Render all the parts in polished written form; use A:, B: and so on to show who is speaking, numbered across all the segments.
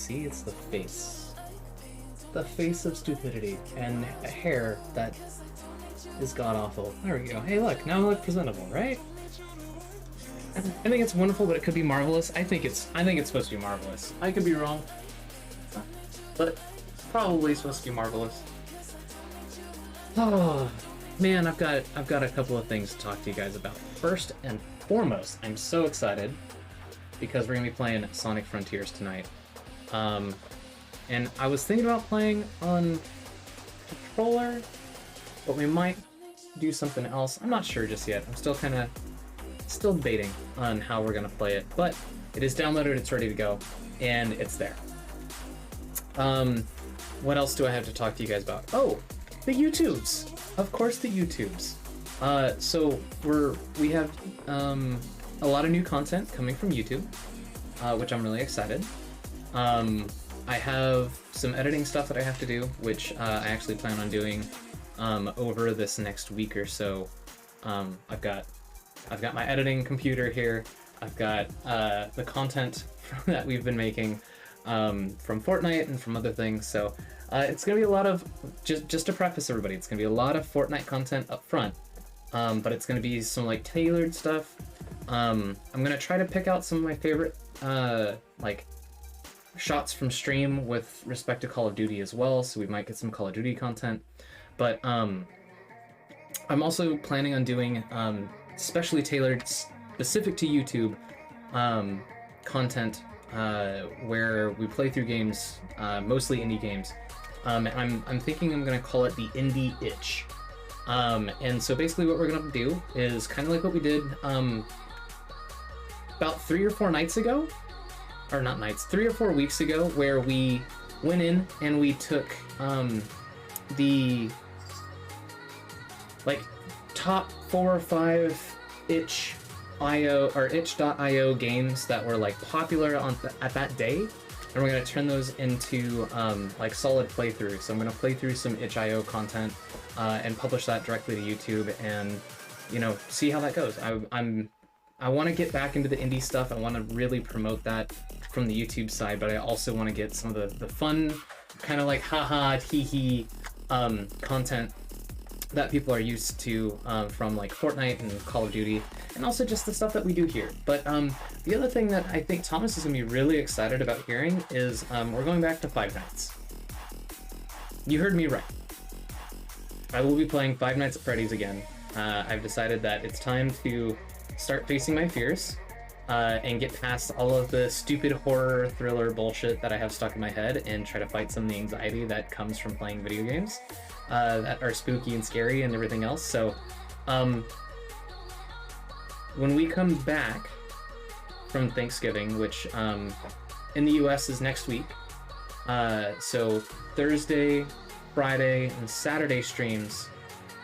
A: See, it's the face. The face of stupidity and a hair that is god-awful. There we go. Hey, look, now I look presentable, right? I think it's wonderful, but it could be marvelous. I think it's supposed to be marvelous. I could be wrong, but probably supposed to be marvelous. Oh man, I've got a couple of things to talk to you guys about. First and foremost, I'm so excited because we're gonna be playing Sonic Frontiers tonight. And I was thinking about playing on controller, but we might do something else. I'm not sure just yet. I'm still still debating on how we're gonna play it, but it is downloaded, it's ready to go, and it's there. What else do I have to talk to you guys about? Oh, the YouTubes! Of course, the YouTubes. So we have a lot of new content coming from YouTube, which I'm really excited. I have some editing stuff that I have to do, which I actually plan on doing over this next week or so. I've got my editing computer here. I've got the content that we've been making from Fortnite and from other things. So it's gonna be a lot of, just to preface everybody, it's gonna be a lot of Fortnite content up front, but it's gonna be some like tailored stuff. I'm gonna try to pick out some of my favorite like shots from stream with respect to Call of Duty as well, so we might get some Call of Duty content. But I'm also planning on doing specially tailored, specific to YouTube content where we play through games, mostly indie games. I'm thinking I'm gonna call it the Indie Itch. And so basically what we're gonna do is kind of like what we did about 3 or 4 nights ago, or not nights, 3 or 4 weeks ago, where we went in and we took the like top 4 or 5 itch.io or itch.io games that were like popular at that day, and we're gonna turn those into like solid playthroughs. So I'm gonna play through some itch.io content and publish that directly to YouTube, and see how that goes. I want to get back into the indie stuff. I want to really promote that from the YouTube side, but I also want to get some of the fun, kind of like haha, hee content that people are used to from like Fortnite and Call of Duty, and also just the stuff that we do here. But the other thing that I think Thomas is going to be really excited about hearing is we're going back to Five Nights. You heard me right. I will be playing Five Nights at Freddy's again. I've decided that it's time to start facing my fears and get past all of the stupid horror thriller bullshit that I have stuck in my head and try to fight some of the anxiety that comes from playing video games that are spooky and scary and everything else. So when we come back from Thanksgiving, which in the US is next week, so Thursday, Friday, and Saturday streams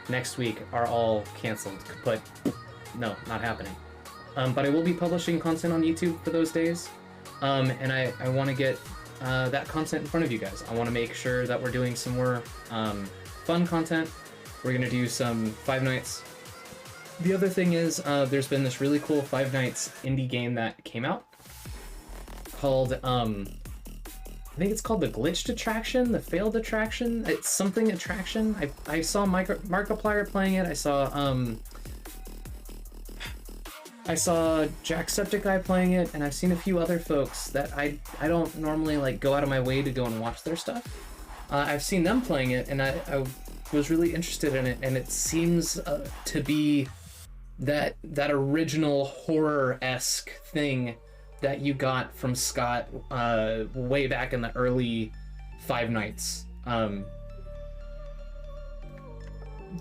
A: next week are all canceled, but no, not happening. But I will be publishing content on YouTube for those days, and I want to get that content in front of you guys. I want to make sure that we're doing some more fun content. We're going to do some Five Nights. The other thing is there's been this really cool Five Nights indie game that came out called, I think it's called the Glitched Attraction, the Failed Attraction. It's something attraction. I saw Markiplier playing it. I saw Jacksepticeye playing it, and I've seen a few other folks that I don't normally like go out of my way to go and watch their stuff. I've seen them playing it, and I was really interested in it, and it seems to be that original horror-esque thing that you got from Scott way back in the early Five Nights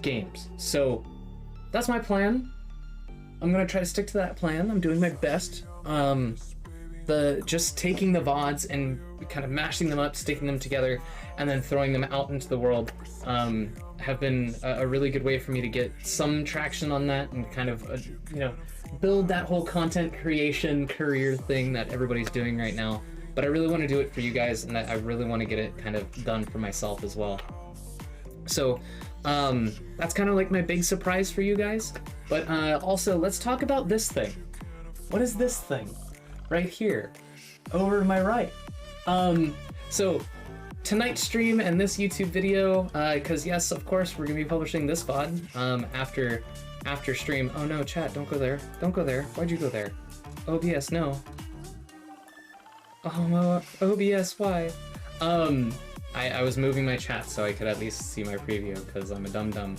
A: games. So that's my plan. I'm gonna try to stick to that plan. I'm doing my best. Just taking the VODs and kind of mashing them up, sticking them together, and then throwing them out into the world have been a really good way for me to get some traction on that and kind of build that whole content creation career thing that everybody's doing right now. But I really want to do it for you guys, and I really want to get it kind of done for myself as well. So that's kind of like my big surprise for you guys. But also, let's talk about this thing. What is this thing right here over to my right? So tonight's stream and this YouTube video, because yes, of course, we're gonna be publishing this VOD after stream. Oh no, chat, don't go there. Don't go there. Why'd you go there? OBS, no. Oh, OBS, why? I was moving my chat so I could at least see my preview because I'm a dum-dum.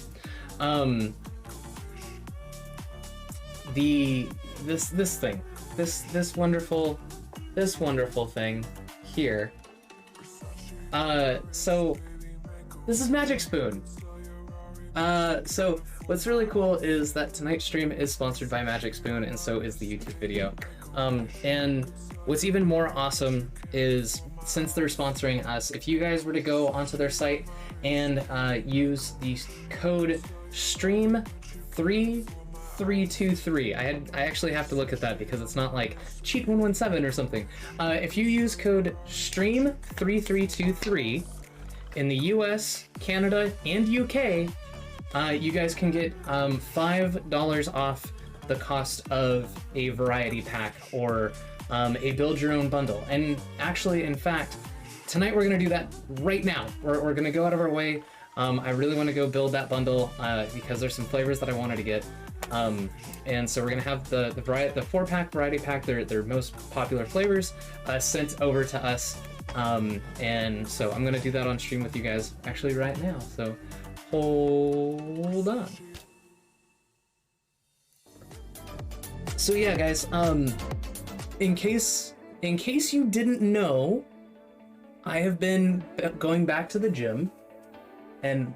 A: This wonderful thing here. So this is magicspoon. So what's really cool is that tonight's stream is sponsored by magicspoon, and so is the YouTube video. And what's even more awesome is, since they're sponsoring us, if you guys were to go onto their site and use the code STREAM3323, I actually have to look at that because it's not like cheat117 or something. If you use code STREAM3323 in the US, Canada, and UK, you guys can get $5 off the cost of a variety pack or a build your own bundle. And actually, in fact, tonight we're gonna do that right now. We're gonna go out of our way. I really want to go build that bundle because there's some flavors that I wanted to get. And so we're gonna have the 4-pack variety pack, their most popular flavors, sent over to us. And so I'm gonna do that on stream with you guys actually right now. So hold on. So yeah, guys, in case you didn't know, I have been going back to the gym, and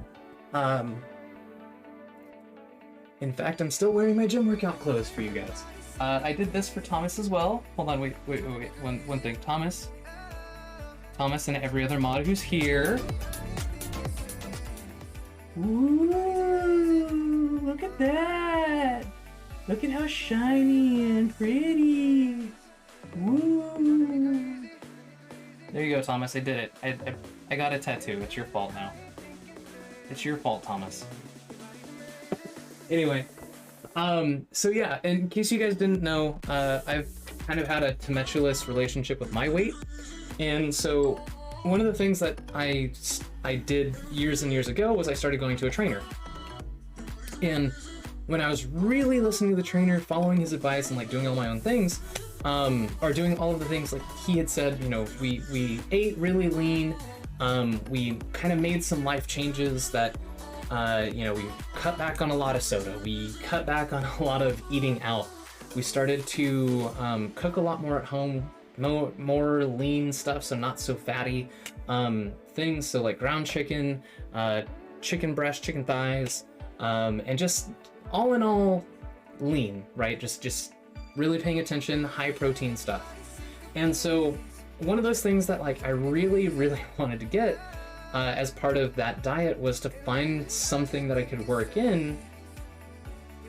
A: in fact, I'm still wearing my gym workout clothes for you guys. I did this for Thomas as well. Hold on, wait, one thing. Thomas and every other mod who's here. Ooh, look at that! Look at how shiny and pretty! Woo! There you go, Thomas. I did it. I got a tattoo. It's your fault now. It's your fault, Thomas. Anyway, so yeah, in case you guys didn't know, I've kind of had a tumultuous relationship with my weight, and so one of the things that I did years and years ago was I started going to a trainer. And when I was really listening to the trainer, following his advice, and like doing all my own things, or doing all of the things like he had said, you know, we ate really lean, we kind of made some life changes that, you know, we cut back on a lot of soda, we cut back on a lot of eating out, we started to cook a lot more at home, more lean stuff, so not so fatty things, so like ground chicken, chicken breast, chicken thighs, and just all in all lean, right? Just really paying attention, high protein stuff. And so one of those things that like I really wanted to get as part of that diet was to find something that I could work in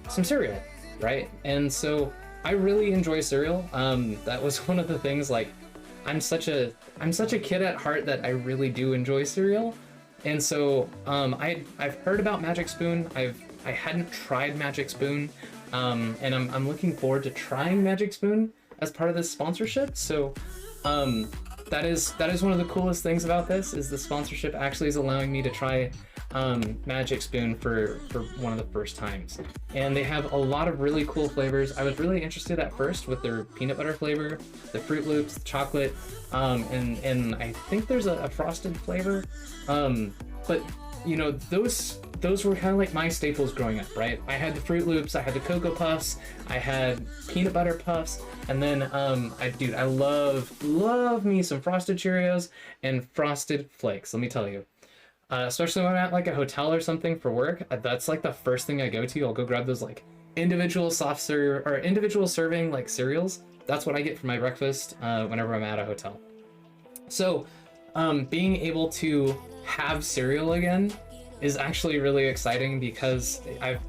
A: some cereal, right? And so I really enjoy cereal. That was one of the things, like I'm such a kid at heart that I really do enjoy cereal. And so I've heard about magicspoon. I hadn't tried magicspoon, and I'm looking forward to trying magicspoon as part of this sponsorship. So that is one of the coolest things about this, is the sponsorship actually is allowing me to try magicspoon for one of the first times. And they have a lot of really cool flavors. I was really interested at first with their peanut butter flavor, the Fruit Loops, the chocolate, and I think there's a frosted flavor. But you know, those were kind of like my staples growing up, right? I had the Fruit Loops, I had the Cocoa Puffs, I had peanut butter puffs, and then I love me some Frosted Cheerios and Frosted Flakes, let me tell you. Especially when I'm at like a hotel or something for work, that's like the first thing I go to. I'll go grab those like individual serving like cereals. That's what I get for my breakfast whenever I'm at a hotel. So being able to have cereal again is actually really exciting, because I've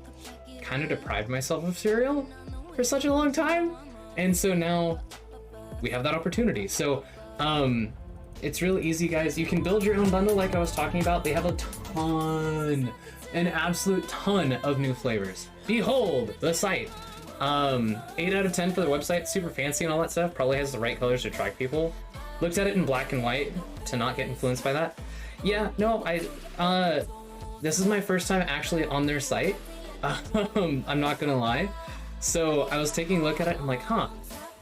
A: kind of deprived myself of cereal for such a long time, and so now we have that opportunity. So it's really easy, guys. You can build your own bundle like I was talking about. They have an absolute ton of new flavors. Behold the site. 8 out of 10 for the website. Super fancy and all that stuff. Probably has the right colors to attract people. looked at it in black and white to not get influenced by that. Yeah, no, this is my first time actually on their site. I'm not gonna lie. So I was taking a look at it, I'm like, huh,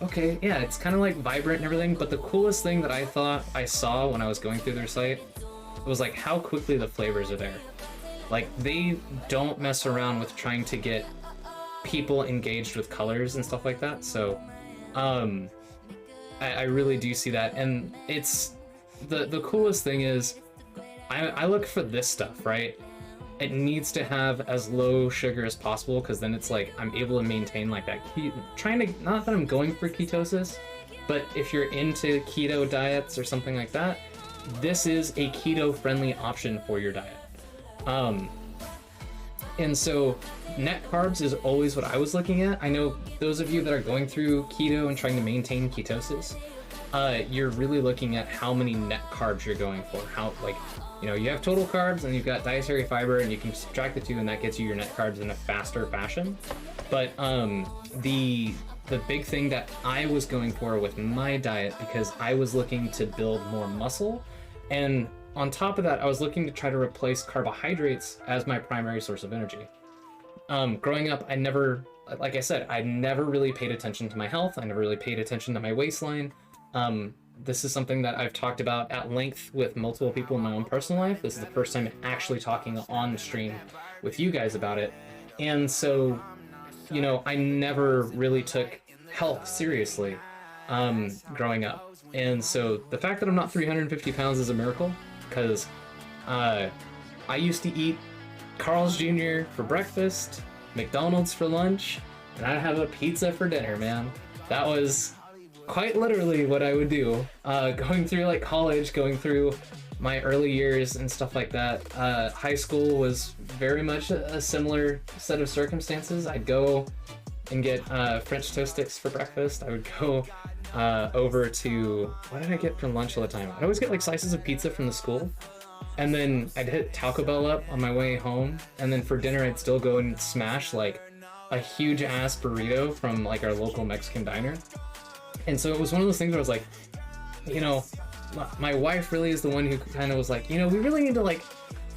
A: okay, yeah, it's kind of like vibrant and everything, but the coolest thing that I thought I saw when I was going through their site was like how quickly the flavors are there. Like, they don't mess around with trying to get people engaged with colors and stuff like that, so I really do see that. And it's the coolest thing is I look for this stuff, right? It needs to have as low sugar as possible, because then it's like I'm able to maintain like that not that I'm going for ketosis, but if you're into keto diets or something like that, this is a keto friendly option for your diet. And so net carbs is always what I was looking at. I know those of you that are going through keto and trying to maintain ketosis, you're really looking at how many net carbs you're going for. How, like, you know, you have total carbs and you've got dietary fiber, and you can subtract the two, and that gets you your net carbs in a faster fashion. But the big thing that I was going for with my diet, because I was looking to build more muscle, and on top of that, I was looking to try to replace carbohydrates as my primary source of energy. Growing up, I never, like I said, I never really paid attention to my health. I never really paid attention to my waistline. This is something that I've talked about at length with multiple people in my own personal life. This is the first time actually talking on the stream with you guys about it. And so, you know, I never really took health seriously growing up. And so the fact that I'm not 350 pounds is a miracle, because I used to eat Carl's Jr. for breakfast, McDonald's for lunch, and I'd have a pizza for dinner, man. That was quite literally what I would do. Going through like college, going through my early years and stuff like that. High school was very much a similar set of circumstances. I'd go and get French toast sticks for breakfast. I would go over to, what did I get for lunch all the time? I'd always get like slices of pizza from the school, and then I'd hit Taco Bell up on my way home, and then for dinner I'd still go and smash like a huge ass burrito from like our local Mexican diner. And so it was one of those things where I was like, you know, my wife really is the one who kind of was like, you know, we really need to like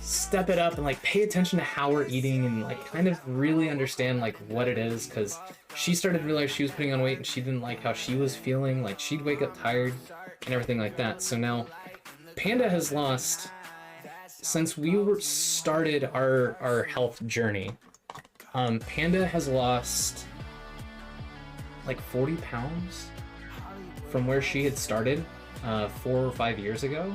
A: step it up and like pay attention to how we're eating and like kind of really understand like what it is, because she started to realize she was putting on weight and she didn't like how she was feeling. Like, she'd wake up tired and everything like that. So now Panda has lost, since we started our health journey, Panda has lost like 40 pounds from where she had started 4 or 5 years ago.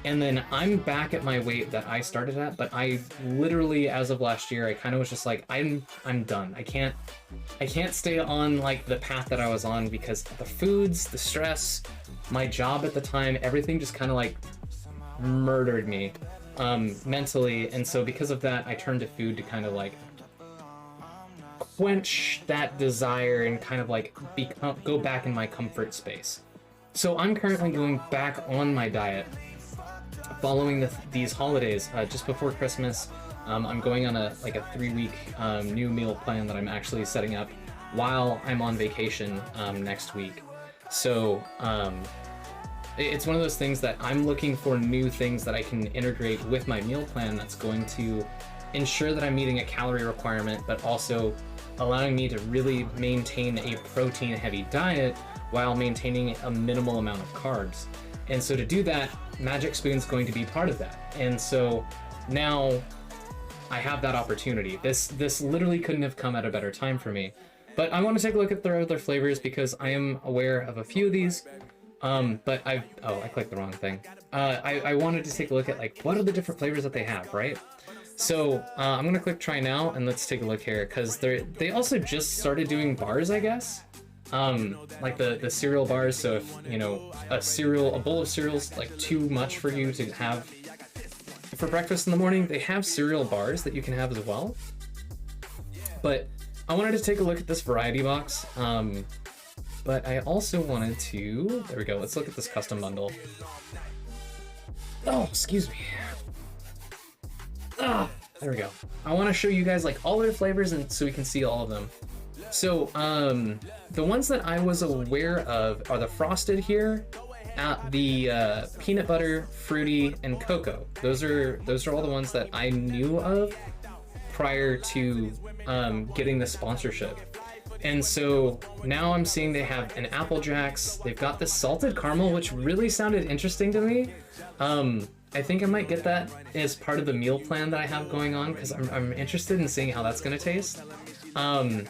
A: And then I'm back at my weight that I started at, but I literally, as of last year, I kind of was just like, I'm done. I can't stay on like the path that I was on, because the foods, the stress, my job at the time, everything just kind of like murdered me mentally. And so because of that, I turned to food to kind of like quench that desire and kind of like go back in my comfort space. So I'm currently going back on my diet following these holidays. Just before Christmas, I'm going on a 3-week new meal plan that I'm actually setting up while I'm on vacation next week. So it's one of those things that I'm looking for new things that I can integrate with my meal plan that's going to ensure that I'm meeting a calorie requirement, but also allowing me to really maintain a protein-heavy diet while maintaining a minimal amount of carbs. And so to do that, Magic Spoon's going to be part of that. And so now I have that opportunity. This literally couldn't have come at a better time for me. But I want to take a look at their other flavors, because I am aware of a few of these. But I clicked the wrong thing. I wanted to take a look at like what are the different flavors that they have, right? So I'm gonna click try now, and let's take a look here, because they also just started doing bars, I guess. Like the cereal bars. So if you know a bowl of cereal's like too much for you to have for breakfast in the morning, they have cereal bars that you can have as well. But I wanted to take a look at this variety box. But I also wanted to, there we go, let's look at this custom bundle. Oh, excuse me. There we go. I want to show you guys like all their flavors, and so we can see all of them. So the ones that I was aware of are the frosted here, the peanut butter, fruity, and cocoa. Those are all the ones that I knew of prior to getting the sponsorship. And so now I'm seeing they have an Apple Jacks. They've got the salted caramel, which really sounded interesting to me. I think I might get that as part of the meal plan that I have going on, because I'm interested in seeing how that's gonna taste. And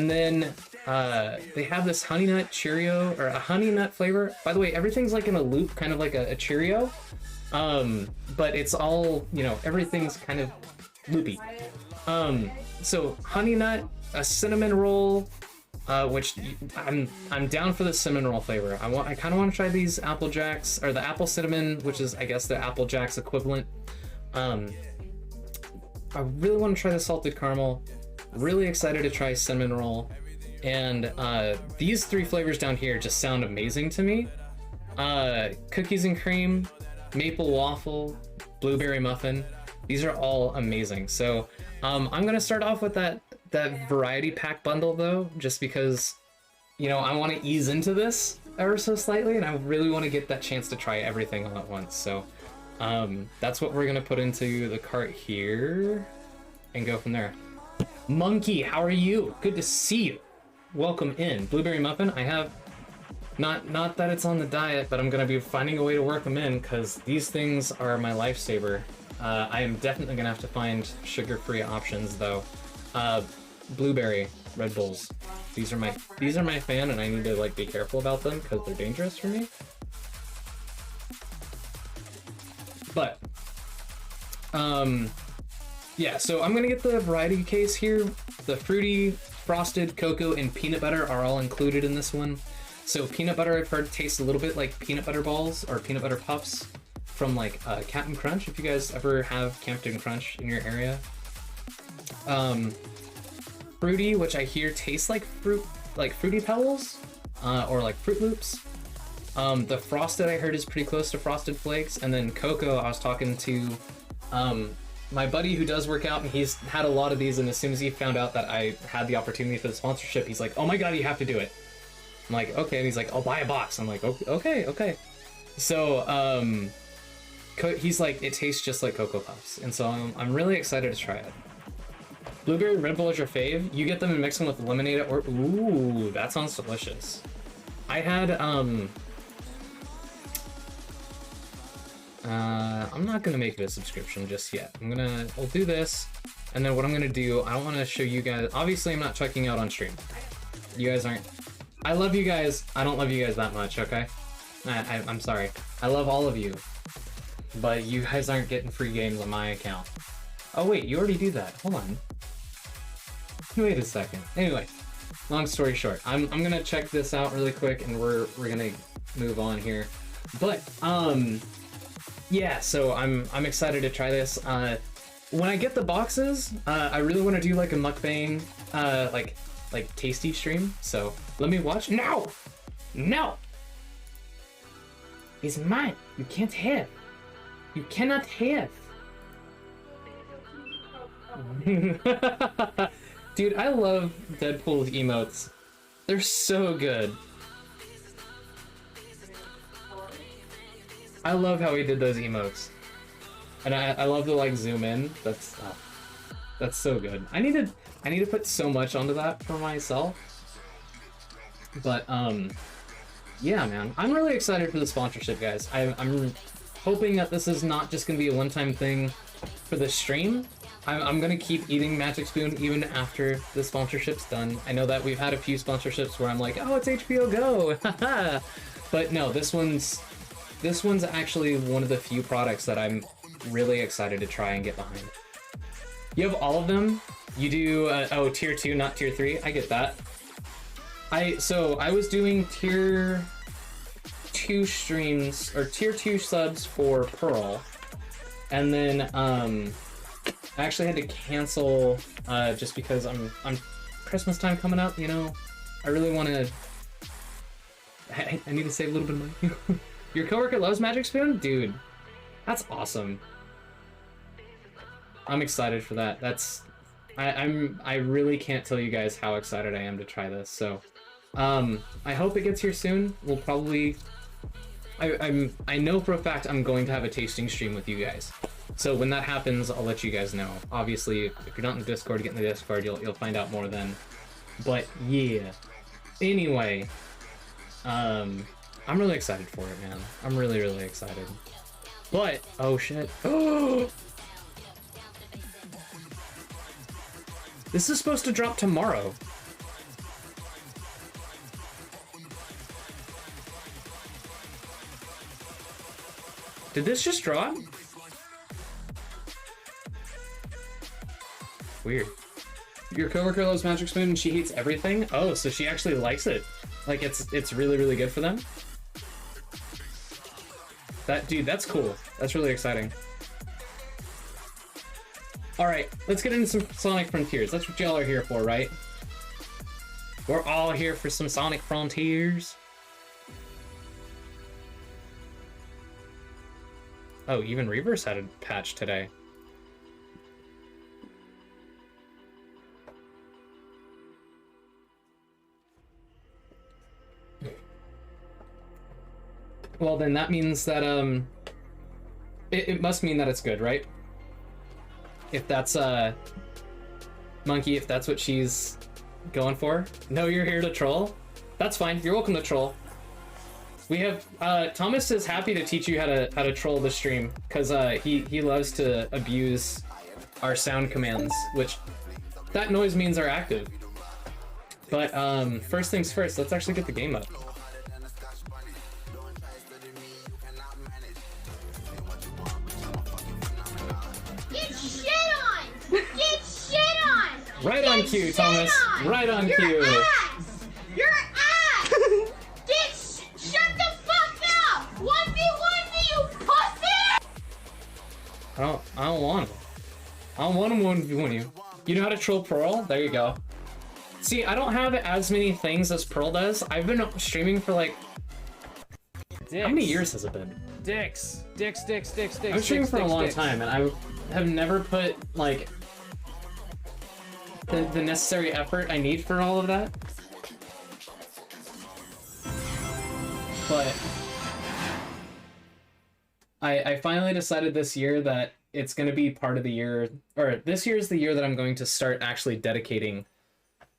A: then they have this honey nut Cheerio, or a honey nut flavor. By the way, everything's like in a loop, kind of like a Cheerio. But it's all, you know, everything's kind of loopy. So honey nut, a cinnamon roll, which I'm down for the cinnamon roll flavor. I kind of want to try these Apple Jacks, or the apple cinnamon, which is I guess the Apple Jacks equivalent. I really want to try the salted caramel. Really excited to try cinnamon roll, and these three flavors down here just sound amazing to me. Cookies and cream, maple waffle, blueberry muffin. These are all amazing. So I'm gonna start off with that variety pack bundle though, just because, you know, I want to ease into this ever so slightly, and I really want to get that chance to try everything all at once. So that's what we're gonna put into the cart here and go from there. Monkey, how are you? Good to see you. Welcome in. Blueberry muffin, I have not that it's on the diet, but I'm gonna be finding a way to work them in, because these things are my lifesaver. I am definitely gonna have to find sugar-free options though. Blueberry Red Bulls. These are my fan, and I need to like be careful about them because they're dangerous for me. But yeah, so I'm gonna get the variety case here. The fruity, frosted, cocoa, and peanut butter are all included in this one. So peanut butter, I've heard, tastes a little bit like peanut butter balls or peanut butter puffs from like Captain Crunch, if you guys ever have Captain Crunch in your area. Fruity, which I hear tastes like Fruity Pebbles, or like Fruit Loops. The frosted I heard is pretty close to Frosted Flakes, and then cocoa, I was talking to my buddy who does work out, and he's had a lot of these, and as soon as he found out that I had the opportunity for the sponsorship, he's like, oh my god, you have to do it. I'm like, okay, and he's like, I'll buy a box. I'm like, okay. So, he's like, it tastes just like Cocoa Puffs, and so I'm really excited to try it. Blueberry Red Bull is your fave? You get them and mix them with lemonade or... Ooh, that sounds delicious. I had, I'm not gonna make it a subscription just yet. I'll do this, and then what I'm gonna do, I don't want to show you guys... Obviously, I'm not checking out on stream. You guys aren't... I love you guys. I don't love you guys that much, okay? I'm sorry. I love all of you. But you guys aren't getting free games on my account. Oh wait, you already do that. Hold on. Wait a second. Anyway, long story short, I'm gonna check this out really quick, and we're gonna move on here. But yeah, so I'm excited to try this. When I get the boxes, I really want to do like a mukbang, like tasty stream. So let me watch. No, he's mine. You can't have. You cannot have. Dude, I love Deadpool's emotes. They're so good. I love how he did those emotes. And I love to like zoom in. That's so good. I need to put so much onto that for myself. But yeah, man. I'm really excited for the sponsorship, guys. I'm hoping that this is not just gonna be a one-time thing for the stream. I'm gonna keep eating Magic Spoon even after the sponsorship's done. I know that we've had a few sponsorships where I'm like, oh, it's HBO Go, haha. But no, this one's actually one of the few products that I'm really excited to try and get behind. You have all of them? You do, oh, tier 2, not tier 3, I get that. So I was doing tier 2 streams, or tier 2 subs for Pearl, and then, I actually had to cancel just because I'm Christmas time coming up, you know. I really want to. I need to save a little bit of money. Your coworker loves Magic Spoon, dude. That's awesome. I'm excited for that. I really can't tell you guys how excited I am to try this. So, I hope it gets here soon. We'll probably I know for a fact I'm going to have a tasting stream with you guys. So when that happens, I'll let you guys know. Obviously, if you're not in the Discord, get in the Discord. You'll find out more then. But yeah. Anyway, I'm really excited for it, man. I'm really, really excited. But oh shit. This is supposed to drop tomorrow. Did this just drop? Weird.
B: Your coworker loves Magic Spoon and she hates everything?
A: Oh, so she actually likes it. Like it's really, really good for them? Dude, that's cool. That's really exciting. Alright, let's get into some Sonic Frontiers. That's what y'all are here for, right? We're all here for some Sonic Frontiers. Oh, even Reverse had a patch today. Well, then that means that, it must mean that it's good, right? If that's, Monkey, if that's what she's going for. No, you're here to troll? That's fine, you're welcome to troll. We have, Thomas is happy to teach you how to troll the stream, because, he loves to abuse our sound commands, which, that noise means are active. But, first things first, let's actually get the game up. Right on cue, Thomas. Right on cue.
C: Your ass! Your ass! Shut the fuck up! 1v1 you pussy!
A: I don't want it. I don't want to 1v1 you. You know how to troll Pearl? There you go. See, I don't have as many things as Pearl does. I've been streaming for like...
D: Dicks.
A: How many years has it been?
D: Dicks.
A: I'm streaming for a long time, and I have never put, like... The necessary effort I need for all of that. But I finally decided this year that it's going to be part of the year, or this year is the year that I'm going to start actually dedicating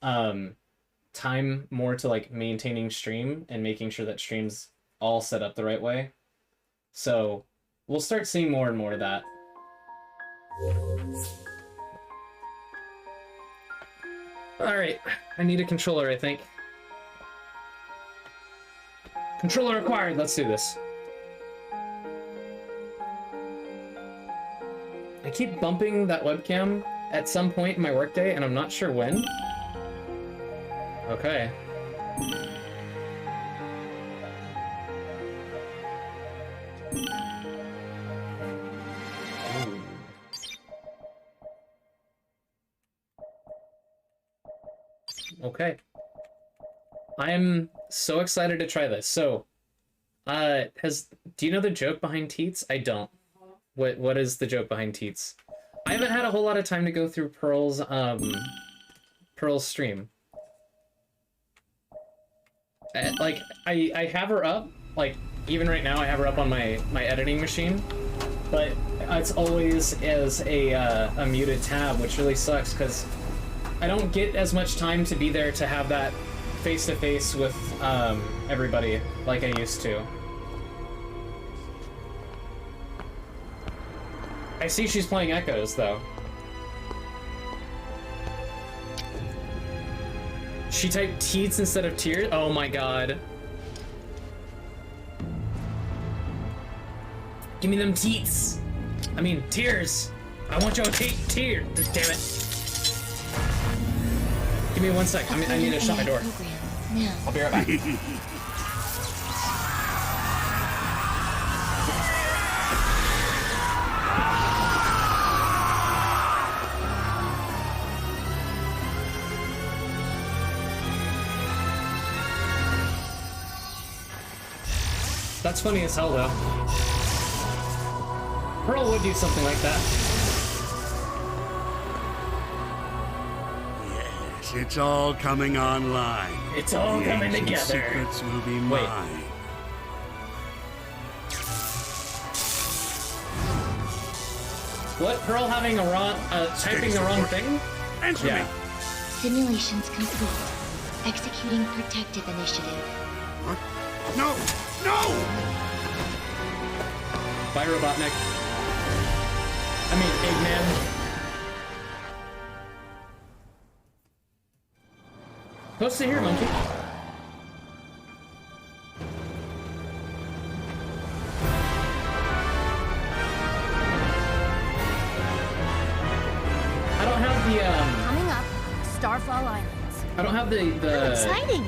A: time more to like maintaining stream and making sure that stream's all set up the right way. So we'll start seeing more and more of that. Alright, I need a controller, I think. Controller acquired, let's do this. I keep bumping that webcam at some point in my workday, and I'm not sure when. Okay. Okay. I'm so excited to try this. So, do you know the joke behind Teats? I don't. What is the joke behind Teats? I haven't had a whole lot of time to go through Pearl's stream. Like, I have her up, like, even right now I have her up on my editing machine, but it's always as a muted tab, which really sucks, because I don't get as much time to be there to have that face-to-face with everybody like I used to. I see she's playing Echoes, though. She typed Teats instead of Tears? Oh my god. Give me them Teats! I mean, Tears! I want your tear! Damn it. Give me 1 sec. I need to shut my door. I'll be right back. That's funny as hell, though. Pearl would do something like that.
E: Yes, it's all coming online.
A: It's all
E: The
A: coming
E: ancient
A: together.
E: Secrets will be mine.
A: What? Pearl having a wrong, typing the wrong thing?
E: Answer
A: Yeah.
E: me.
F: Simulations complete. Executing protective initiative.
E: What? No! No!
A: Bye, Robotnik. I mean, Eggman. Post it here, monkey. I don't have the,
F: Coming up, Starfall Islands.
A: I don't have the...
F: Exciting!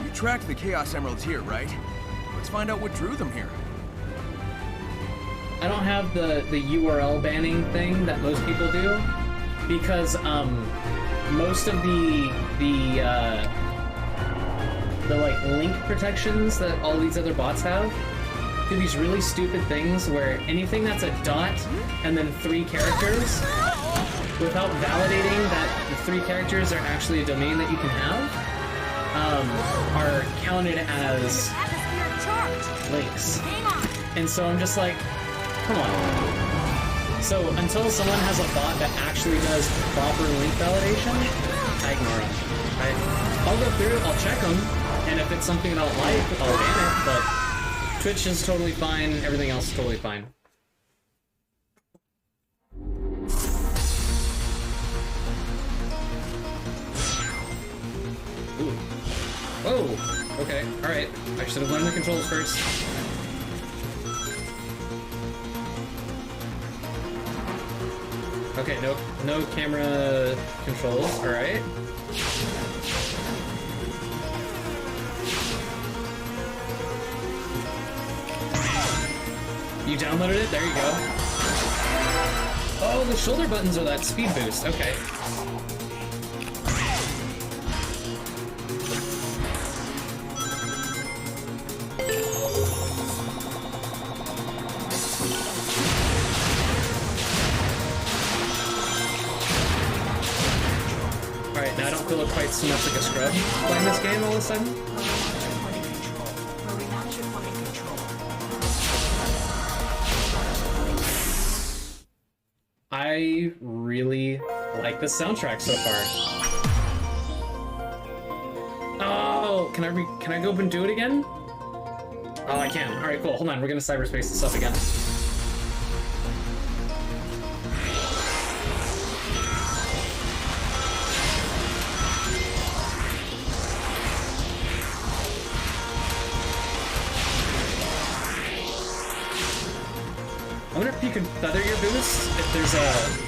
G: You tracked the Chaos Emeralds here, right? Let's find out what drew them here.
A: I don't have the URL banning thing that most people do, because most of the like link protections that all these other bots have do these really stupid things where anything that's a dot and then 3 characters, without validating that the 3 characters are actually a domain that you can have, are counted as links. And so I'm just like, come on. So until someone has a bot that actually does proper link validation, I ignore them. I'll go through, I'll check them, and if it's something that I don't like, I'll ban it, but Twitch is totally fine, everything else is totally fine. Ooh. Whoa! Okay, alright. I should have learned the controls first. Okay, no camera controls, alright. You downloaded it? There you go. Oh, the shoulder buttons are that speed boost, okay. Alright, now I don't feel quite so much like a scrub playing this game all of a sudden. I really like the soundtrack so far. Oh, can I go up and do it again? Oh, I can. Alright, cool. Hold on, we're gonna cyberspace this up again. I wonder if you can feather your boost, if there's a...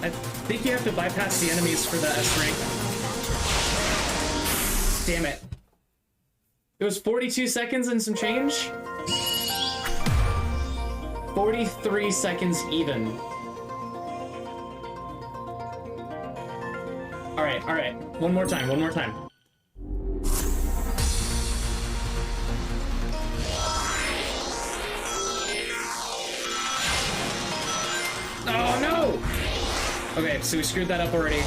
A: I think you have to bypass the enemies for the S rank. Damn it. It was 42 seconds and some change? 43 seconds even. Alright. One more time. Oh no! Okay, so we screwed that up already.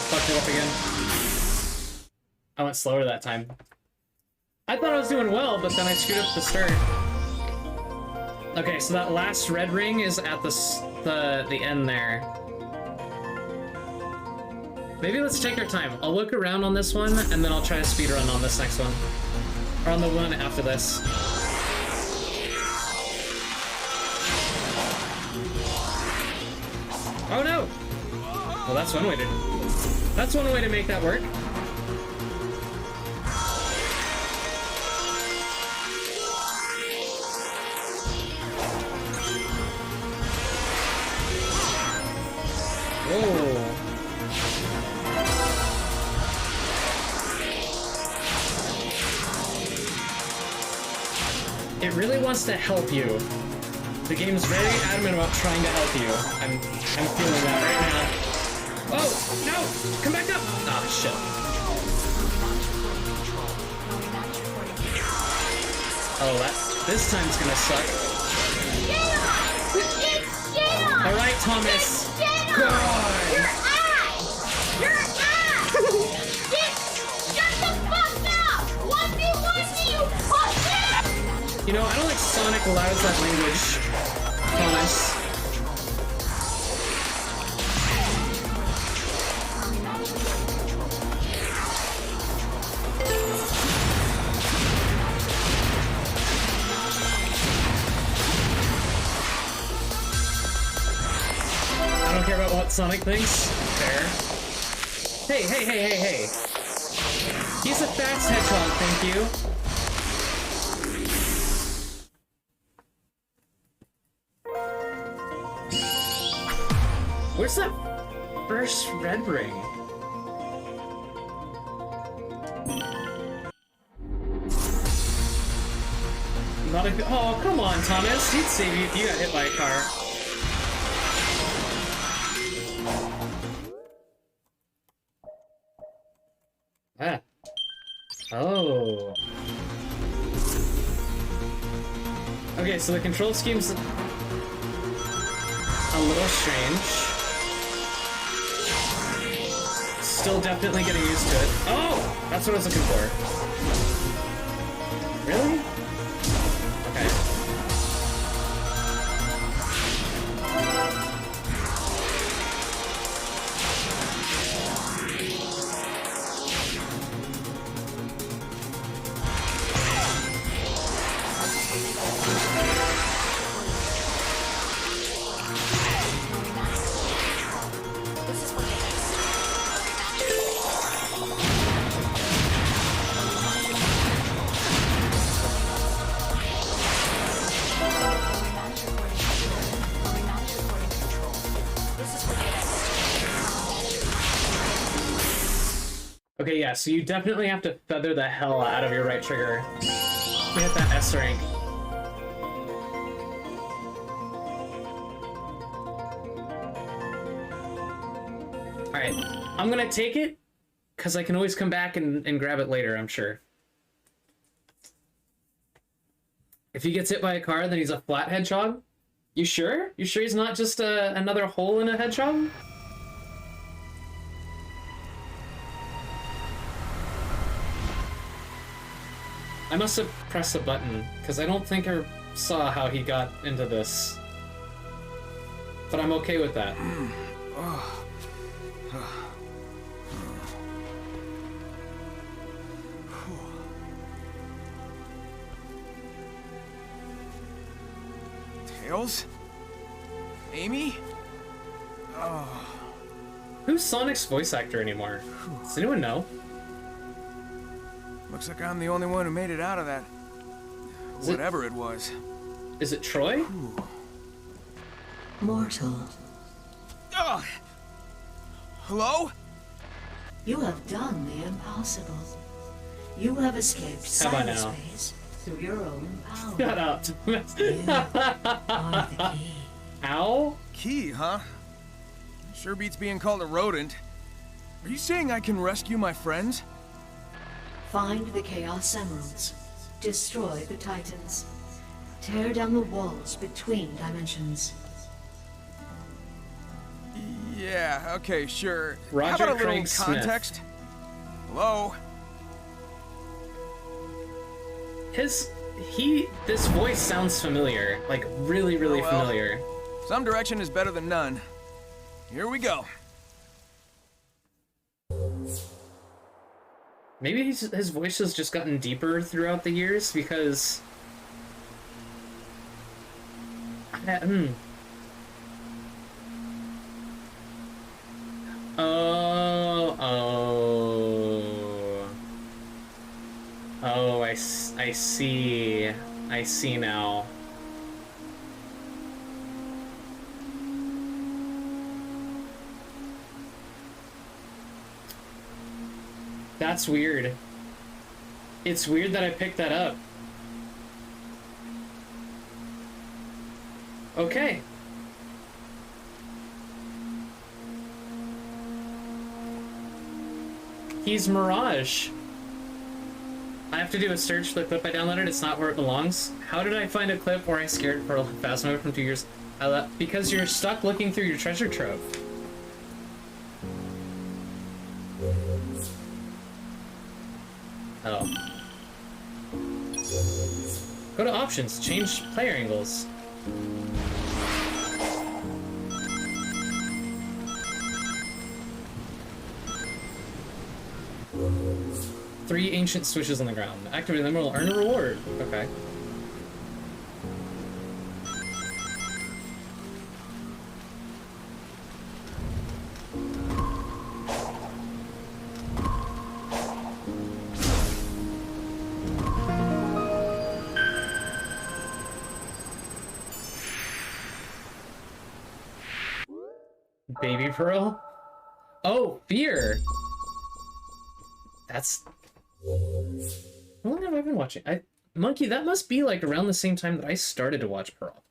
A: Fucked it up again. I went slower that time. I thought I was doing well, but then I screwed up the start. Okay, so that last red ring is at the end there. Maybe let's take our time. I'll look around on this one, and then I'll try to speedrun on this next one. Or on the one after this. Oh no! Well, that's one way to make that work. Whoa. It really wants to help you. The game's very adamant about trying to help you. I'm feeling that right now. Oh, no! Come back up! Ah, shit. Oh, this time's gonna suck. Alright, Thomas.
C: Your ass! Your ass! Bitch! Shut the fuck up! 1v1 me, you pussy!
A: You know, I don't think Sonic allows that language, Thomas. I don't care about what Sonic thinks. Fair. Hey, hey, hey, hey, hey. He's a fast hedgehog, thank you. Where's that first red ring? Not a good. Oh, come on, Thomas. He'd save you if you got hit by a car. Ah. Oh. Okay, so the control scheme's a little strange. Still definitely getting used to it. Oh! That's what I was looking for. Really? Okay. Okay, yeah, so you definitely have to feather the hell out of your right trigger to hit that S rank. Alright, I'm gonna take it, because I can always come back and grab it later, I'm sure. If he gets hit by a car, then he's a flat hedgehog? You sure? You sure he's not just another hole in a hedgehog? I must have pressed a button, because I don't think I saw how he got into this. But I'm okay with that.
G: Tails? Amy? Oh.
A: Who's Sonic's voice actor anymore? Does anyone know?
G: Looks like I'm the only one who made it out of that. Whatever it was.
A: Is it Troy?
H: Mortal,
G: Hello?
H: you have done the impossible. You have escaped
A: How about now?
H: cyberspace through your own power.
A: Shut up, Thomas.
H: You are the key.
A: Ow?
G: Key, huh? Sure beats being called a rodent. Are you saying I can rescue my friends?
H: Find the Chaos Emeralds. Destroy the Titans. Tear down the walls between dimensions.
G: Yeah, okay, sure. How
A: Roger
G: about a little
A: Craig Smith.
G: context? Hello?
A: This voice sounds familiar. Like, really, really
G: Oh, well.
A: familiar.
G: Some direction is better than none. Here we go.
A: Maybe his voice has just gotten deeper throughout the years, because... Oh, I see. I see now. That's weird. It's weird that I picked that up. Okay. He's Mirage. I have to do a search for the clip I downloaded. It's not where it belongs. How did I find a clip where I scared Pearl fast mode from 2 years? Because you're stuck looking through your treasure trove. Oh. Go to options, change player angles. Three ancient switches on the ground. Activate them will earn a reward. Okay. Baby Pearl? Oh, Fear! That's... How long have I been watching? Monkey, that must be like around the same time that I started to watch Pearl.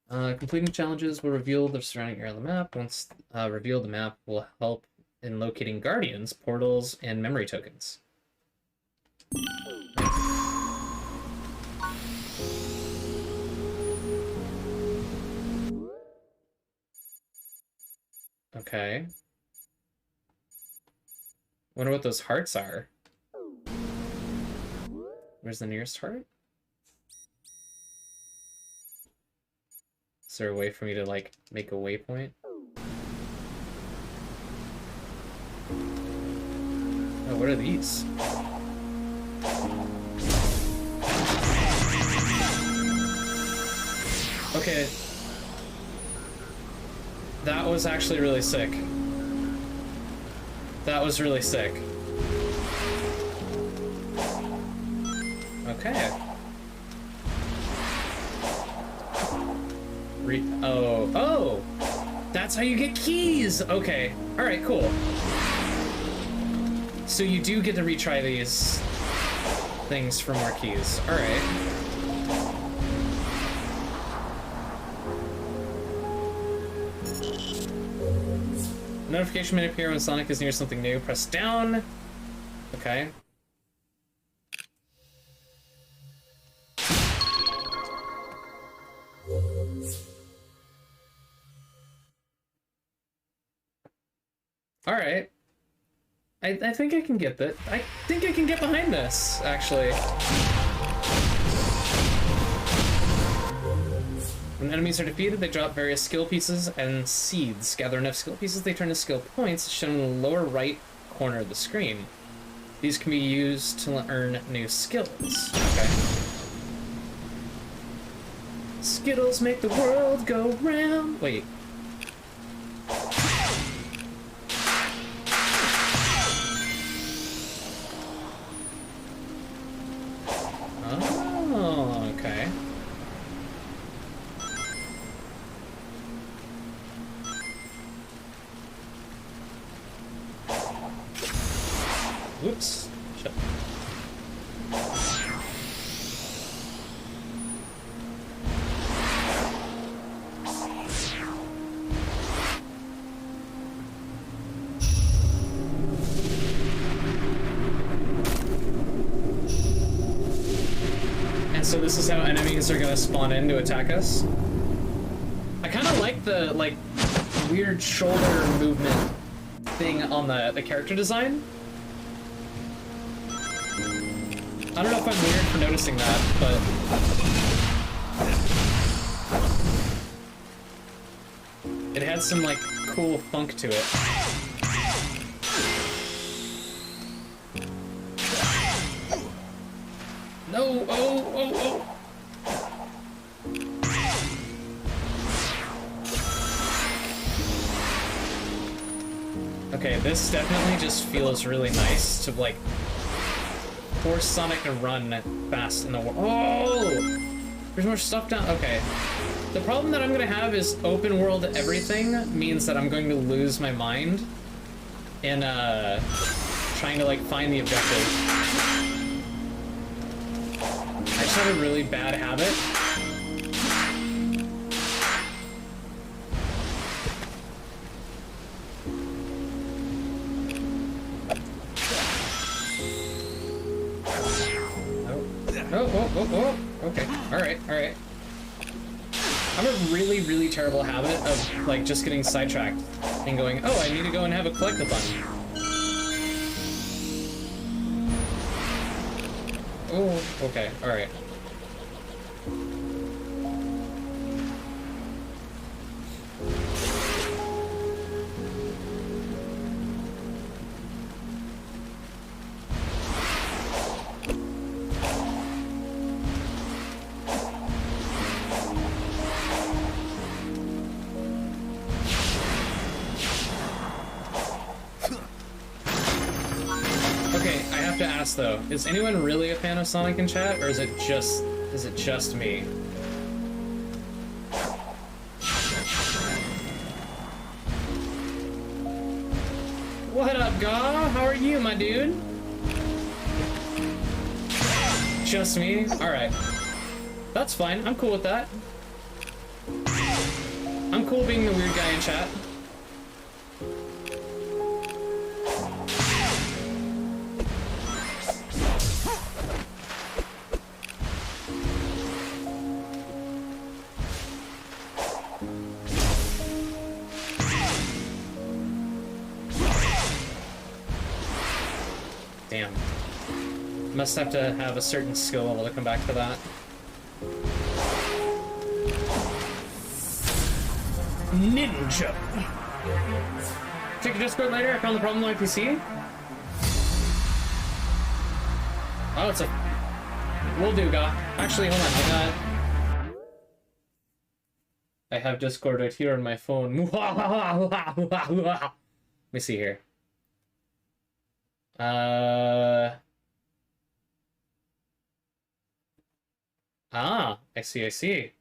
A: Completing challenges will reveal the surrounding area on the map. Once revealed, the map will help in locating guardians, portals, and memory tokens. Okay. Wonder what those hearts are. Where's the nearest heart? Is there a way for me to, like, make a waypoint? Oh, what are these? Okay. That was actually really sick. That was really sick. Okay. Oh! That's how you get keys! Okay. Alright, cool. So you do get to retry these things for more keys. Alright. Notification may appear when Sonic is near something new. Press down. Okay. Alright. I think I can get that. I think I can get behind this, actually. When enemies are defeated, they drop various skill pieces and seeds. Gather enough skill pieces, they turn to skill points, shown in the lower right corner of the screen. These can be used to earn new skills. Okay. Skittles make the world go round. Wait. Oh, okay. Whoops. Shit. And so this is how enemies are gonna spawn in to attack us. I kind of like the weird shoulder movement thing on the character design. I don't know if I'm weird for noticing that, but... It had some, like, cool funk to it. No! Oh! Okay, this definitely just feels really nice to, like, force Sonic to run fast in the world. Oh! There's more stuff down. Okay. The problem that I'm gonna have is open world everything means that I'm going to lose my mind in trying to like find the objective. I just have a really bad habit. Oh, okay, alright. I have a really, really terrible habit of, like, just getting sidetracked and going, oh, I need to go and have a collectathon. Oh, okay, alright. Though, is anyone really a fan of Sonic in chat, or is it just me? What up, Gaw? How are you, my dude? Just me? Alright. That's fine, I'm cool with that. I'm cool being the weird guy in chat. Damn. Must have to have a certain skill level to come back to that. Ninja! Check your Discord later, I found the problem on my PC. Oh, it's a... Will do, Ga. Actually, hold on, I have Discord right here on my phone. Let me see here. I see.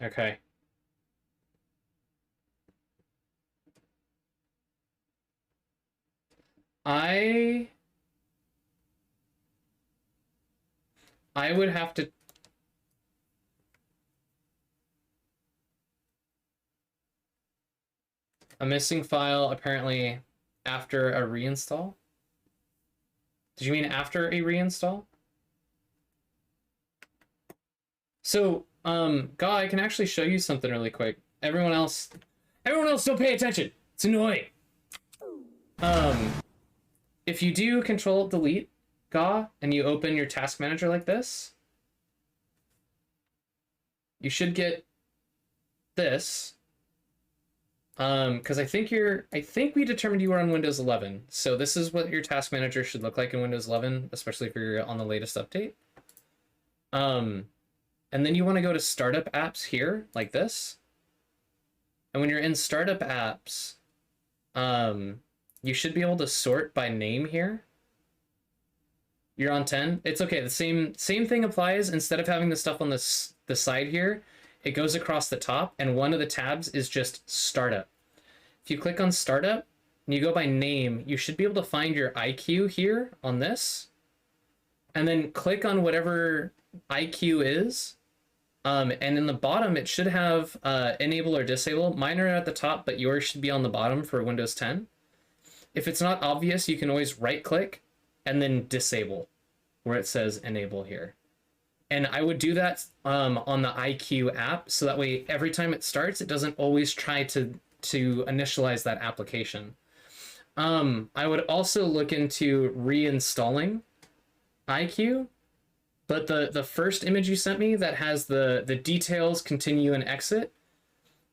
A: Okay. I would have to... A missing file, apparently, after a reinstall? Did you mean after a reinstall? So, Gaw, I can actually show you something really quick. Everyone else don't pay attention! It's annoying! If you do Control-Delete, Gaw, and you open your task manager like this, you should get this. Because I think we determined you were on Windows 11, so this is what your task manager should look like in Windows 11, especially if you're on the latest update. And then you want to go to Startup Apps here, like this. And when you're in Startup Apps, you should be able to sort by name here. You're on 10. It's okay. The same thing applies. Instead of having the stuff on the side here, it goes across the top, and one of the tabs is just Startup. If you click on Startup and you go by name, you should be able to find your IQ here on this, and then click on whatever IQ is. And in the bottom, it should have enable or disable. Mine are at the top, but yours should be on the bottom for Windows 10. If it's not obvious, you can always right click and then disable where it says enable here. And I would do that on the IQ app, so that way every time it starts, it doesn't always try to initialize that application. I would also look into reinstalling IQ, but the first image you sent me that has the details, continue, and exit,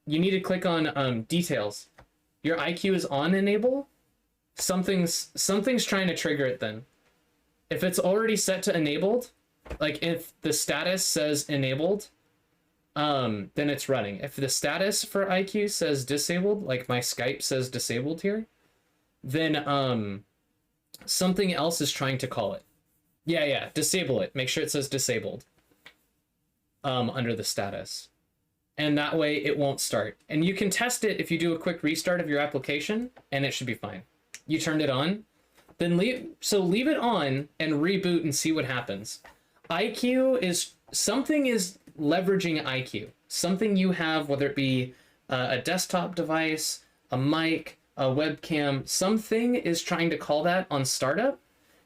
A: you need to click on details. Your IQ is on enable. Something's trying to trigger it then. If it's already set to enabled, like if the status says enabled, then it's running. If the status for IQ says disabled, like my Skype says disabled here, then something else is trying to call it. Yeah, disable it. Make sure it says disabled under the status. And that way it won't start. And you can test it if you do a quick restart of your application, and it should be fine. You turned it on, then leave it on and reboot and see what happens. IQ is something is leveraging IQ. Something you have, whether it be a desktop device, a mic, a webcam, something is trying to call that on startup.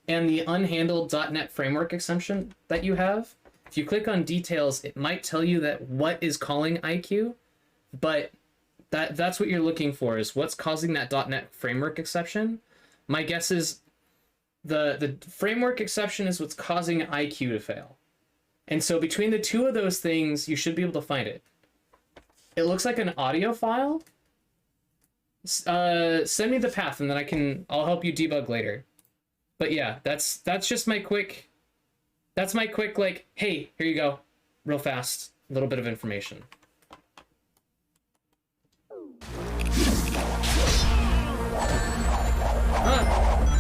A: And the unhandled .NET framework exception that you have, if you click on details, it might tell you that what is calling IQ, but that's what you're looking for, is what's causing that .NET framework exception. My guess is the framework exception is what's causing IQ to fail. And so between the two of those things, you should be able to find it. It looks like an audio file. Send me the path and then I'll help you debug later. But yeah, that's just my quick, like, hey, here you go, real fast, a little bit of information.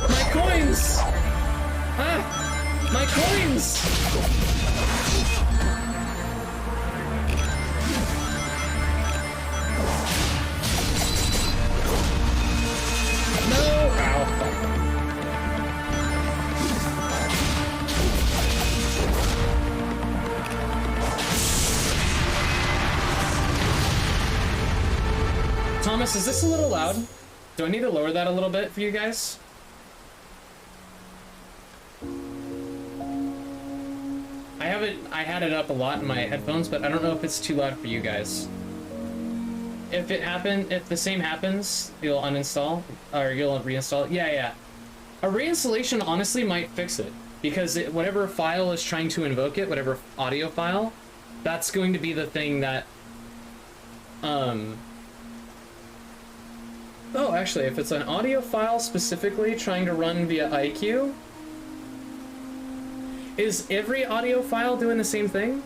A: My coins! My coins! No! Ow, fuck. Thomas, is this a little loud? Do I need to lower that a little bit for you guys? I had it up a lot in my headphones, but I don't know if it's too loud for you guys. If the same happens, you'll uninstall, or you'll reinstall it. Yeah. A reinstallation honestly might fix it, because whatever file is trying to invoke it, whatever audio file, that's going to be the thing that, oh, actually, if it's an audio file specifically trying to run via IQ, is every audio file doing the same thing?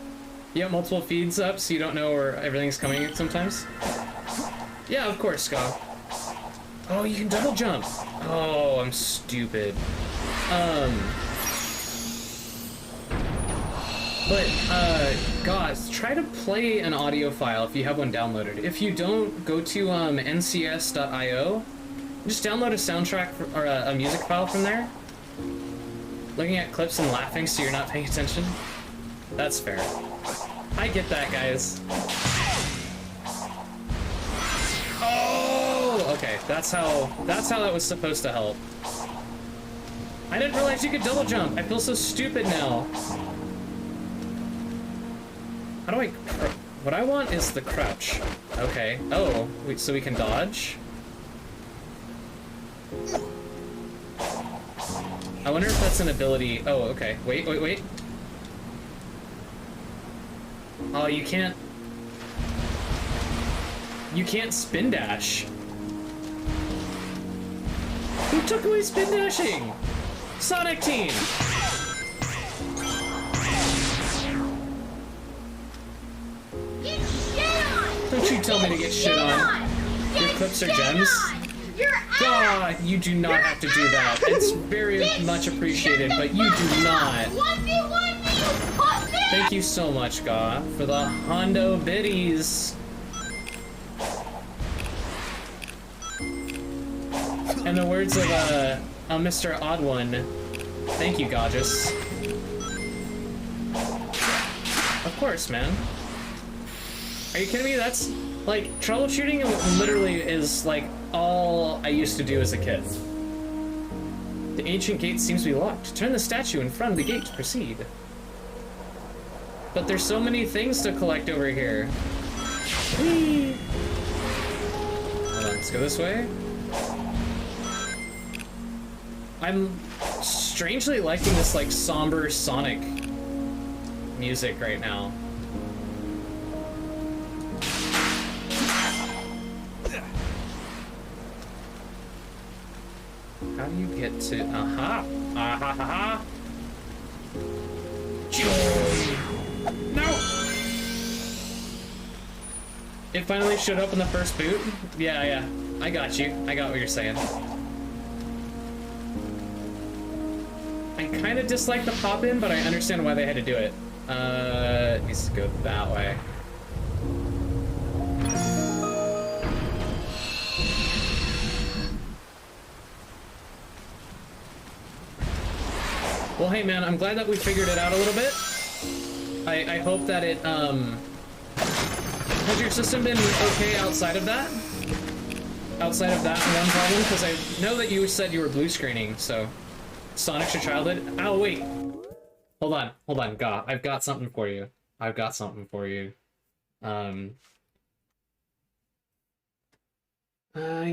A: You have multiple feeds up, so you don't know where everything's coming sometimes? Yeah, of course, Scott. Oh, you can double jump. Oh, I'm stupid. Guys, try to play an audio file if you have one downloaded. If you don't, go to ncs.io. Just download a soundtrack or a music file from there. Looking at clips and laughing so you're not paying attention. That's fair. I get that, guys. Oh, okay. That's how that was supposed to help. I didn't realize you could double jump. I feel so stupid now. How do I... What I want is the crouch. Okay. Oh, wait, so we can dodge? I wonder if that's an ability... Oh, okay. Wait. Oh, you can't... You can't spin dash. Who took away spin dashing? Sonic Team!
C: Get shit on!
A: Don't you tell me to get shit on. Your clips are gems? God, you do not have to do that. It's very much appreciated, but you do not. Thank you so much, Ga, for the Hondo biddies. In the words of Mr. Odd One, thank you, Gorgeous. Of course, man. Are you kidding me? That's like troubleshooting. Literally is like all I used to do as a kid. The ancient gate seems to be locked. Turn the statue in front of the gate to proceed. But there's so many things to collect over here. Whee! Hold on, let's go this way. I'm strangely liking this like somber Sonic music right now. How do you get to... Aha! Aha! Joy! No! It finally showed up in the first boot? Yeah. I got you. I got what you're saying. I kind of dislike the pop-in, but I understand why they had to do it. It needs to go that way. Well, hey man, I'm glad that we figured it out a little bit. I hope that it, has your system been okay outside of that? Outside of that one problem? Because I know that you said you were blue screening, so... Sonic's your childhood? Oh, wait. Hold on, God. I've got something for you. I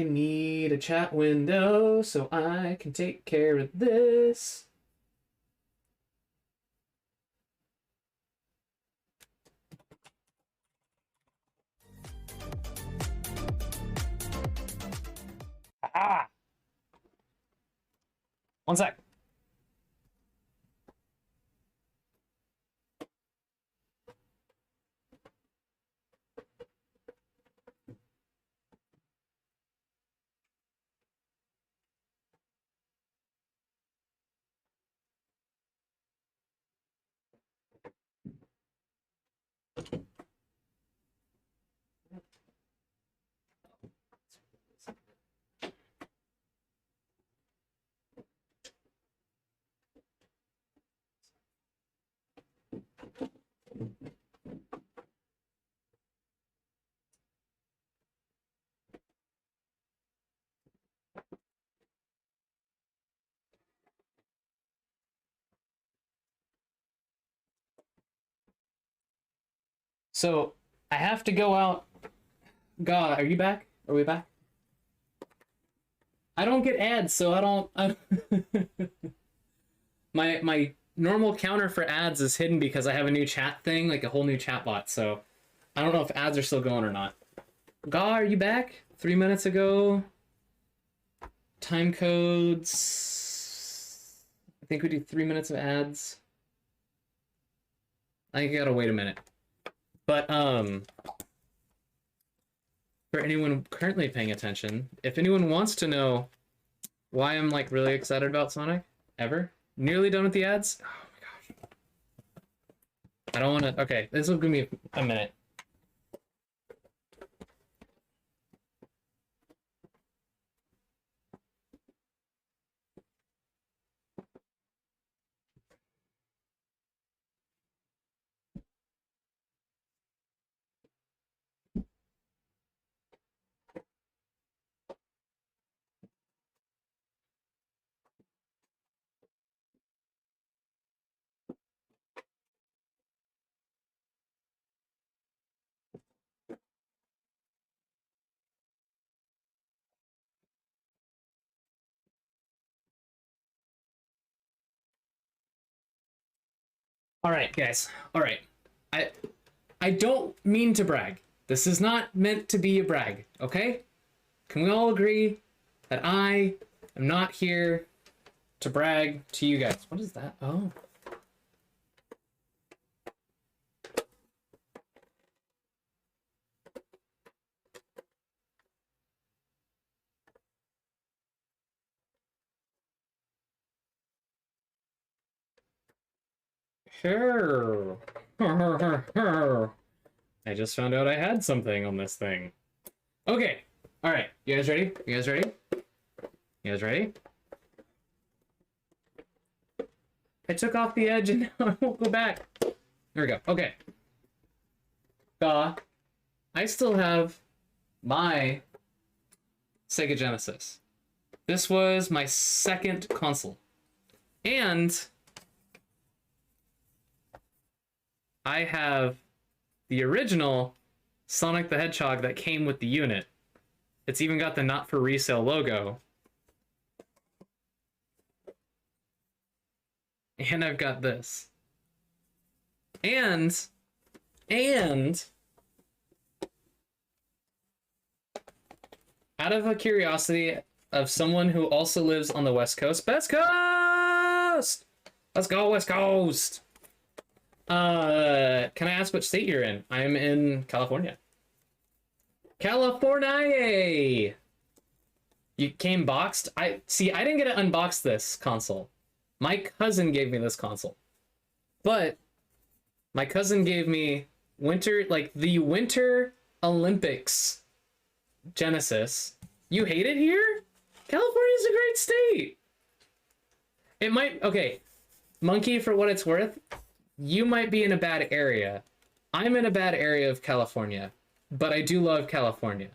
A: need a chat window so I can take care of this. Ah! One sec. So, I have to go out. God, are you back? Are we back? I don't get ads, so I don't... My normal counter for ads is hidden because I have a new chat thing, like a whole new chat bot, so I don't know if ads are still going or not. God, are you back? 3 minutes ago. Time codes. I think we do 3 minutes of ads. I think I gotta wait a minute. But, for anyone currently paying attention, if anyone wants to know why I'm, like, really excited about Sonic, ever, nearly done with the ads? Oh my gosh. I don't want to... Okay, this will give me a minute. All right, guys. All right. I don't mean to brag. This is not meant to be a brag, okay? Can we all agree that I am not here to brag to you guys? What is that? Oh. Sure. I just found out I had something on this thing. Okay. All right. You guys ready? You guys ready? You guys ready? I took off the edge and now I won't go back. There we go. Okay. I still have my Sega Genesis. This was my second console. And I have the original Sonic the Hedgehog that came with the unit. It's even got the not for resale logo. And I've got this. And out of a curiosity of someone who also lives on the West Coast. West Coast! Let's go, West Coast! Can I ask which state you're in? I'm in California. California! You came boxed? I didn't get to unbox this console. My cousin gave me this console, but my cousin gave me the Winter Olympics Genesis. You hate it here? California's a great state. It might, okay, Monkey, for what it's worth, you might be in a bad area. I'm in a bad area of California, but I do love California.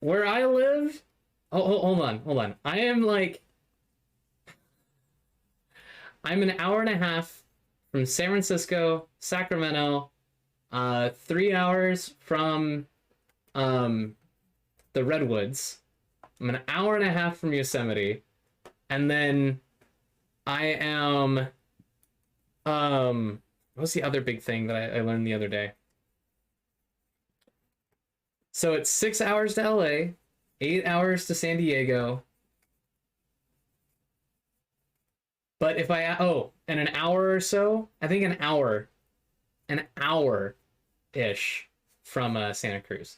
A: Where I live, hold on. I'm an hour and a half from San Francisco, Sacramento, 3 hours from the Redwoods. I'm an hour and a half from Yosemite, and then I am what's the other big thing that I learned the other day? So it's 6 hours to LA, 8 hours to San Diego. But if I, and an hour or so, I think an hour-ish from Santa Cruz.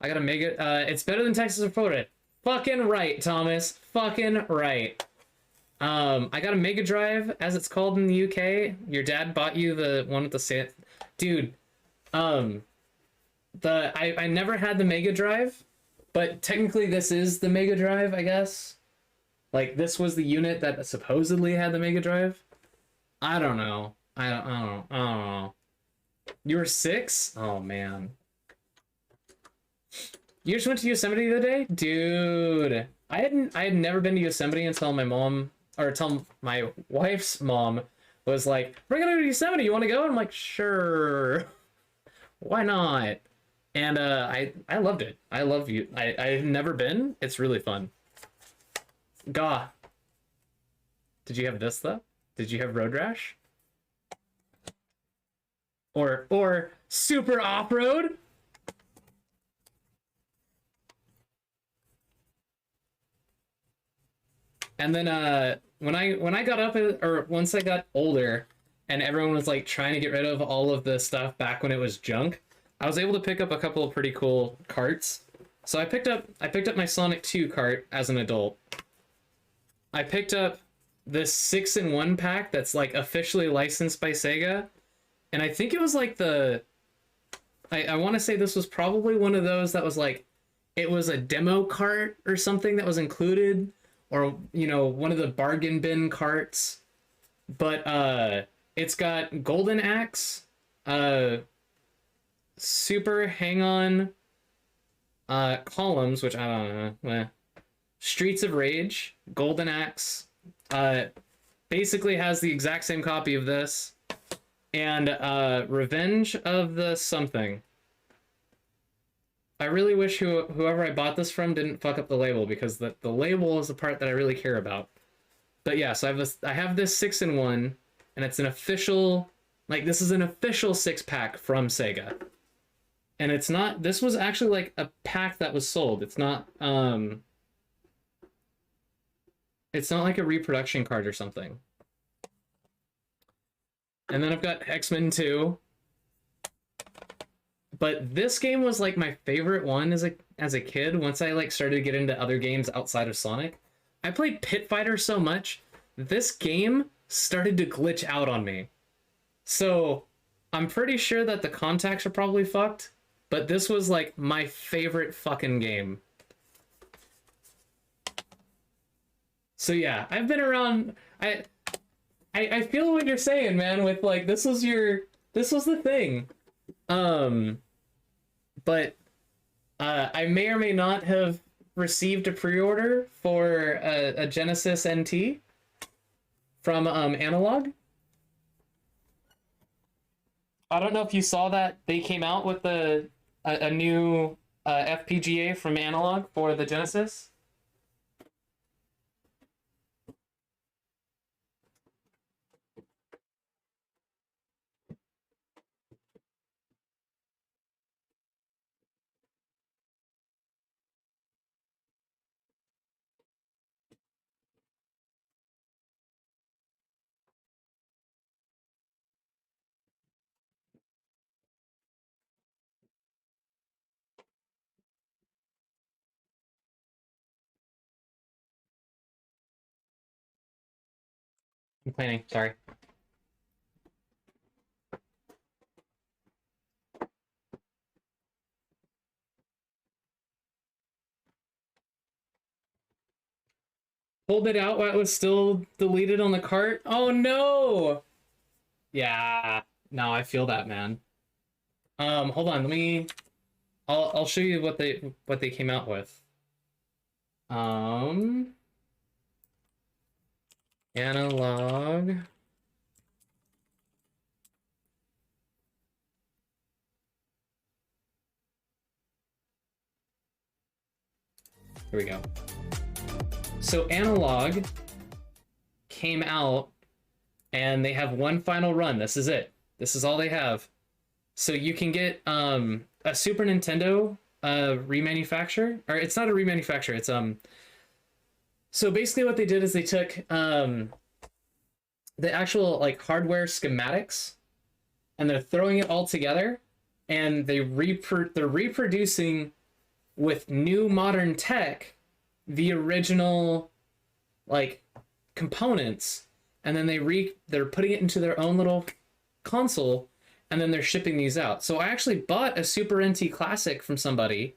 A: I gotta make it, it's better than Texas or Florida. Fucking right, Thomas. Fucking right. I got a Mega Drive, as it's called in the UK. Your dad bought you the one with the dude. I never had the Mega Drive, but technically this is the Mega Drive, I guess. Like, this was the unit that supposedly had the Mega Drive. I don't know. I don't know. You were 6? Oh man. You just went to Yosemite the other day? Dude. I had never been to Yosemite until my wife's mom was like, we're gonna go to Yosemite, you wanna go? I'm like, sure. Why not? And I loved it. I love you. I've never been. It's really fun. Gah. Did you have this though? Did you have Road Rash? Or Super Off-Road? And then when I got up, or once I got older and everyone was like trying to get rid of all of the stuff back when it was junk, I was able to pick up a couple of pretty cool carts. So I picked up my Sonic 2 cart as an adult. I picked up this 6-in-1 pack that's like officially licensed by Sega. And I think it was like I want to say this was probably one of those that was like, it was a demo cart or something that was included, or, you know, one of the bargain bin carts. But it's got Golden Axe, Super Hang-On columns, which I don't know. Streets of Rage, Golden Axe, basically has the exact same copy of this, and Revenge of the Something. I really wish whoever I bought this from didn't fuck up the label, because the label is the part that I really care about. But yeah, so I have this 6-in-1, and it's an official, like, this is an official 6-pack from Sega. And it's not, this was actually like a pack that was sold. It's not like a reproduction card or something. And then I've got X-Men 2. But this game was like my favorite one as a kid. Once I like started to get into other games outside of Sonic, I played Pit Fighter so much, this game started to glitch out on me. So I'm pretty sure that the contacts are probably fucked, but this was like my favorite fucking game. So yeah, I've been around. I feel what you're saying, man, with like this was the thing. But I may or may not have received a pre-order for a Genesis NT from Analog. I don't know if you saw that they came out with a new FPGA from Analog for the Genesis. I'm cleaning, sorry. Pulled it out while it was still deleted on the cart. Oh no! Yeah, no, I feel that, man. Hold on, I'll show you what they came out with. Analog. Here we go. So Analog came out and they have one final run. This is it. This is all they have. So you can get a Super Nintendo remanufacture, or it's not a remanufacture, it's so basically what they did is they took the actual like hardware schematics and they're throwing it all together and they're reproducing with new modern tech the original like components, and then they're putting it into their own little console, and then they're shipping these out. So I actually bought a Super NT Classic from somebody,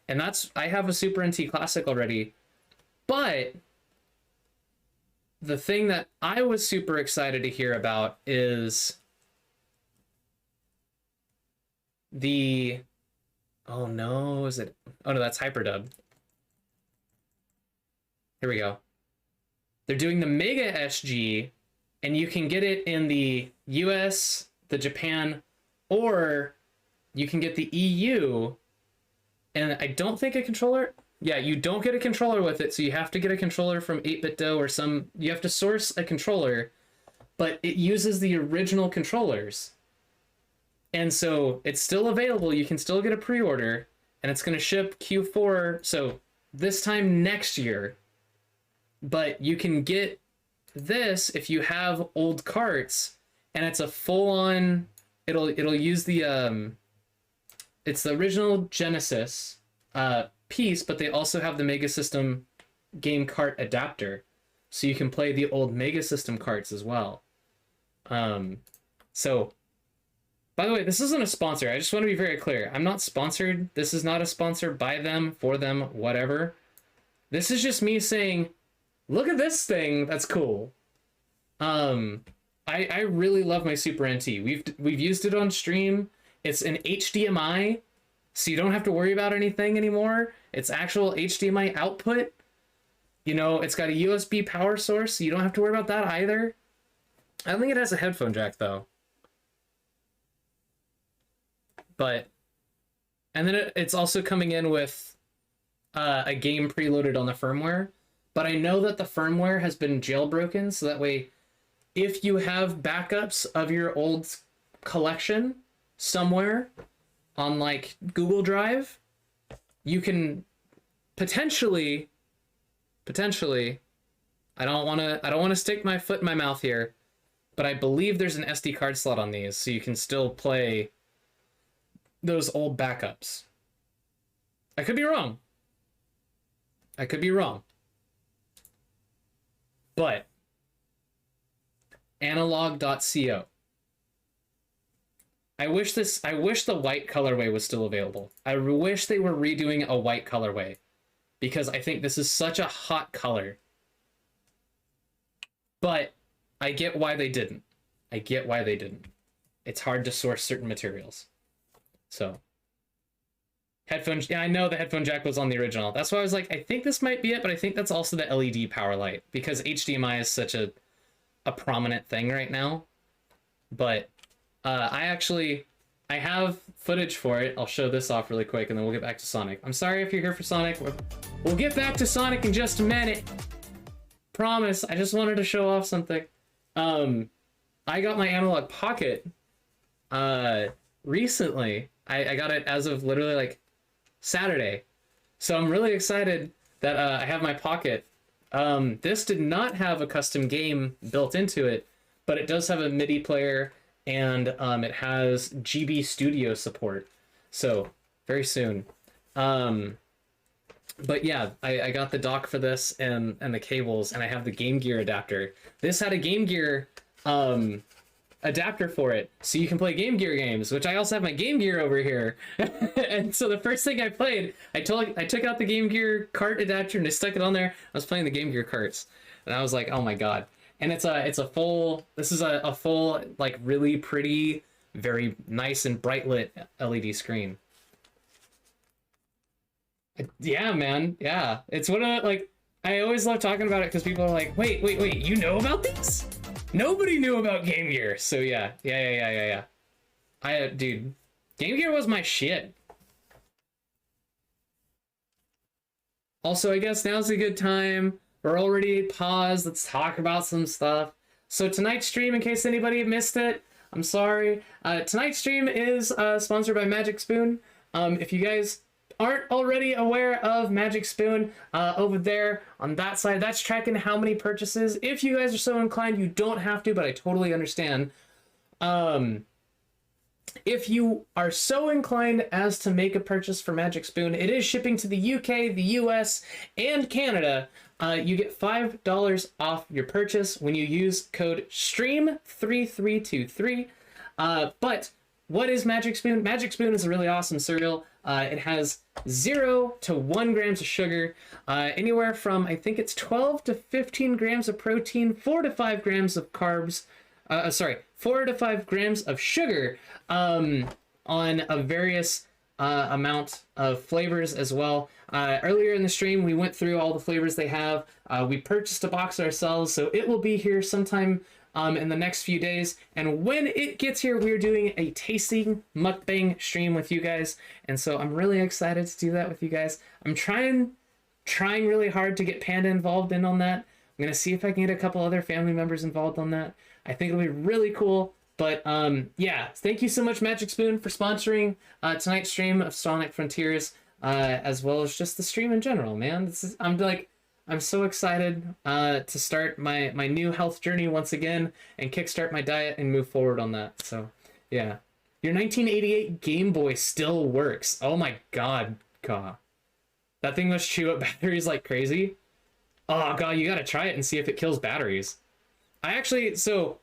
A: and I have a Super NT Classic already. But the thing that I was super excited to hear about is the oh no, that's Hyperdub. Here we go. They're doing the Mega SG, and you can get it in the US, the Japan, or you can get the EU, and I don't think a controller. Yeah, you don't get a controller with it, so you have to get a controller from 8BitDo or you have to source a controller, but it uses the original controllers. And so it's still available, you can still get a pre-order, and it's going to ship Q4, so this time next year. But you can get this if you have old carts, and it's a full-on, it'll use the it's the original Genesis piece, but they also have the Mega System game cart adapter, so you can play the old Mega System carts as well. So by the way, this isn't a sponsor. I just want to be very clear. I'm not sponsored. This is not a sponsor by them, for them, whatever. This is just me saying, look at this thing, that's cool. I really love my Super NT. We've used it on stream. It's an HDMI, so you don't have to worry about anything anymore. It's actual HDMI output. You know, it's got a USB power source, so you don't have to worry about that either. I don't think it has a headphone jack though. But, and then it's also coming in with a game preloaded on the firmware. But I know that the firmware has been jailbroken, so that way, if you have backups of your old collection somewhere on like Google Drive, you can potentially, I don't want to stick my foot in my mouth here, but I believe there's an SD card slot on these, so you can still play those old backups. I could be wrong. But analog.co. I wish the white colorway was still available. I wish they were redoing a white colorway, because I think this is such a hot color. But I get why they didn't. It's hard to source certain materials. So headphones, yeah, I know the headphone jack was on the original. That's why I was like, I think this might be it, but I think that's also the LED power light, because HDMI is such a prominent thing right now. But I have footage for it. I'll show this off really quick, and then we'll get back to Sonic. I'm sorry if you're here for Sonic. We'll get back to Sonic in just a minute. Promise. I just wanted to show off something. I got my Analog Pocket recently. I got it as of literally like Saturday. So I'm really excited that I have my Pocket. This did not have a custom game built into it, but it does have a MIDI player, and it has GB Studio support. So very soon. But yeah, I got the dock for this and the cables, and I have the Game Gear adapter. This had a Game Gear adapter for it, so you can play Game Gear games, which I also have my Game Gear over here. And so the first thing I played, I took out the Game Gear cart adapter and I stuck it on there. I was playing the Game Gear carts, and I was like, oh my god. And this is a full, like, really pretty, very nice and bright lit LED screen. Yeah, man. Yeah, it's one of, like, I always love talking about it because people are like, wait, you know about these? Nobody knew about Game Gear. So yeah. Dude, Game Gear was my shit. Also, I guess now's a good time. We're already paused. Let's talk about some stuff. So tonight's stream, in case anybody missed it, I'm sorry. Tonight's stream is sponsored by Magic Spoon. If you guys aren't already aware of Magic Spoon, over there on that side, that's tracking how many purchases. If you guys are so inclined, you don't have to, but I totally understand. If you are so inclined as to make a purchase for Magic Spoon, it is shipping to the UK, the US, and Canada. You get $5 off your purchase when you use code STREAM3323. But what is Magic Spoon? Magic Spoon is a really awesome cereal. It has 0 to 1 grams of sugar, anywhere from, I think it's 12 to 15 grams of protein, 4 to 5 grams of carbs, 4 to 5 grams of sugar, on a various amount of flavors as well. Earlier in the stream, we went through all the flavors they have. We purchased a box ourselves, so it will be here sometime in the next few days. And when it gets here, we're doing a tasting mukbang stream with you guys. And so I'm really excited to do that with you guys. I'm trying really hard to get Panda involved in on that. I'm going to see if I can get a couple other family members involved on that. I think it'll be really cool. But yeah, thank you so much, Magic Spoon, for sponsoring tonight's stream of Sonic Frontiers, as well as just the stream in general, man. I'm so excited to start my new health journey once again and kickstart my diet and move forward on that. So yeah, your 1988 Game Boy still works. Oh my god. That thing must chew up batteries like crazy. Oh god, you gotta try it and see if it kills batteries. I actually, so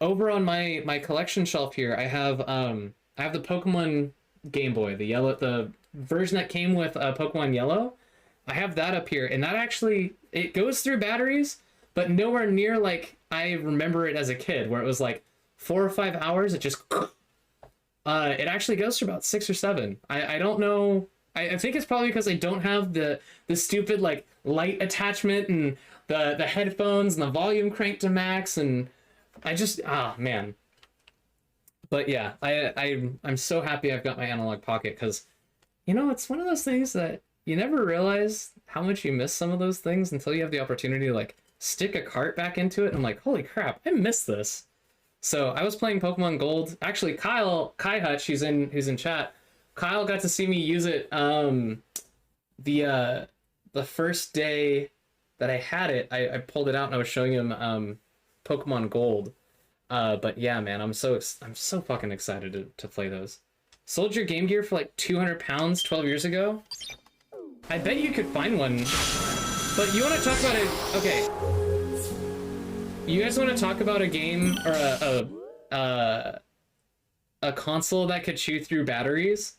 A: over on my collection shelf here, I have the Pokemon Game Boy, the version that came with Pokemon Yellow. I have that up here, and that actually, it goes through batteries, but nowhere near like I remember it as a kid, where it was like 4 or 5 hours. It just it actually goes for about 6 or 7. I don't know. I think it's probably because I don't have the stupid like light attachment and the headphones and the volume cranked to max, and I just, man. But yeah, I'm so happy I've got my analog pocket, because you know, it's one of those things that you never realize how much you miss some of those things until you have the opportunity to like stick a cart back into it, and I'm like, holy crap, I missed this. So I was playing Pokemon Gold. Actually, Kai Hutch, who's in chat, Kyle got to see me use it the first day that I had it. I pulled it out and I was showing him Pokemon Gold. But yeah, man, I'm so fucking excited to play those. Sold your Game Gear for like 200 pounds 12 years ago? I bet you could find one. But you want to talk about it? Okay. You guys want to talk about a game or a console that could chew through batteries?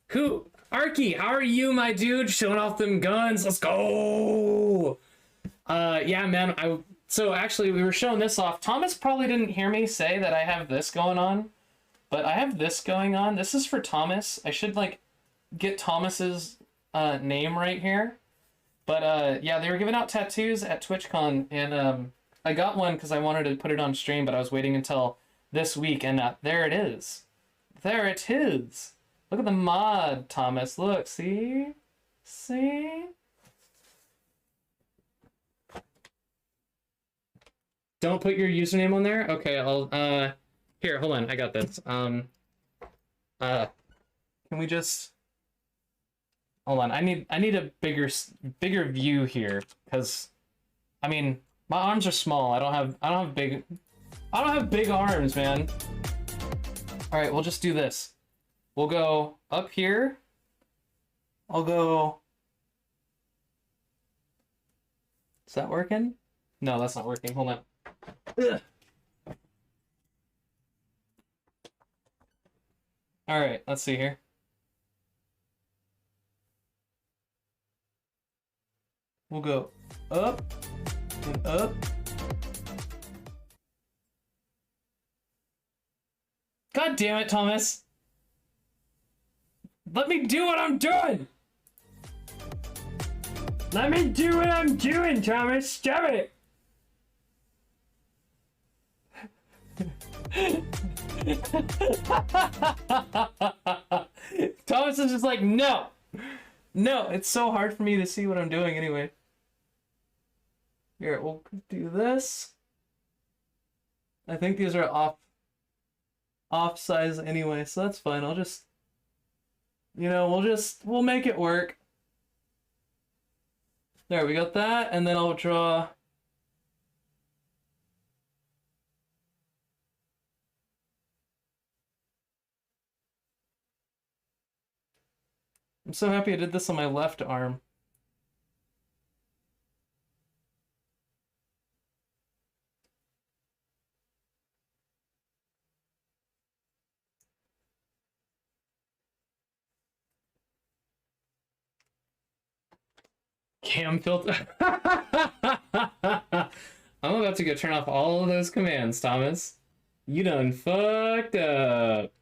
A: Who? Arky, how are you, my dude? Showing off them guns. Let's go. Yeah, man. So actually, we were showing this off. Thomas probably didn't hear me say that I have this going on, but I have this going on. This is for Thomas. I should like get Thomas's name right here. But yeah, they were giving out tattoos at TwitchCon, and I got one because I wanted to put it on stream, but I was waiting until this week, and there it is. There it is. Look at the mod, Thomas. Look, see? See? Don't put your username on there? Okay, I'll, here, hold on, I got this. Can we just, hold on, I need a bigger view here, because, I mean, my arms are small. I don't have big arms, man. All right, we'll just do this. We'll go up here. I'll go Is that working? No, that's not working. Hold on. Ugh. All right, let's see here. We'll go up and up. God damn it, Thomas. Let me do what I'm doing. Let me do what I'm doing, Thomas. Stop it. Thomas is just like, no. No, it's so hard for me to see what I'm doing anyway. Here, we'll do this. I think these are off size anyway, so that's fine. I'll just, you know, we'll make it work. There, we got that, and then I'll draw. I'm so happy I did this on my left arm. Cam filter. I'm about to go turn off all of those commands, Thomas. You done fucked up.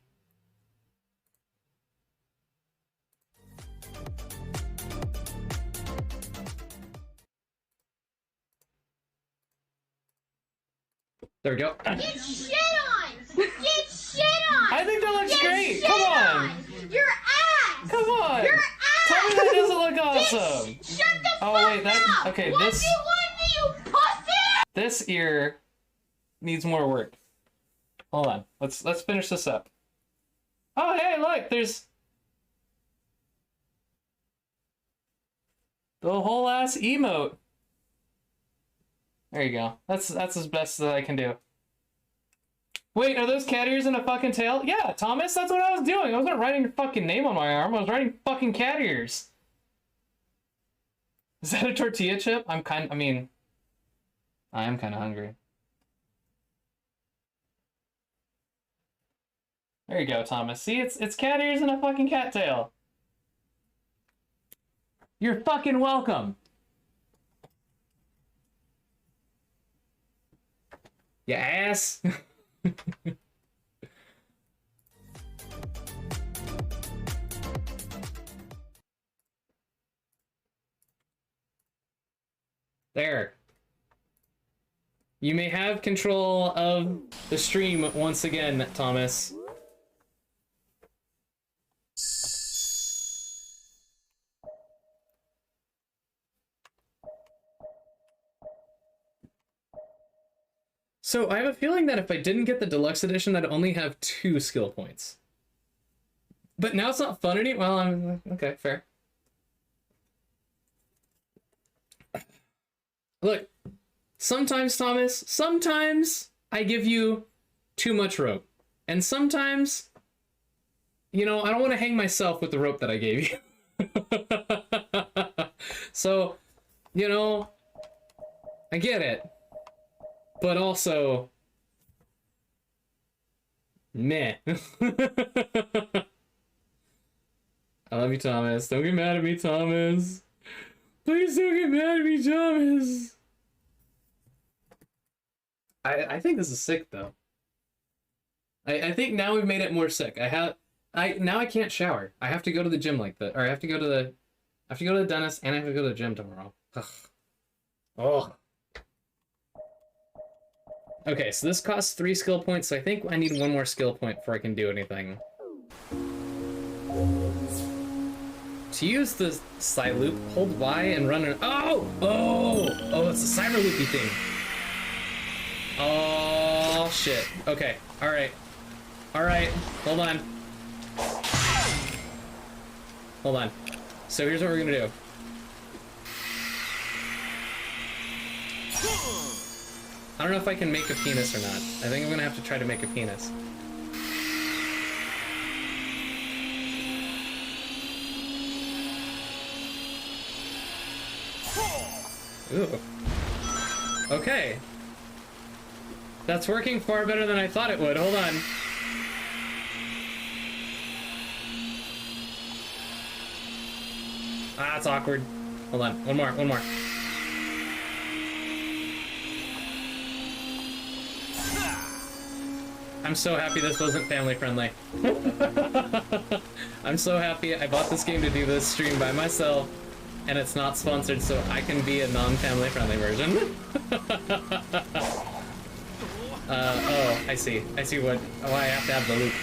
A: There we go.
C: Get shit on! Get shit on!
A: I think that looks
C: Get
A: great.
C: shit
A: Come on.
C: Your ass!
A: Come on.
C: Your ass!
A: Tell me that doesn't look awesome.
C: Shut the
A: Oh
C: fuck
A: wait, that
C: up!
A: okay.
C: What
A: This
C: do you want me, you pussy?
A: this ear needs more work. Hold on. Let's finish this up. Oh hey, look, there's the whole ass emote. There you go. That's as best as I can do. Wait, are those cat ears in a fucking tail? Yeah, Thomas, that's what I was doing. I wasn't writing your fucking name on my arm. I was writing fucking cat ears. Is that a tortilla chip? I am kind of hungry. There you go, Thomas. See, it's cat ears and a fucking cat tail. You're fucking welcome. Ya ass. There. You may have control of the stream once again, Thomas. So I have a feeling that if I didn't get the deluxe edition, I'd only have 2 skill points. But now it's not fun anymore. Well, I'm okay, fair. Look, sometimes, Thomas, sometimes I give you too much rope. And sometimes, you know, I don't want to hang myself with the rope that I gave you. So, you know, I get it. But also, meh. I love you, Thomas. Don't get mad at me, Thomas. Please don't get mad at me, Thomas. I think this is sick, though. I think now we've made it more sick. Now I can't shower. I have to go to the gym like that, or I have to go to the dentist, and I have to go to the gym tomorrow. Ugh. Oh. Okay, so this costs 3 skill points, so I think I need 1 more skill point before I can do anything. To use the Psy Loop, hold Y and run an— Oh! It's a cyber loopy thing. Oh, shit. Okay, alright. Alright, hold on. Hold on. So here's what we're gonna do. I don't know if I can make a penis or not. I think I'm gonna have to try to make a penis. Ooh. Okay. That's working far better than I thought it would. Hold on. Ah, it's awkward. Hold on. One more. I'm so happy this wasn't family friendly. I'm so happy I bought this game to do this stream by myself, and it's not sponsored, so I can be a non-family friendly version. Oh, I see why I have to have the loop.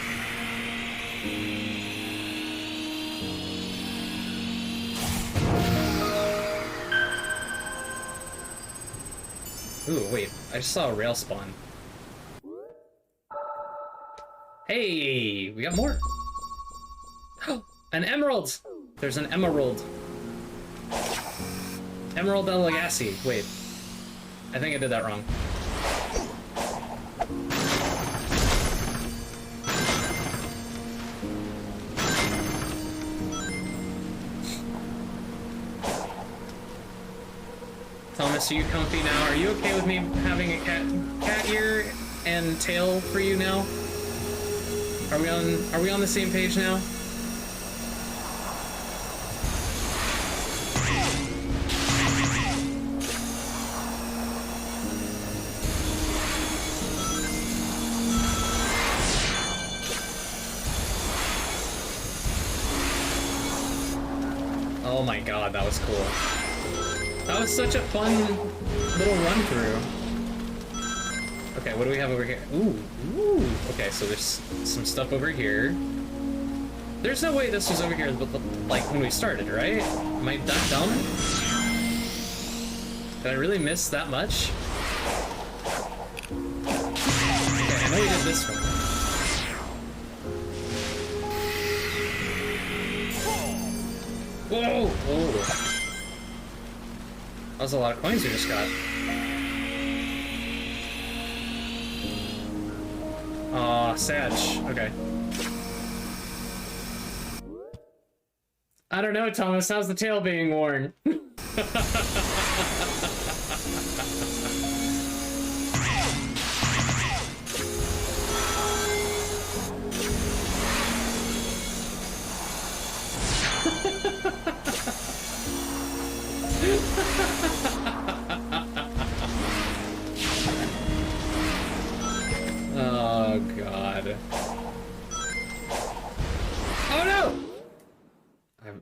A: Ooh, wait, I just saw a rail spawn. Hey, we got more. An emerald! There's an emerald. Emerald El Legacy. Wait, I think I did that wrong. Thomas, are you comfy now? Are you okay with me having a cat ear and tail for you now? Are we on the same page now? Oh my god, that was cool. That was such a fun little run through. Okay, what do we have over here? Ooh. Okay, so there's some stuff over here. There's no way this was over here, like, when we started, right? Am I that dumb? Did I really miss that much? Okay, I know we did this one. Whoa! Whoa! That was a lot of coins we just got. Aw, Sag. Okay. I don't know, Thomas. How's the tail being worn? Oh god. Oh no!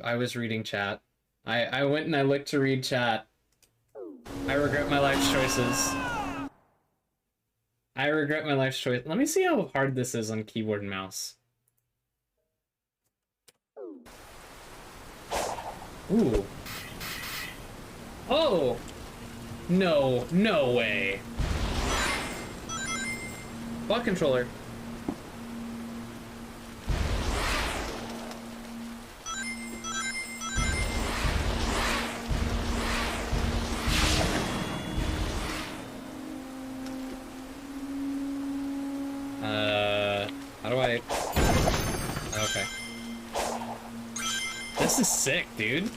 A: I was reading chat. I went and I looked to read chat. I regret my life's choices. I regret my life's choice. Let me see how hard this is on keyboard and mouse. Ooh. Oh! No way. Bot controller. How do I... Okay. This is sick, dude.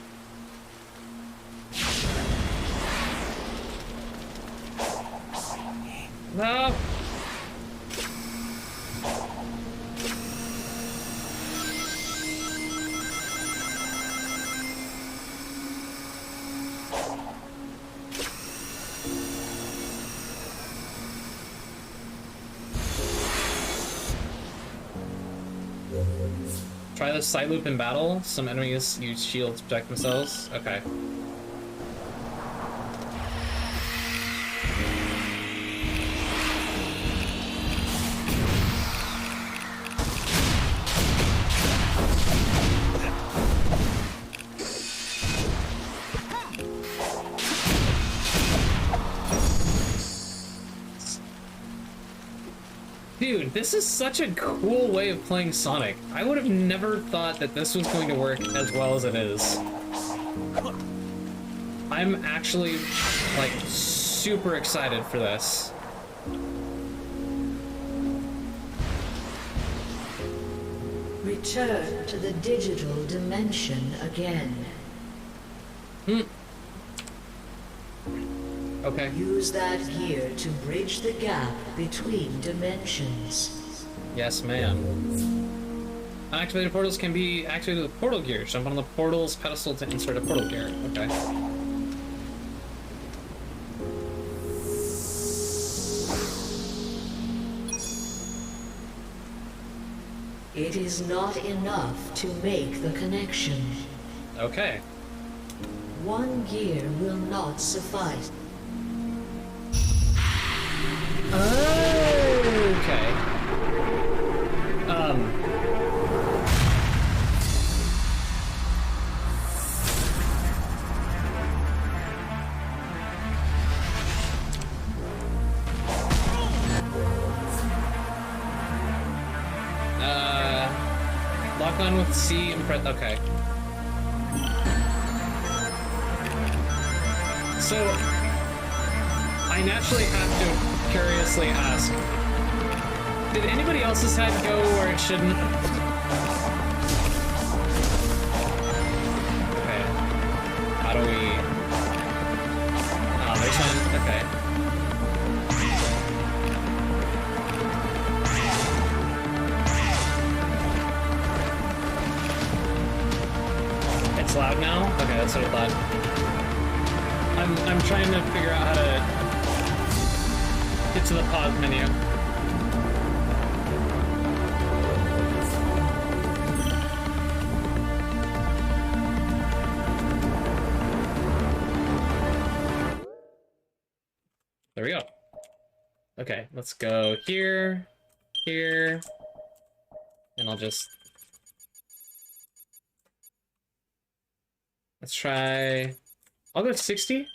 A: No! Try the side loop in battle. Some enemies use shields to protect themselves. Okay. Dude, this is such a cool way of playing Sonic. I would have never thought that this was going to work as well as it is. I'm actually, like, super excited for this.
H: Return to the digital dimension again.
A: Okay.
H: Use that gear to bridge the gap between dimensions.
A: Yes, ma'am. Unactivated portals can be activated with portal gear. Jump on the portal's pedestal to insert a portal gear. Okay.
H: It is not enough to make the connection.
A: Okay.
H: One gear will not suffice.
A: Okay. Lock on with C and press. Okay. So, I naturally have to curiously ask, did anybody else's head go where it shouldn't? Okay. How do we... Oh, there's one. Okay. It's loud now? Okay, that's what I thought. I'm trying to figure out how to get to the pause menu. There we go. Okay, let's go here, here, and let's try, I'll go 60.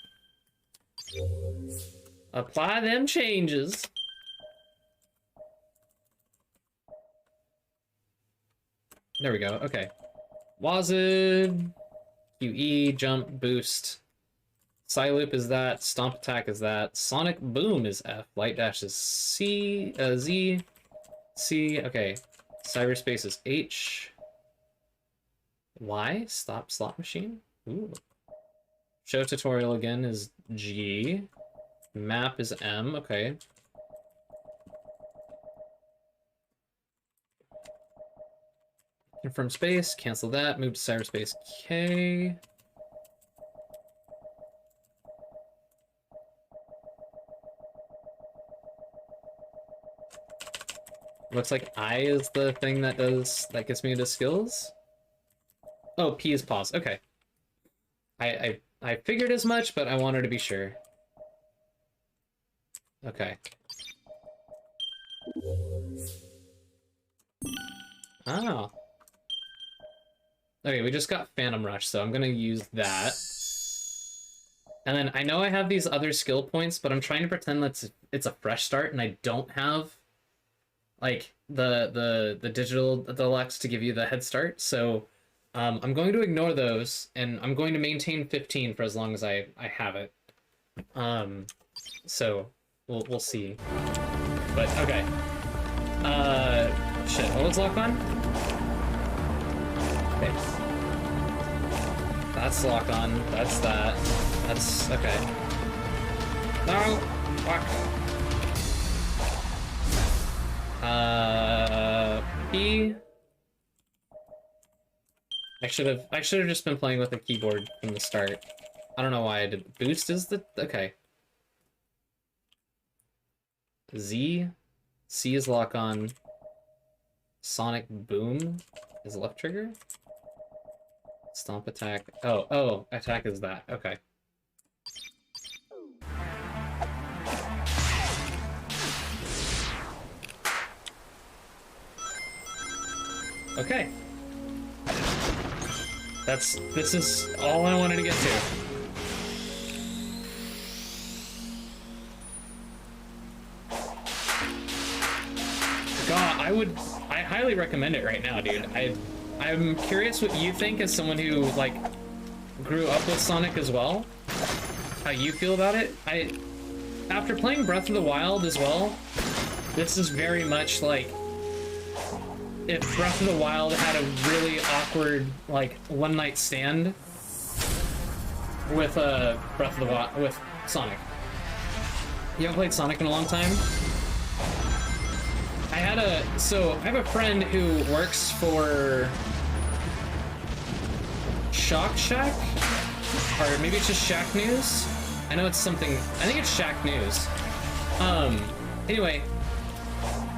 A: Apply them changes. There we go, okay. Wazid, QE, jump, boost. Psyloop is that, stomp attack is that, sonic boom is F, light dash is C, Z, C, okay. Cyberspace is H. Y, stop slot machine. Ooh. Show tutorial again is G. Map is M, okay. Confirm space, cancel that, move to cyberspace K. Looks like I is the thing that gets me into skills. Oh, P is pause, okay. I figured as much, but I wanted to be sure. Okay. Oh. Okay, we just got Phantom Rush, so I'm gonna use that. And then I know I have these other skill points, but I'm trying to pretend that it's a fresh start and I don't have like the digital deluxe to give you the head start. So I'm going to ignore those, and I'm going to maintain 15 for as long as I have it. So we'll see. But okay. Shit. What was lock on? Okay. That's lock on. That's that. That's okay. No. Fuck. P. I should have just been playing with the keyboard from the start. I don't know why I did. Boost is the okay. Z, C is lock on. Sonic boom is left trigger. Stomp attack. Oh, attack is that. Okay. Okay. This is all I wanted to get to. God, I highly recommend it right now, dude. I'm curious what you think as someone who, like, grew up with Sonic as well. How you feel about it. After playing Breath of the Wild as well, this is very much like if Breath of the Wild had a really awkward, like, one-night stand with Breath of the Wild with Sonic. You haven't played Sonic in a long time? I have a friend who works for Shock Shack? Or maybe it's just Shack News? I know it's something, I think it's Shack News. Anyway,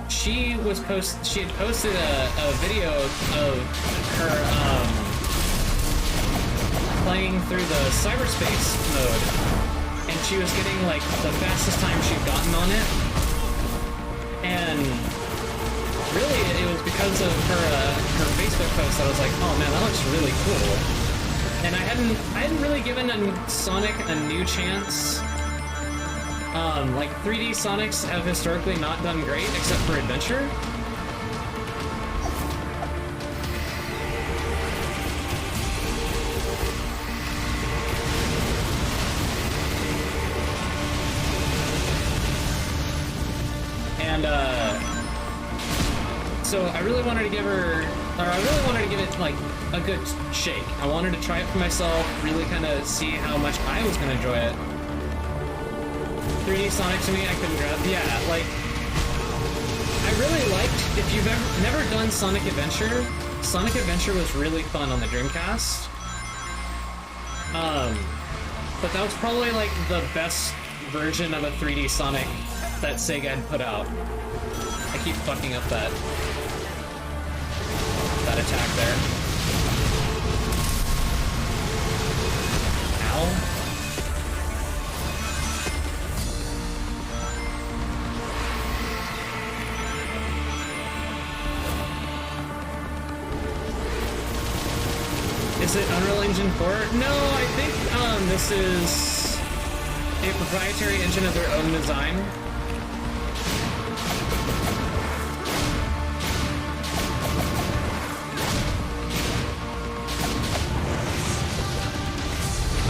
A: she had posted a video of her, playing through the cyberspace mode, and she was getting, like, the fastest time she'd gotten on it, and really, it was because of her Facebook post that I was like, oh man, that looks really cool. And I hadn't really given Sonic a new chance. Like 3D Sonics have historically not done great except for Adventure. And so I really wanted to give it like a good shake. I wanted to try it for myself, really kind of see how much I was going to enjoy it. 3D Sonic to me, I couldn't grab. Yeah, like, I really liked, if you've never done Sonic Adventure was really fun on the Dreamcast. But that was probably like the best version of a 3D Sonic that Sega had put out. I keep fucking up that attack there. Ow. Is it Unreal Engine 4? No, I think this is a proprietary engine of their own design.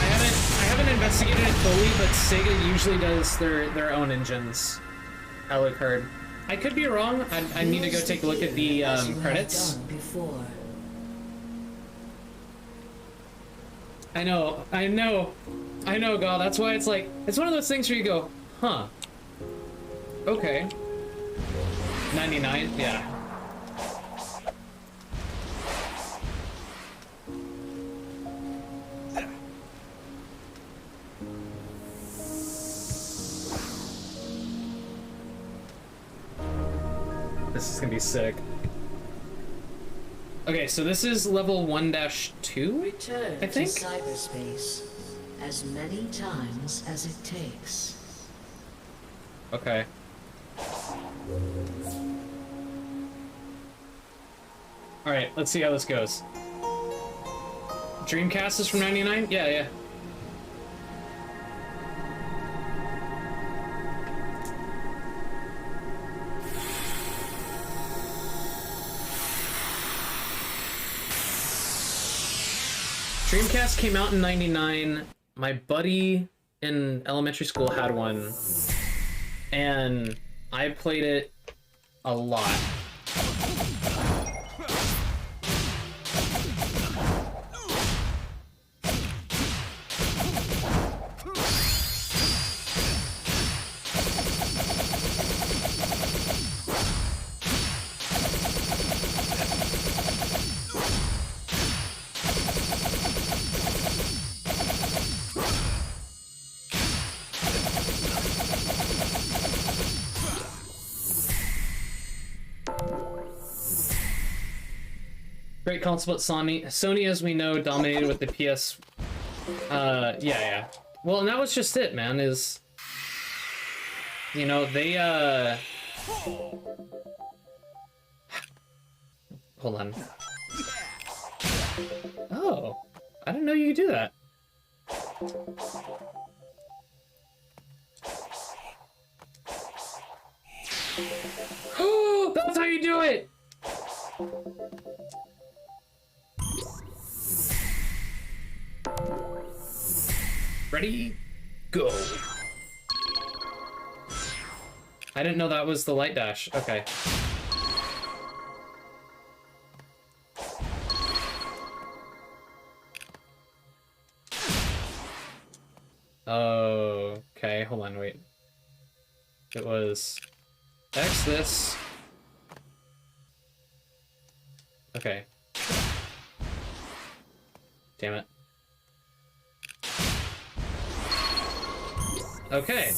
A: I haven't investigated it fully, but Sega usually does their own engines. Alucard. I could be wrong. I need to go take a look at the credits. I know, God. That's why it's like, it's one of those things where you go, huh. Okay. 99, yeah. This is gonna be sick. Okay, so this is level 1-2,
H: Return
A: I think?
H: to cyberspace as many times as it takes.
A: Okay. Alright, let's see how this goes. Dreamcast is from 99? Yeah. Dreamcast came out in 99. My buddy in elementary school had one, and I played it a lot. Great console, but Sony, as we know, dominated with the PS. Yeah. Well, and that was just it, man. Is, you know, they hold on. Oh, I didn't know you could do that. Oh, that's how you do it. Ready? Go. I didn't know that was the light dash. Okay. Okay, hold on, wait. was X this. Okay. Damn it. Okay.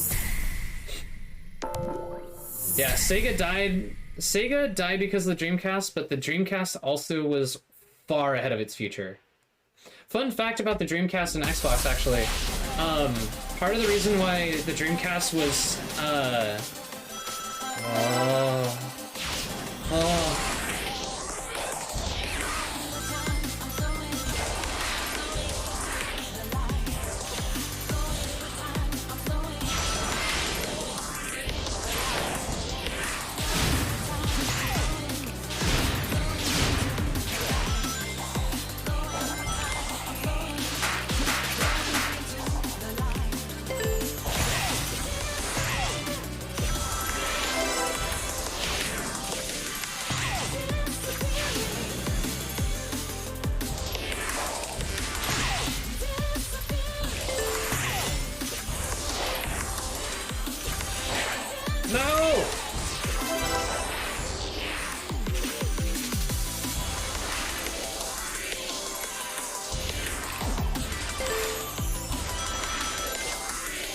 A: Yeah, Sega died because of the Dreamcast, but the Dreamcast also was far ahead of its future. Fun fact about the Dreamcast and Xbox, actually. Part of the reason why the Dreamcast was, no!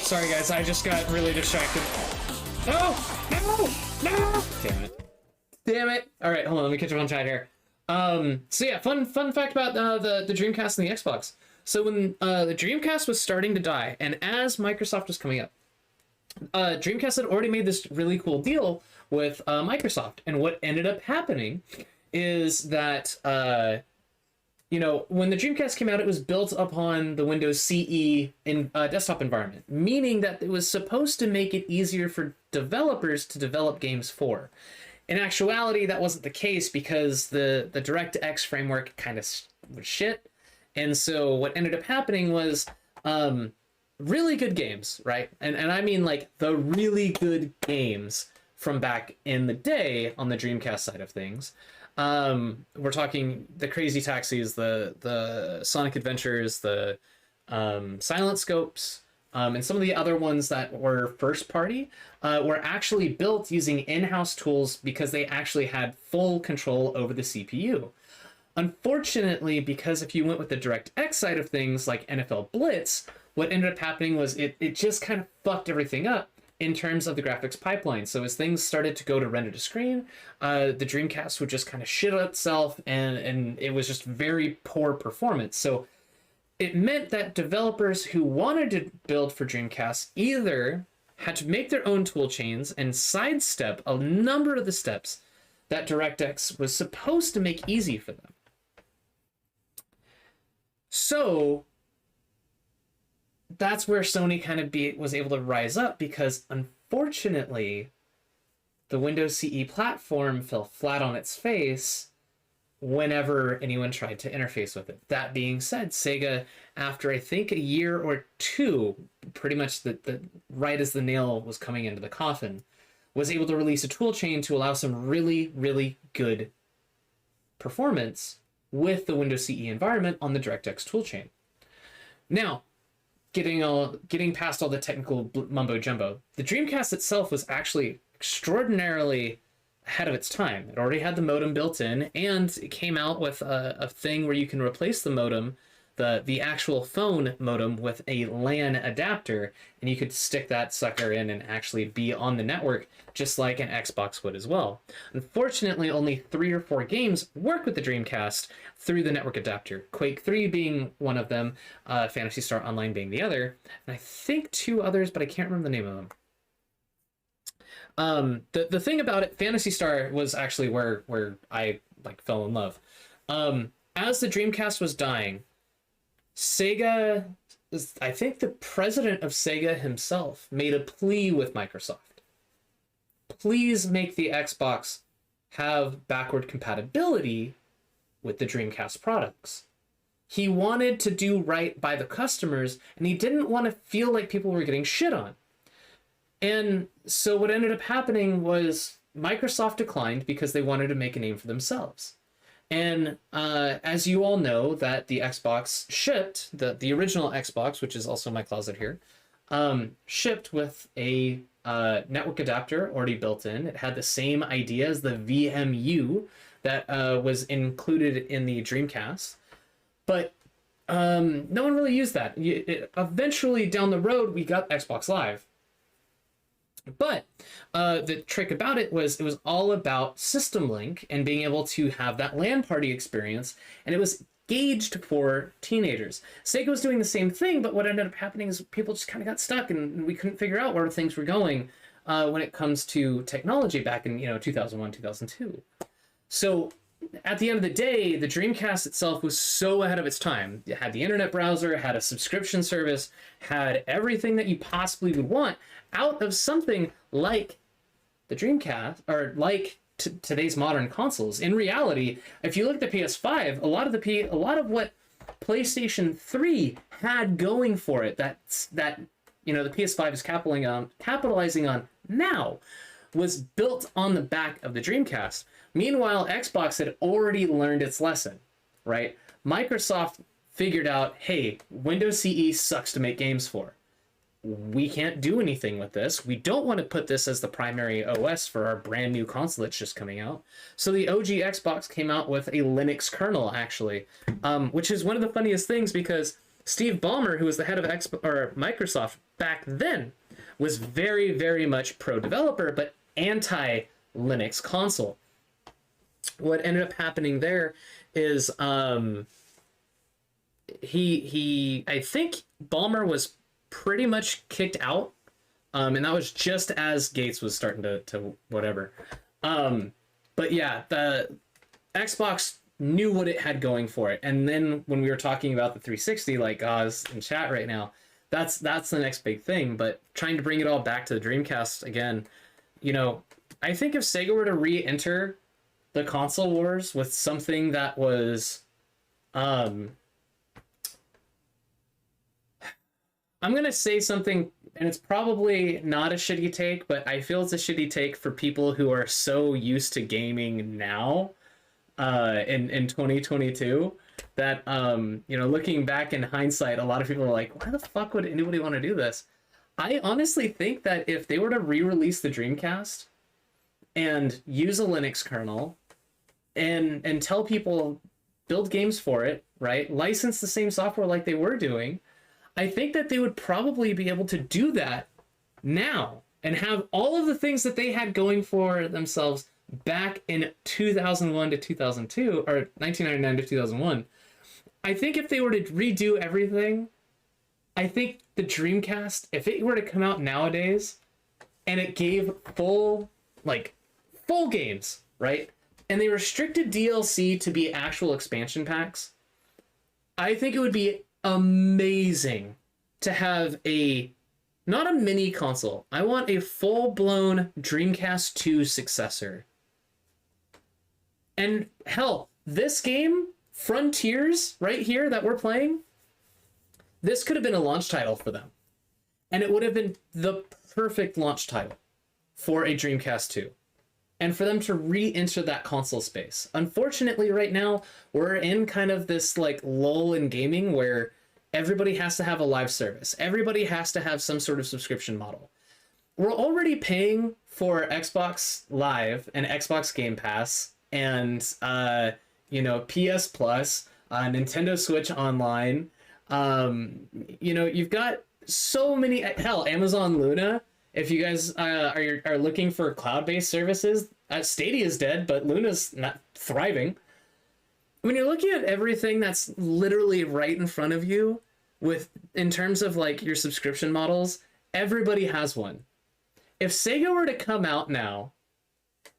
A: Sorry guys, I just got really distracted. No! No! No! Damn it. Damn it! Alright, hold on, let me catch up on chat here. So yeah, fun fact about the Dreamcast and the Xbox. So when the Dreamcast was starting to die, and as Microsoft was coming up, Dreamcast had already made this really cool deal with Microsoft, and what ended up happening is that you know, when the Dreamcast came out, it was built upon the Windows CE in desktop environment, meaning that it was supposed to make it easier for developers to develop games for. In actuality, that wasn't the case because the DirectX framework kind of was shit, and so what ended up happening was really good games, right? And I mean like the really good games from back in the day on the Dreamcast side of things. We're talking the Crazy Taxis, the Sonic Adventures, the Silent Scopes, and some of the other ones that were first party were actually built using in-house tools because they actually had full control over the CPU. Unfortunately, because if you went with the DirectX side of things like NFL Blitz, what ended up happening was it just kind of fucked everything up in terms of the graphics pipeline. So as things started to go to render to screen, the Dreamcast would just kind of shit itself, and it was just very poor performance. So it meant that developers who wanted to build for Dreamcast either had to make their own tool chains and sidestep a number of the steps that DirectX was supposed to make easy for them. So that's where Sony kind of was able to rise up, because unfortunately the Windows CE platform fell flat on its face whenever anyone tried to interface with it. That being said, Sega, after I think a year or two, pretty much the right as the nail was coming into the coffin, was able to release a toolchain to allow some really, really good performance with the Windows CE environment on the DirectX toolchain. Now, getting past all the technical mumbo jumbo, the Dreamcast itself was actually extraordinarily ahead of its time. It already had the modem built in, and it came out with a thing where you can replace the modem, the actual phone modem, with a LAN adapter, and you could stick that sucker in and actually be on the network just like an Xbox would as well. Unfortunately, only 3 or 4 games work with the Dreamcast through the network adapter, Quake 3 being one of them, Phantasy Star Online being the other, and I think 2 others, but I can't remember the name of them. The thing about it, Phantasy Star was actually where I like fell in love. As the Dreamcast was dying, Sega, I think the president of Sega himself made a plea with Microsoft. Please make the Xbox have backward compatibility with the Dreamcast products. He wanted to do right by the customers, and he didn't want to feel like people were getting shit on. And so what ended up happening was Microsoft declined because they wanted to make a name for themselves. And as you all know, that the Xbox shipped, the original Xbox, which is also in my closet here, shipped with a network adapter already built in. It had the same idea as the VMU that was included in the Dreamcast, but no one really used that. Eventually, down the road, we got Xbox Live. But the trick about it was all about system link and being able to have that LAN party experience, and it was gauged for teenagers. Sega was doing the same thing, but what ended up happening is people just kind of got stuck, and we couldn't figure out where things were going when it comes to technology back in 2001, 2002. So at the end of the day, the Dreamcast itself was so ahead of its time. It had the internet browser, had a subscription service, had everything that you possibly would want out of something like the Dreamcast, or like today's modern consoles. In reality, if you look at the PS5, a lot of what PlayStation 3 had going for it, that the PS5 is capitalizing on now, was built on the back of the Dreamcast. Meanwhile, Xbox had already learned its lesson, right? Microsoft figured out, hey, Windows CE sucks to make games for. We can't do anything with this. We don't want to put this as the primary OS for our brand new console that's just coming out. So the OG Xbox came out with a Linux kernel, actually, which is one of the funniest things, because Steve Ballmer, who was the head of Microsoft back then, was very, very much pro-developer, but anti-Linux console. What ended up happening there is I think Ballmer was pretty much kicked out, and that was just as Gates was starting to whatever. But yeah, the Xbox knew what it had going for it, and then when we were talking about the 360, like Oz in chat right now, that's the next big thing. But trying to bring it all back to the Dreamcast again, I think if Sega were to re-enter the console wars with something that was I'm going to say something, and it's probably not a shitty take, but I feel it's a shitty take for people who are so used to gaming now in 2022 that, looking back in hindsight, a lot of people are like, why the fuck would anybody want to do this? I honestly think that if they were to re-release the Dreamcast and use a Linux kernel and tell people, build games for it, right? License the same software like they were doing, I think that they would probably be able to do that now and have all of the things that they had going for themselves back in 2001 to 2002, or 1999 to 2001. I think if they were to redo everything, I think the Dreamcast, if it were to come out nowadays and it gave full games, right? And they restricted DLC to be actual expansion packs, I think it would be amazing to have not a mini console. I want a full-blown Dreamcast 2 successor. And hell, this game, Frontiers, right here that we're playing, this could have been a launch title for them. And it would have been the perfect launch title for a Dreamcast 2. And for them to re-enter that console space. Unfortunately, right now, we're in kind of this lull in gaming where everybody has to have a live service. Everybody has to have some sort of subscription model. We're already paying for Xbox Live and Xbox Game Pass and, PS Plus, Nintendo Switch Online. You've got so many, hell, Amazon Luna. If you guys are looking for cloud-based services, Stadia's dead, but Luna's not thriving. When you're looking at everything that's literally right in front of you, in terms of your subscription models, everybody has one. If Sega were to come out now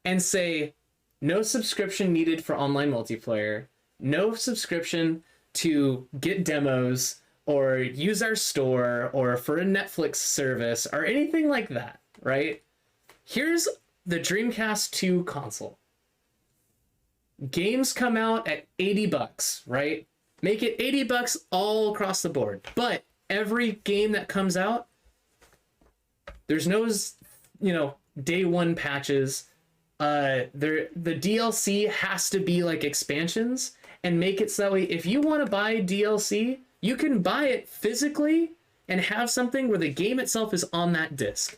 A: and say, no subscription needed for online multiplayer, no subscription to get demos, or use our store, or for a Netflix service, or anything like that, right? Here's the Dreamcast 2 console. Games come out at $80, right? Make it $80 all across the board. But every game that comes out, there's no, day one patches. The DLC has to be expansions, and make it so that way if you want to buy DLC, you can buy it physically and have something where the game itself is on that disc.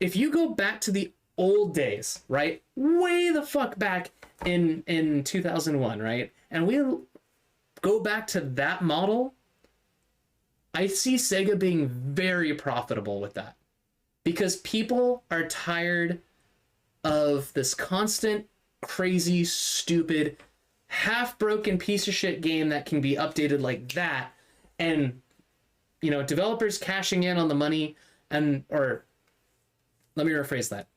A: if you go back to the old days, right? Way the fuck back in 2001, right? And we go back to that model, I see Sega being very profitable with that. Because people are tired of this constant, crazy, stupid, half-broken piece of shit game that can be updated like that. And, you know, developers cashing in on the money or let me rephrase that.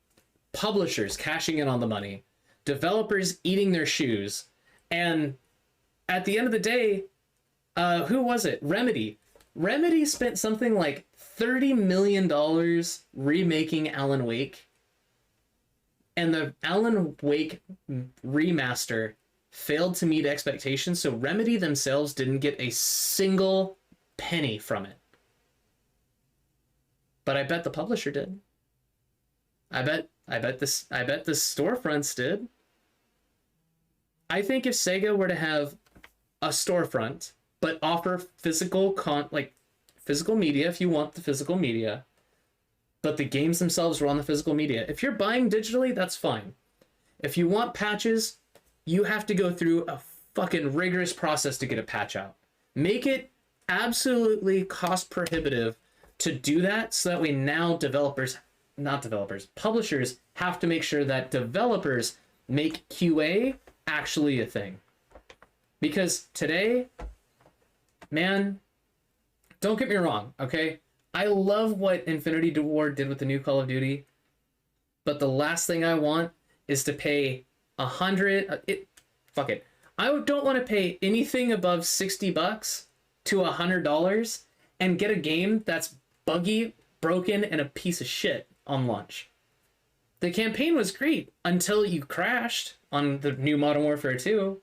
A: Publishers cashing in on the money, developers eating their shoes, and at the end of the day, who was it? Remedy. Remedy spent something like $30 million remaking Alan Wake, and the Alan Wake remaster failed to meet expectations, so Remedy themselves didn't get a single penny from it. But I bet the publisher did. I bet the storefronts did. I think if Sega were to have a storefront, but offer physical media if you want the physical media, but the games themselves were on the physical media. If you're buying digitally, that's fine. If you want patches, you have to go through a fucking rigorous process to get a patch out. Make it absolutely cost prohibitive to do that, so that way now publishers have to make sure that developers make QA actually a thing. Because today, man, don't get me wrong, okay? I love what Infinity Ward did with the new Call of Duty, but the last thing I want is to pay fuck it. I don't want to pay anything above $60 to $100 and get a game that's buggy, broken, and a piece of shit on launch. The campaign was great until you crashed on the new Modern Warfare 2.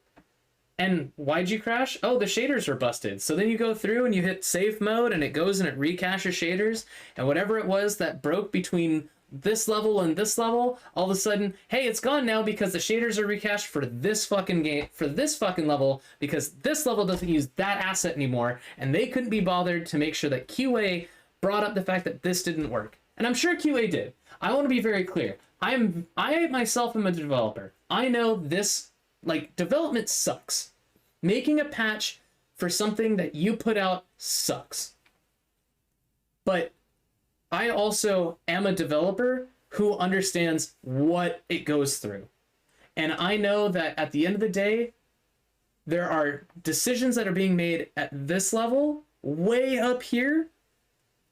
A: And why'd you crash? Oh, the shaders were busted. So then you go through and you hit safe mode and it goes and it recaches shaders, and whatever it was that broke between this level and this level, all of a sudden, hey, it's gone now because the shaders are recached for this fucking game, for this fucking level, because this level doesn't use that asset anymore, and they couldn't be bothered to make sure that QA brought up the fact that this didn't work. And I'm sure QA did. I want to be very clear. I myself am a developer. I know this, like, development sucks. Making a patch for something that you put out sucks. But I also am a developer who understands what it goes through. And I know that at the end of the day, there are decisions that are being made at this level, way up here,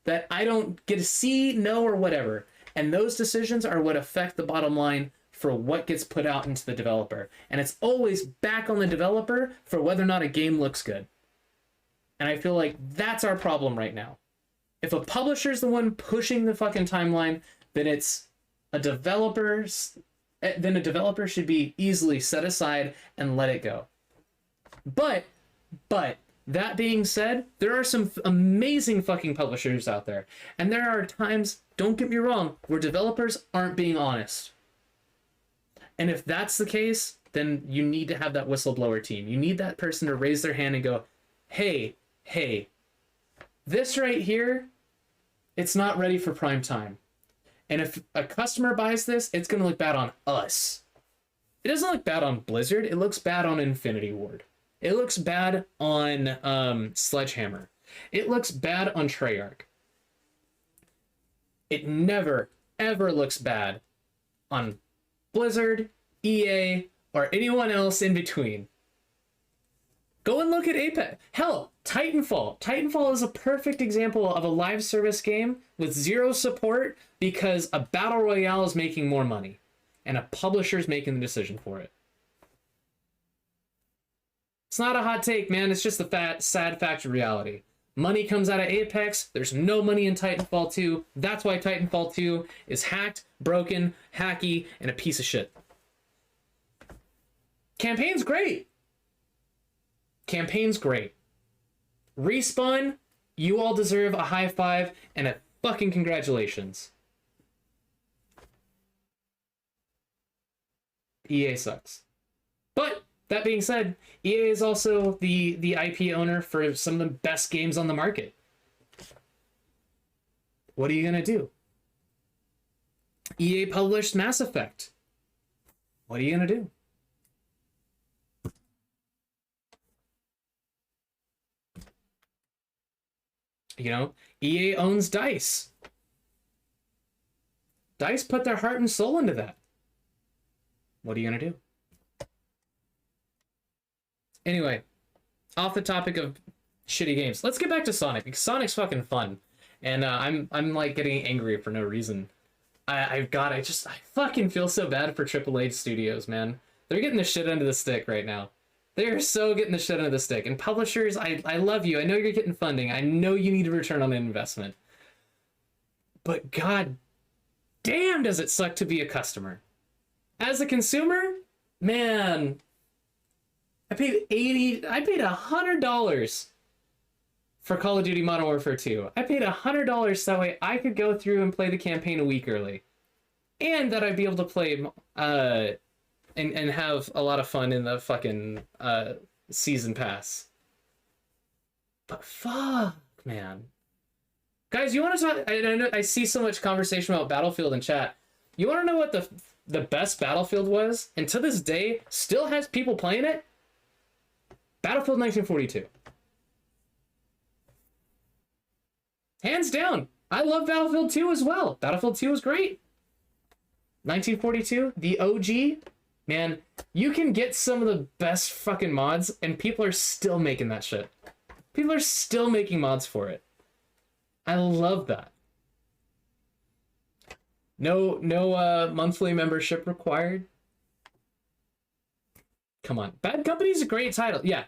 A: that I don't get to see, know, or whatever. And those decisions are what affect the bottom line for what gets put out into the developer. And it's always back on the developer for whether or not a game looks good. And I feel like that's our problem right now. If a publisher's the one pushing the fucking timeline, then it's a developer's, then a developer should be easily set aside and let it go. But that being said, there are some amazing fucking publishers out there. And there are times, don't get me wrong, where developers aren't being honest. And if that's the case, then you need to have that whistleblower team. You need that person to raise their hand and go, hey, this right here, it's not ready for prime time. And if a customer buys this, it's going to look bad on us. It doesn't look bad on Blizzard. It looks bad on Infinity Ward. It looks bad on Sledgehammer. It looks bad on Treyarch. It never, ever looks bad on Blizzard, EA, or anyone else in between. Go and look at Apex. Hell, Titanfall. Titanfall is a perfect example of a live service game with zero support because a battle royale is making more money and a publisher's making the decision for it. It's not a hot take, man. It's just the sad fact of reality. Money comes out of Apex. There's no money in Titanfall 2. That's why Titanfall 2 is hacked, broken, hacky, and a piece of shit. Campaign's great. Campaign's great. Respawn, you all deserve a high five and a fucking congratulations. EA sucks. But that being said, EA is also the IP owner for some of the best games on the market. What are you gonna do? EA published Mass Effect. What are you gonna do? You know, EA owns DICE. DICE put their heart and soul into that. What are you gonna do? Anyway, off the topic of shitty games, let's get back to Sonic, because Sonic's fucking fun. And I'm like getting angry for no reason. I fucking feel so bad for AAA studios, man. They're getting the shit under the stick right now. They're so getting the shit under the stick. And publishers, I love you. I know you're getting funding. I know you need a return on investment. But god damn, does it suck to be a customer. As a consumer, man, I paid $100 for Call of Duty Modern Warfare 2. I paid $100 so that way I could go through and play the campaign a week early. And that I'd be able to play and have a lot of fun in the fucking season pass. But fuck, man. Guys, you want to talk? I see so much conversation about Battlefield in chat. You want to know what the best Battlefield was? And to this day, still has people playing it? Battlefield 1942. Hands down. I love Battlefield 2 as well. Battlefield 2 was great. 1942, the OG. Man, you can get some of the best fucking mods, and people are still making that shit. People are still making mods for it. I love that. No monthly membership required. Come on. Bad Company's a great title. Yeah.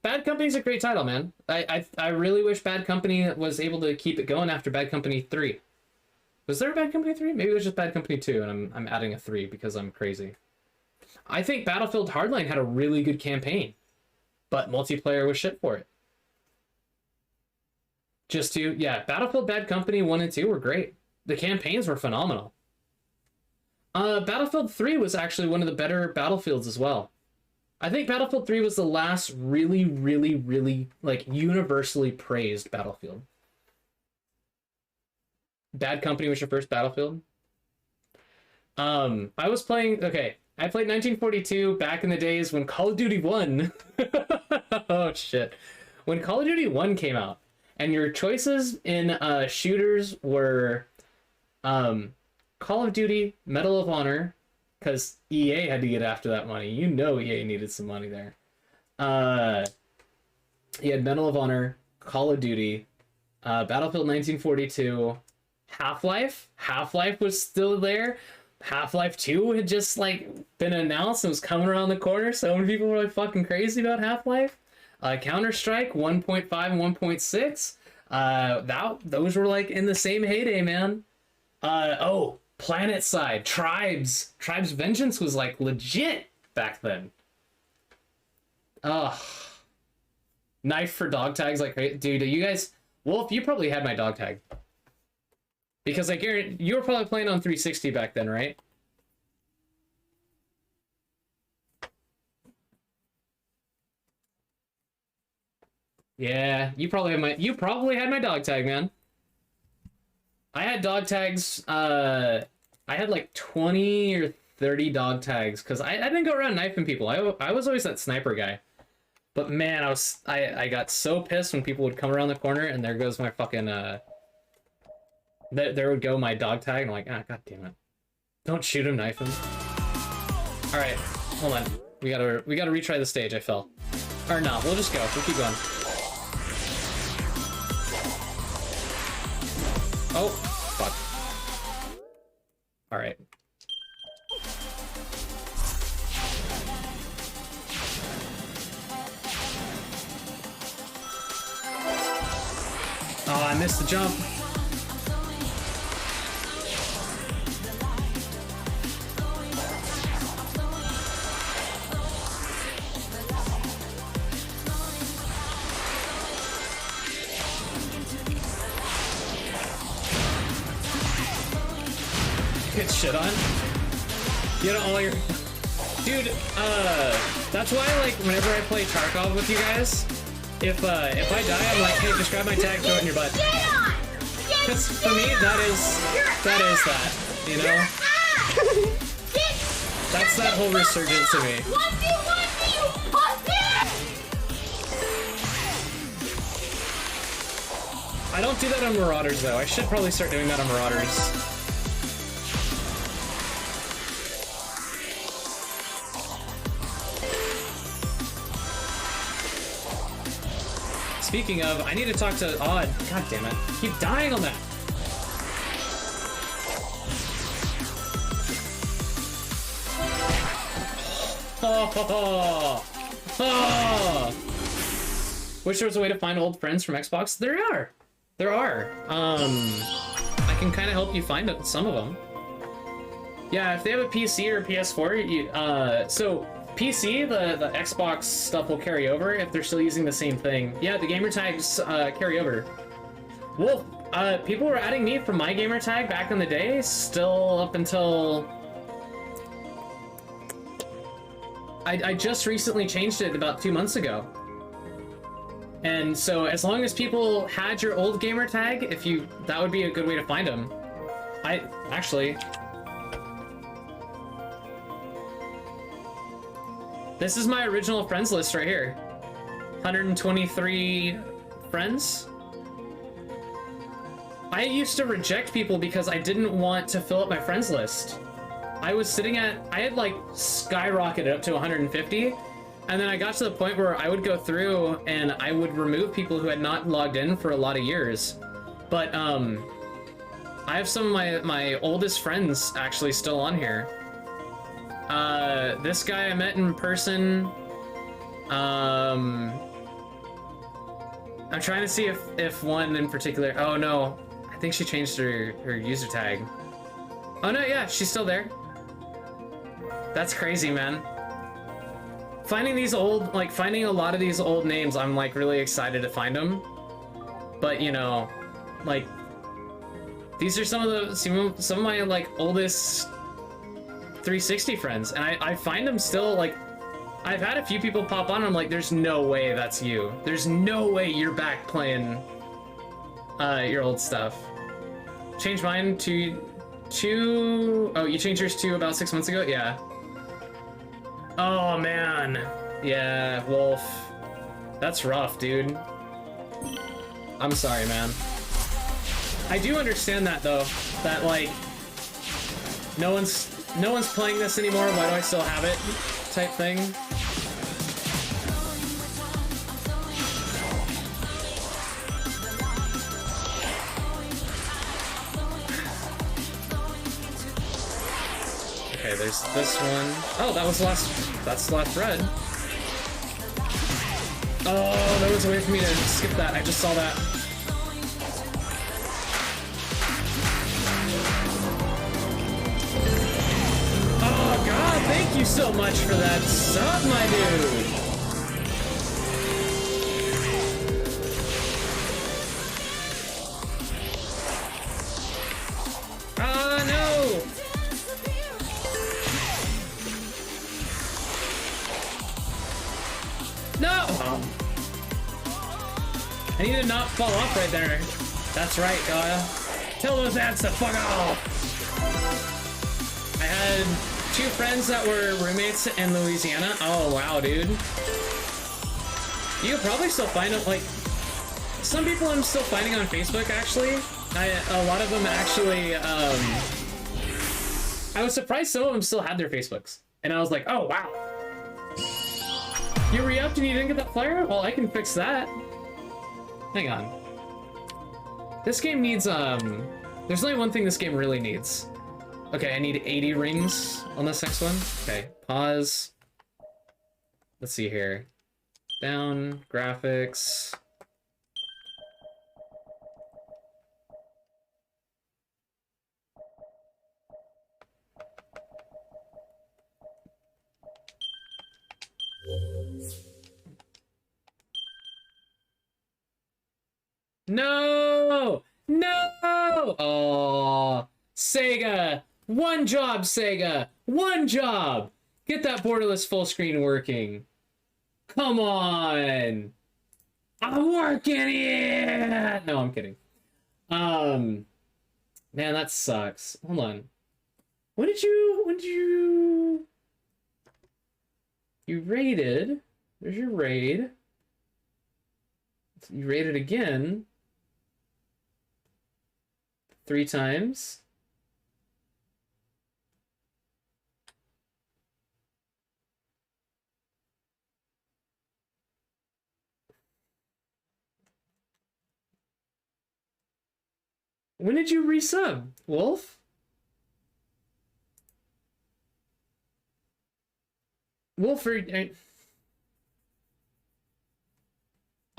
A: Bad Company's a great title, man. I really wish Bad Company was able to keep it going after Bad Company 3. Was there a Bad Company 3? Maybe it was just Bad Company 2, and I'm adding a 3 because I'm crazy. I think Battlefield Hardline had a really good campaign, but multiplayer was shit for it. Battlefield Bad Company 1 and 2 were great. The campaigns were phenomenal. Battlefield 3 was actually one of the better Battlefields as well. I think Battlefield 3 was the last really, really, really, like, universally praised Battlefield. Bad Company was your first Battlefield? I was playing... Okay, I played 1942 back in the days when Call of Duty 1... Oh, shit. When Call of Duty 1 came out, and your choices in shooters were Call of Duty, Medal of Honor, because EA had to get after that money. You know EA needed some money there. You had Medal of Honor, Call of Duty, Battlefield 1942, Half-Life. Half-Life was still there. Half-Life 2 had just, like, been announced and was coming around the corner. So many people were, like, fucking crazy about Half-Life. Counter-Strike 1.5 and 1.6. Those were, like, in the same heyday, man. PlanetSide, Tribes Vengeance was like legit back then. Knife for dog tags, like, dude, you guys, Wolf, you probably had my dog tag. Because like you were probably playing on 360 back then, right? Yeah, you probably had my dog tag, man. I had dog tags, I had like 20 or 30 dog tags, because I didn't go around knifing people. I was always that sniper guy. But man, I got so pissed when people would come around the corner and there goes my fucking, there would go my dog tag, and I'm like, god damn it. Don't shoot him, knife him. Alright, hold on. We gotta retry the stage, I fell. Or no, we'll just go, we'll keep going. Oh, fuck. Alright. Oh, I missed the jump. Get shit on. You know, all your... Dude, that's why, like, whenever I play Tarkov with you guys, if I die, I'm like, hey, just grab my tag, throw it in your butt. Because for me, that is that. you know? That's that whole resurgence to me.
C: You pussy!
A: I don't do that on Marauders, though. I should probably start doing that on Marauders. Speaking of, I need to talk to Odd. God damn it. I keep dying on that. Oh. Wish there was a way to find old friends from Xbox. There are. I can kind of help you find some of them. Yeah, if they have a PC or a PS4, so PC, the Xbox stuff will carry over if they're still using the same thing. Yeah, the gamer tags carry over. Wolf, people were adding me from my gamer tag back in the day, still up until... I just recently changed it about 2 months ago. And so as long as people had your old gamer tag, that would be a good way to find them. This is my original friends list right here. 123 friends. I used to reject people because I didn't want to fill up my friends list. I had like skyrocketed up to 150, and then I got to the point where I would go through and I would remove people who had not logged in for a lot of years. But I have some of my oldest friends actually still on here. This guy I met in person. I'm trying to see if one in particular. Oh no, I think she changed her user tag. Oh no, yeah, she's still there. That's crazy, man. Finding a lot of these old names, I'm like really excited to find them. But you know, like, these are some of my like oldest 360 friends, and I find them still. Like, I've had a few people pop on, I'm like, there's no way that's you. There's no way you're back playing your old stuff. Changed mine to oh, you changed yours to about 6 months ago? Yeah. Oh man. Yeah, Wolf. That's rough, dude. I'm sorry, man. I do understand that though. That like no one's playing this anymore, why do I still have it? Type thing. Okay, there's this one. Oh, that's the last thread. Oh, there was a way for me to skip that. I just saw that. Oh god, thank you so much for that sub, my dude. No! No! I need to not fall off right there. That's right, Gaia. Tell those ants to fuck off! I had 2 friends that were roommates in Louisiana. Oh, wow, dude. You could probably still find them, like... Some people I'm still finding on Facebook, actually. A lot of them actually, I was surprised some of them still had their Facebooks. And I was like, oh, wow. You re-upped and you didn't get that flyer? Well, I can fix that. Hang on. This game needs, there's only one thing this game really needs. Okay, I need 80 rings on this next one. Okay, pause. Let's see here. Down, graphics. No! No! Oh, Sega! One job, Sega! One job! Get that borderless full screen working. Come on! I'm working it! No, I'm kidding. Man, that sucks. Hold on. You raided. There's your raid. You raided again. 3 times. When did you resub, Wolf? Wolf,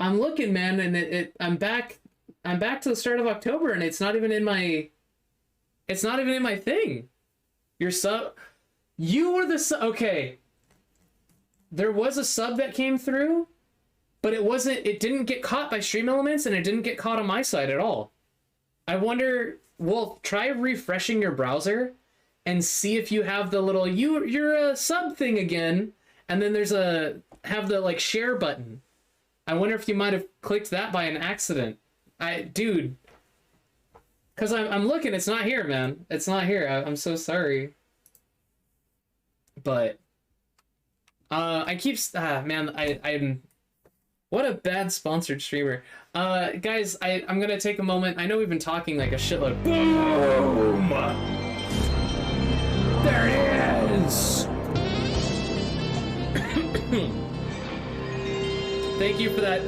A: I'm looking, man, and I'm back to the start of October, and it's not even in my thing. Your sub, you were the sub. Okay, there was a sub that came through, but it didn't get caught by Stream Elements, and it didn't get caught on my side at all. I wonder, Wolf, try refreshing your browser and see if you have the little you're a sub thing again, and then there's have the like share button. I wonder if you might have clicked that by an accident. Dude, because I'm looking, it's not here, man. It's not here. I'm so sorry. But I'm what a bad sponsored streamer. Guys, I'm gonna take a moment. I know we've been talking like a shitload. Boom! There it is! Thank you for that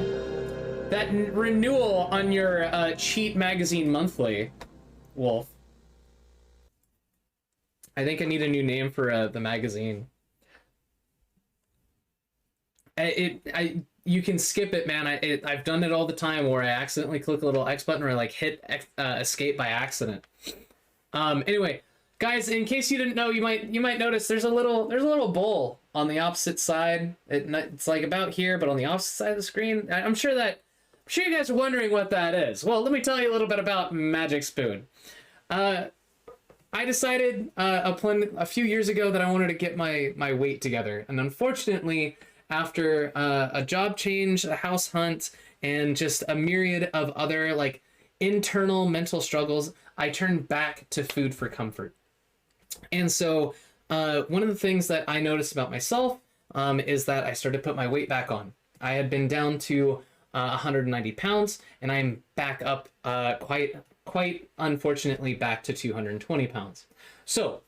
A: renewal on your Cheat Magazine Monthly, Wolf. I think I need a new name for the magazine. You can skip it, man. I've done it all the time where I accidentally click a little X button or I like hit escape by accident. Anyway, guys, in case you didn't know, you might notice there's a little bowl on the opposite side. It's like about here, but on the opposite side of the screen. I'm sure you guys are wondering what that is. Well, let me tell you a little bit about Magic Spoon. I decided a few years ago that I wanted to get my weight together, and unfortunately, after a job change, a house hunt, and just a myriad of other like internal mental struggles, I turned back to food for comfort. And so one of the things that I noticed about myself is that I started to put my weight back on. I had been down to 190 pounds, and I'm back up quite unfortunately back to 220 pounds. So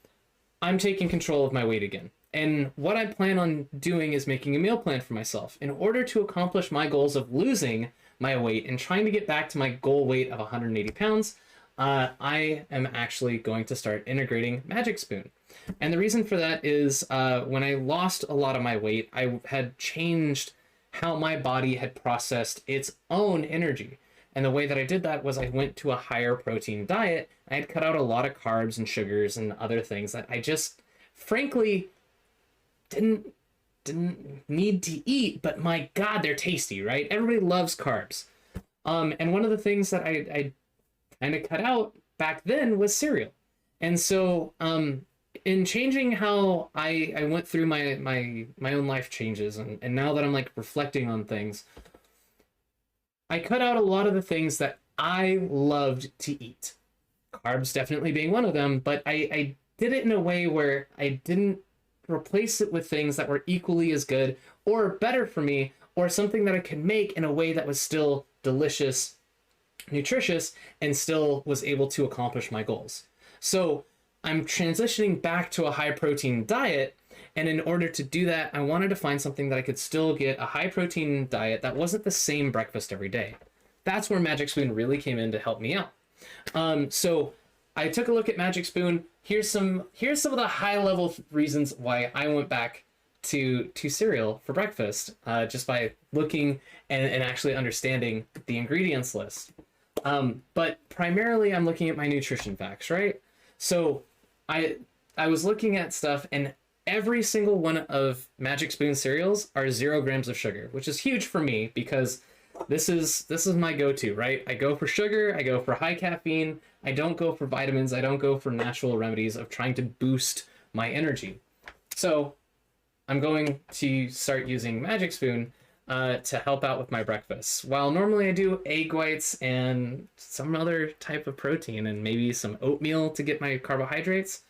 A: I'm taking control of my weight again. And what I plan on doing is making a meal plan for myself in order to accomplish my goals of losing my weight and trying to get back to my goal weight of 180 pounds. I am actually going to start integrating Magic Spoon. And the reason for that is when I lost a lot of my weight, I had changed how my body had processed its own energy. And the way that I did that was I went to a higher protein diet. I had cut out a lot of carbs and sugars and other things that I just, frankly, didn't need to eat, but my God, they're tasty, right? Everybody loves carbs. And one of the things that I kind of cut out back then was cereal. And so in changing how I went through my own life changes, and now that I'm like reflecting on things, I cut out a lot of the things that I loved to eat. Carbs definitely being one of them, but I did it in a way where I didn't replace it with things that were equally as good or better for me, or something that I could make in a way that was still delicious, nutritious, and still was able to accomplish my goals. So I'm transitioning back to a high protein diet, and in order to do that, I wanted to find something that I could still get a high protein diet that wasn't the same breakfast every day. That's where Magic Spoon really came in to help me out. So I took a look at Magic Spoon. Here's some of the high level reasons why I went back to cereal for breakfast, just by looking and actually understanding the ingredients list. But primarily I'm looking at my nutrition facts, right? So I was looking at stuff, and every single one of Magic Spoon cereals are 0 grams of sugar, which is huge for me because this is my go-to, right? I go for sugar, I go for high caffeine, I don't go for vitamins, I don't go for natural remedies of trying to boost my energy. So I'm going to start using Magic Spoon to help out with my breakfast. While normally I do egg whites and some other type of protein and maybe some oatmeal to get my carbohydrates,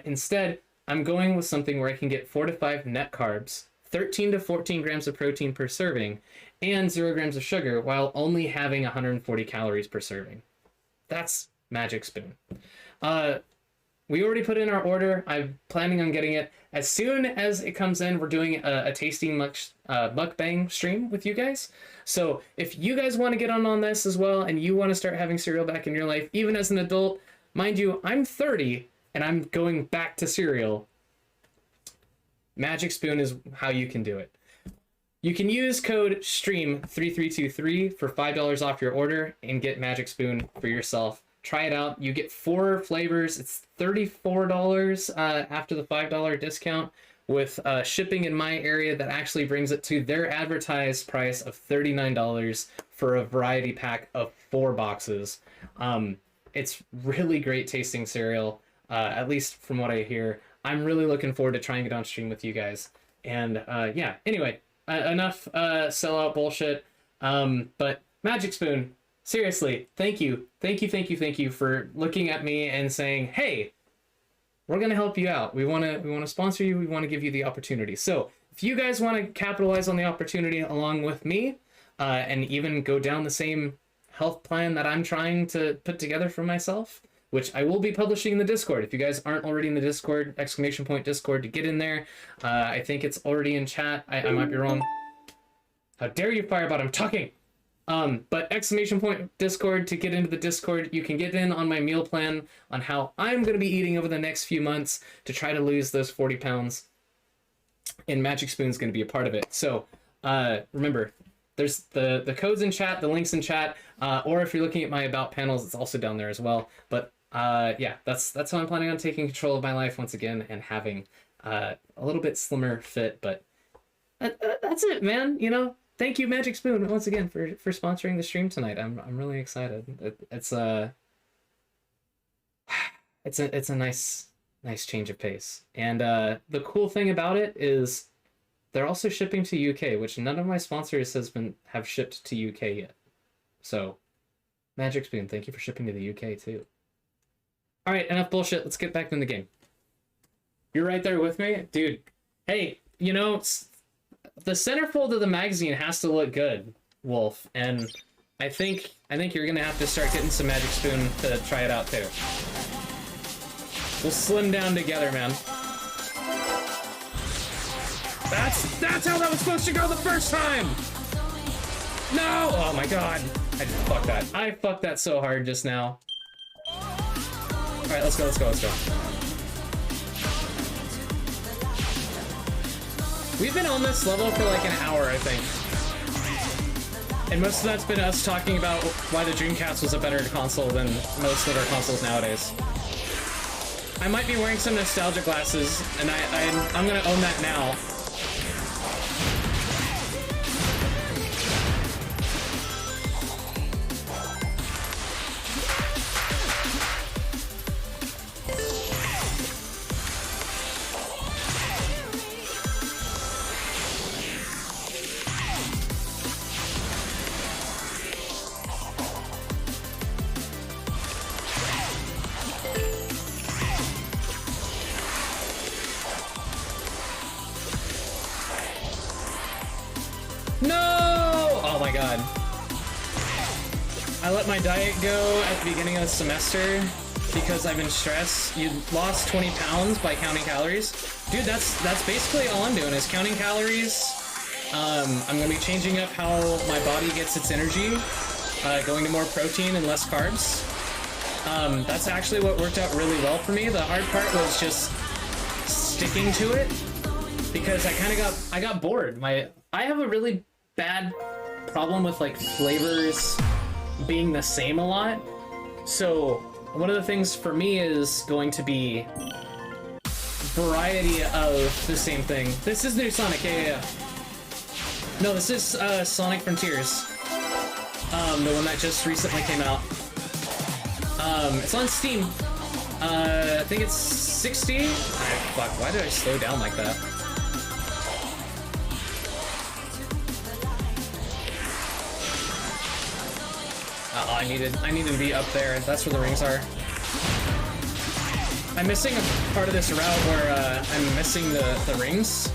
A: Instead, I'm going with something where I can get 4 to 5 net carbs, 13 to 14 grams of protein per serving, and 0 grams of sugar while only having 140 calories per serving. That's Magic Spoon. We already put in our order. I'm planning on getting it. As soon as it comes in, we're doing a tasting mukbang stream with you guys. So if you guys want to get on this as well and you want to start having cereal back in your life, even as an adult, mind you, I'm 30 and I'm going back to cereal. Magic Spoon is how you can do it. You can use code STREAM3323 for $5 off your order and get Magic Spoon for yourself. Try it out. You get 4 flavors. It's $34 after the $5 discount with shipping in my area that actually brings it to their advertised price of $39 for a variety pack of 4 boxes. It's really great tasting cereal, at least from what I hear. I'm really looking forward to trying it on stream with you guys. And yeah, anyway, enough sellout bullshit. But Magic Spoon, seriously, thank you for looking at me and saying, hey, we're gonna help you out. We wanna sponsor you. We want to give you the opportunity. So if you guys want to capitalize on the opportunity along with me, and even go down the same health plan that I'm trying to put together for myself, which I will be publishing in the Discord. If you guys aren't already in the Discord, ! Discord to get in there. I think it's already in chat. I might be wrong. How dare you, Firebot? I'm talking. But ! Discord to get into the Discord. You can get in on my meal plan on how I'm going to be eating over the next few months to try to lose those 40 pounds. And Magic Spoon's going to be a part of it. So remember, there's the codes in chat, the links in chat, or if you're looking at my About panels, it's also down there as well. But yeah, that's how I'm planning on taking control of my life once again and having a little bit slimmer fit. But that's it, man. You know, thank you, Magic Spoon, once again for sponsoring the stream tonight. I'm really excited. It's a nice change of pace. And the cool thing about it is they're also shipping to UK, which none of my sponsors have shipped to UK yet. So, Magic Spoon, thank you for shipping to the UK too. All right, enough bullshit. Let's get back in the game. You're right there with me, dude. Hey, you know, the centerfold of the magazine has to look good, Wolf, and I think you're gonna have to start getting some Magic Spoon to try it out too. We'll slim down together, man. That's how that was supposed to go the first time! No! Oh my god. I just fucked that. I fucked that so hard just now. Alright, let's go. We've been on this level for like an hour, I think. And most of that's been us talking about why the Dreamcast was a better console than most of our consoles nowadays. I might be wearing some nostalgia glasses, and I'm gonna own that now. I let my diet go at the beginning of the semester because I've been stressed. You lost 20 pounds by counting calories. Dude, that's basically all I'm doing is counting calories. I'm gonna be changing up how my body gets its energy, going to more protein and less carbs. That's actually what worked out really well for me. The hard part was just sticking to it because I got bored. I have a really bad problem with like flavors being the same a lot. So one of the things for me is going to be variety of the same thing. This is new Sonic, yeah. No, this is Sonic Frontiers. The one that just recently came out. It's on Steam. I think it's 60. Fuck, why did I slow down like that? I needed to be up there. That's where the rings are. I I'm missing a part of this route where I'm missing the rings.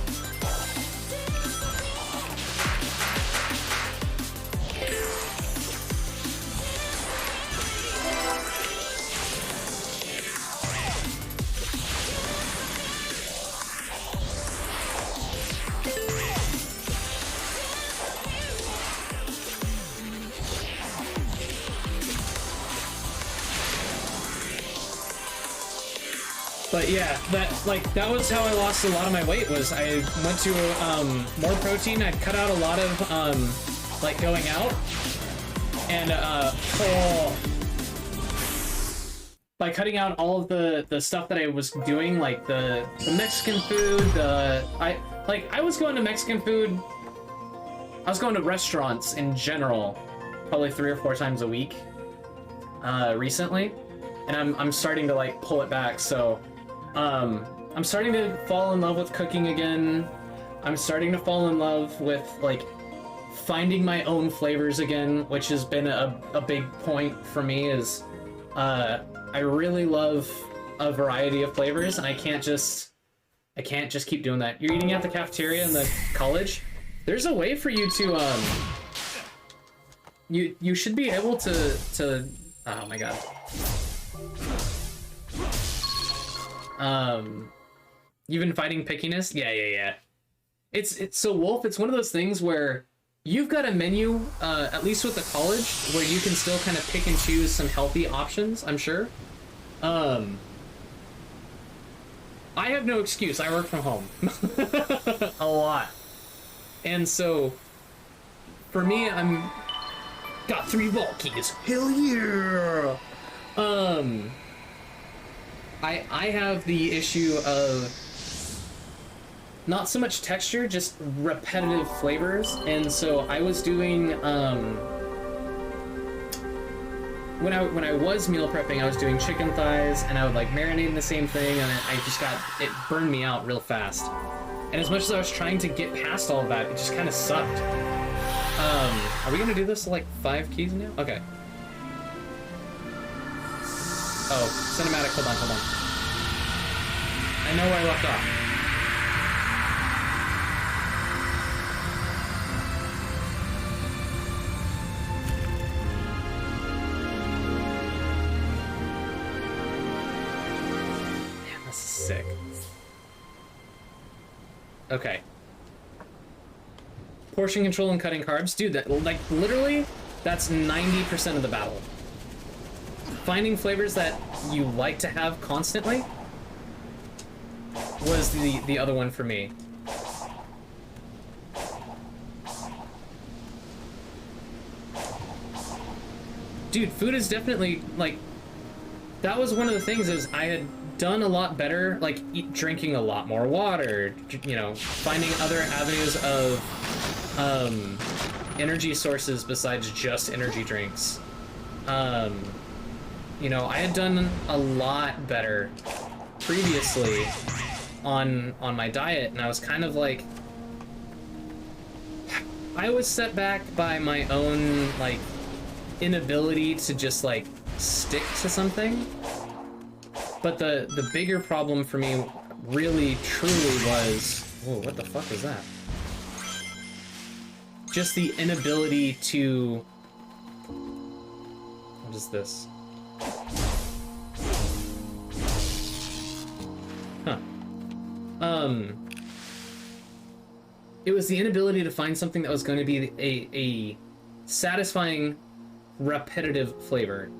A: But yeah, that was how I lost a lot of my weight. Was I went to more protein. I'd cut out a lot of like going out, and by cutting out all of the stuff that I was doing, like the Mexican food. I was going to Mexican food. I was going to restaurants in general, probably 3 or 4 times a week recently, and I'm starting to like pull it back. So. I'm starting to fall in love with cooking again. I'm starting to fall in love with, like, finding my own flavors again, which has been a big point for me, is, I really love a variety of flavors, and I can't just keep doing that. You're eating at the cafeteria in the college? There's a way for you to, you should be able to, oh my god. You've been fighting pickiness? Yeah. It's so Wolf, it's one of those things where you've got a menu, at least with the college, where you can still kind of pick and choose some healthy options, I'm sure. I have no excuse. I work from home. A lot. And so, for me, got 3 vault keys. Hell yeah! I have the issue of not so much texture, just repetitive flavors, and so I was doing when I was meal prepping, I was doing chicken thighs, and I would like marinate in the same thing, and it burned me out real fast. And as much as I was trying to get past all of that, it just kind of sucked. Are we gonna do this like 5 keys now? Okay. Oh, cinematic, hold on. I know where I left off. Damn, this is sick. Okay. Portion control and cutting carbs. Dude, that, like, literally, that's 90% of the battle. Finding flavors that you like to have constantly was the other one for me. Dude, food is definitely, like, that was one of the things, is I had done a lot better, like, drinking a lot more water, you know, finding other avenues of energy sources besides just energy drinks. You know, I had done a lot better previously on my diet, and I was kind of like, I was set back by my own, like, inability to just, like, stick to something. But the bigger problem for me really truly was, whoa, what the fuck is that? Just the inability to, what is this? Huh. It was the inability to find something that was going to be a satisfying, repetitive flavor.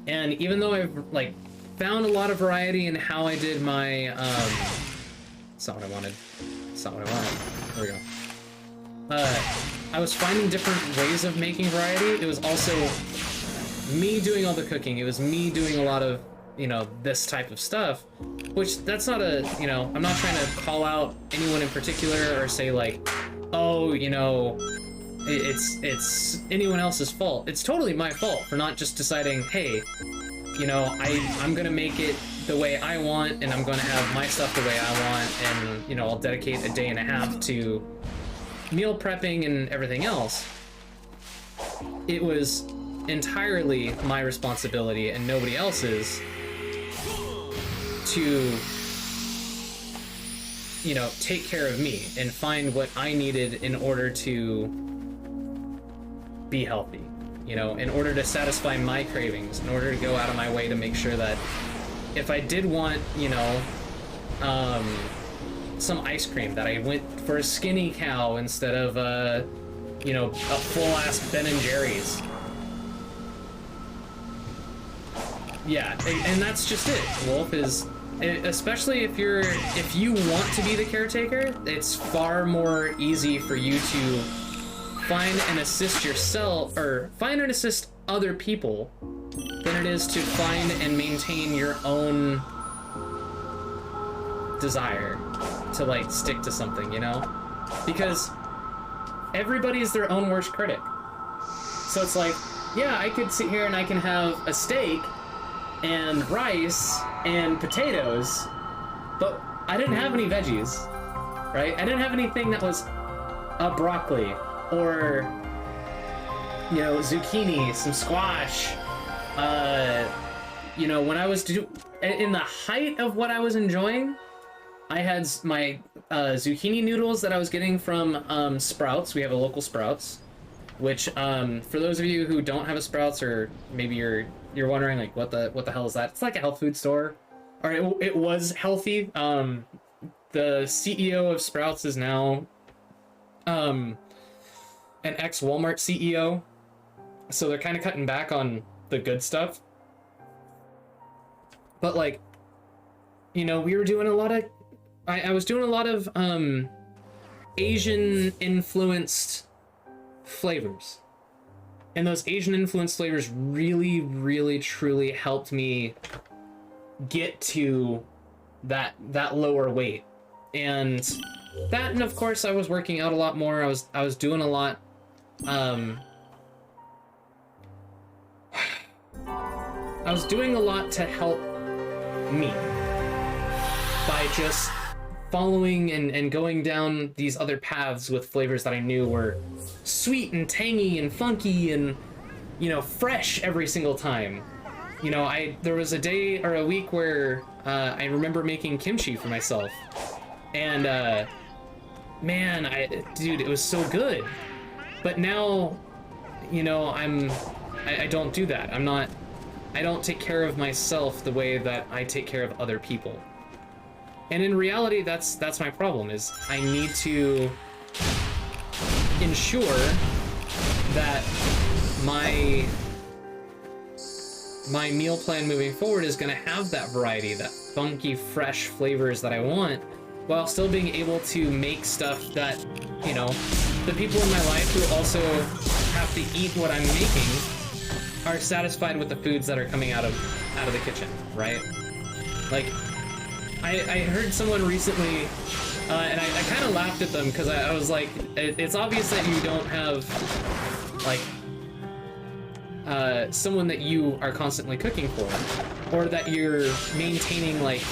A: And even though I've, like, found a lot of variety in how I did my, it's not what I wanted. It's not what I wanted. There we go. I was finding different ways of making variety. It was also me doing all the cooking. It was me doing a lot of, you know, this type of stuff, which that's not a, you know, I'm not trying to call out anyone in particular or say like, oh, you know, it's anyone else's fault. It's totally my fault for not just deciding, hey, you know, I'm gonna make it the way I want, and I'm gonna have my stuff the way I want, and, you know, I'll dedicate a day and a half to meal prepping and everything else. It was entirely my responsibility and nobody else's to, you know, take care of me and find what I needed in order to be healthy, you know, in order to satisfy my cravings, in order to go out of my way to make sure that if I did want, you know, some ice cream, that I went for a Skinny Cow instead of, you know, a full-ass Ben & Jerry's. Yeah, and that's just it. Wolf is, especially if you want to be the caretaker, it's far more easy for you to find and assist yourself, or find and assist other people, than it is to find and maintain your own desire to, like, stick to something, you know? Because everybody's their own worst critic. So it's like, yeah, I could sit here and I can have a steak and rice and potatoes, but I didn't have any veggies, right? I didn't have anything that was a broccoli or, you know, zucchini, some squash. You know, when I was in the height of what I was enjoying, I had my zucchini noodles that I was getting from Sprouts. We have a local Sprouts, which for those of you who don't have a Sprouts, or maybe you're wondering like what the hell is that? It's like a health food store, or it was healthy. The CEO of Sprouts is now an ex-Walmart CEO, so they're kind of cutting back on the good stuff. But like, you know, we were doing a lot of, I was doing a lot of Asian influenced flavors. And those Asian influenced flavors really, really, truly helped me get to that lower weight. And that, and of course I was working out a lot more. I was doing a lot, I was doing a lot to help me by just following and going down these other paths with flavors that I knew were sweet and tangy and funky and, you know, fresh every single time. You know, there was a day or a week where I remember making kimchi for myself, and man, dude, it was so good. But now, you know, I don't do that. I don't take care of myself the way that I take care of other people. And in reality, that's my problem, is I need to ensure that my meal plan moving forward is going to have that variety, that funky, fresh flavors that I want, while still being able to make stuff that, you know, the people in my life who also have to eat what I'm making are satisfied with the foods that are coming out of the kitchen, right? Like, I heard someone recently, and I kind of laughed at them, because I was like, it's obvious that you don't have, like, someone that you are constantly cooking for, or that you're maintaining, like,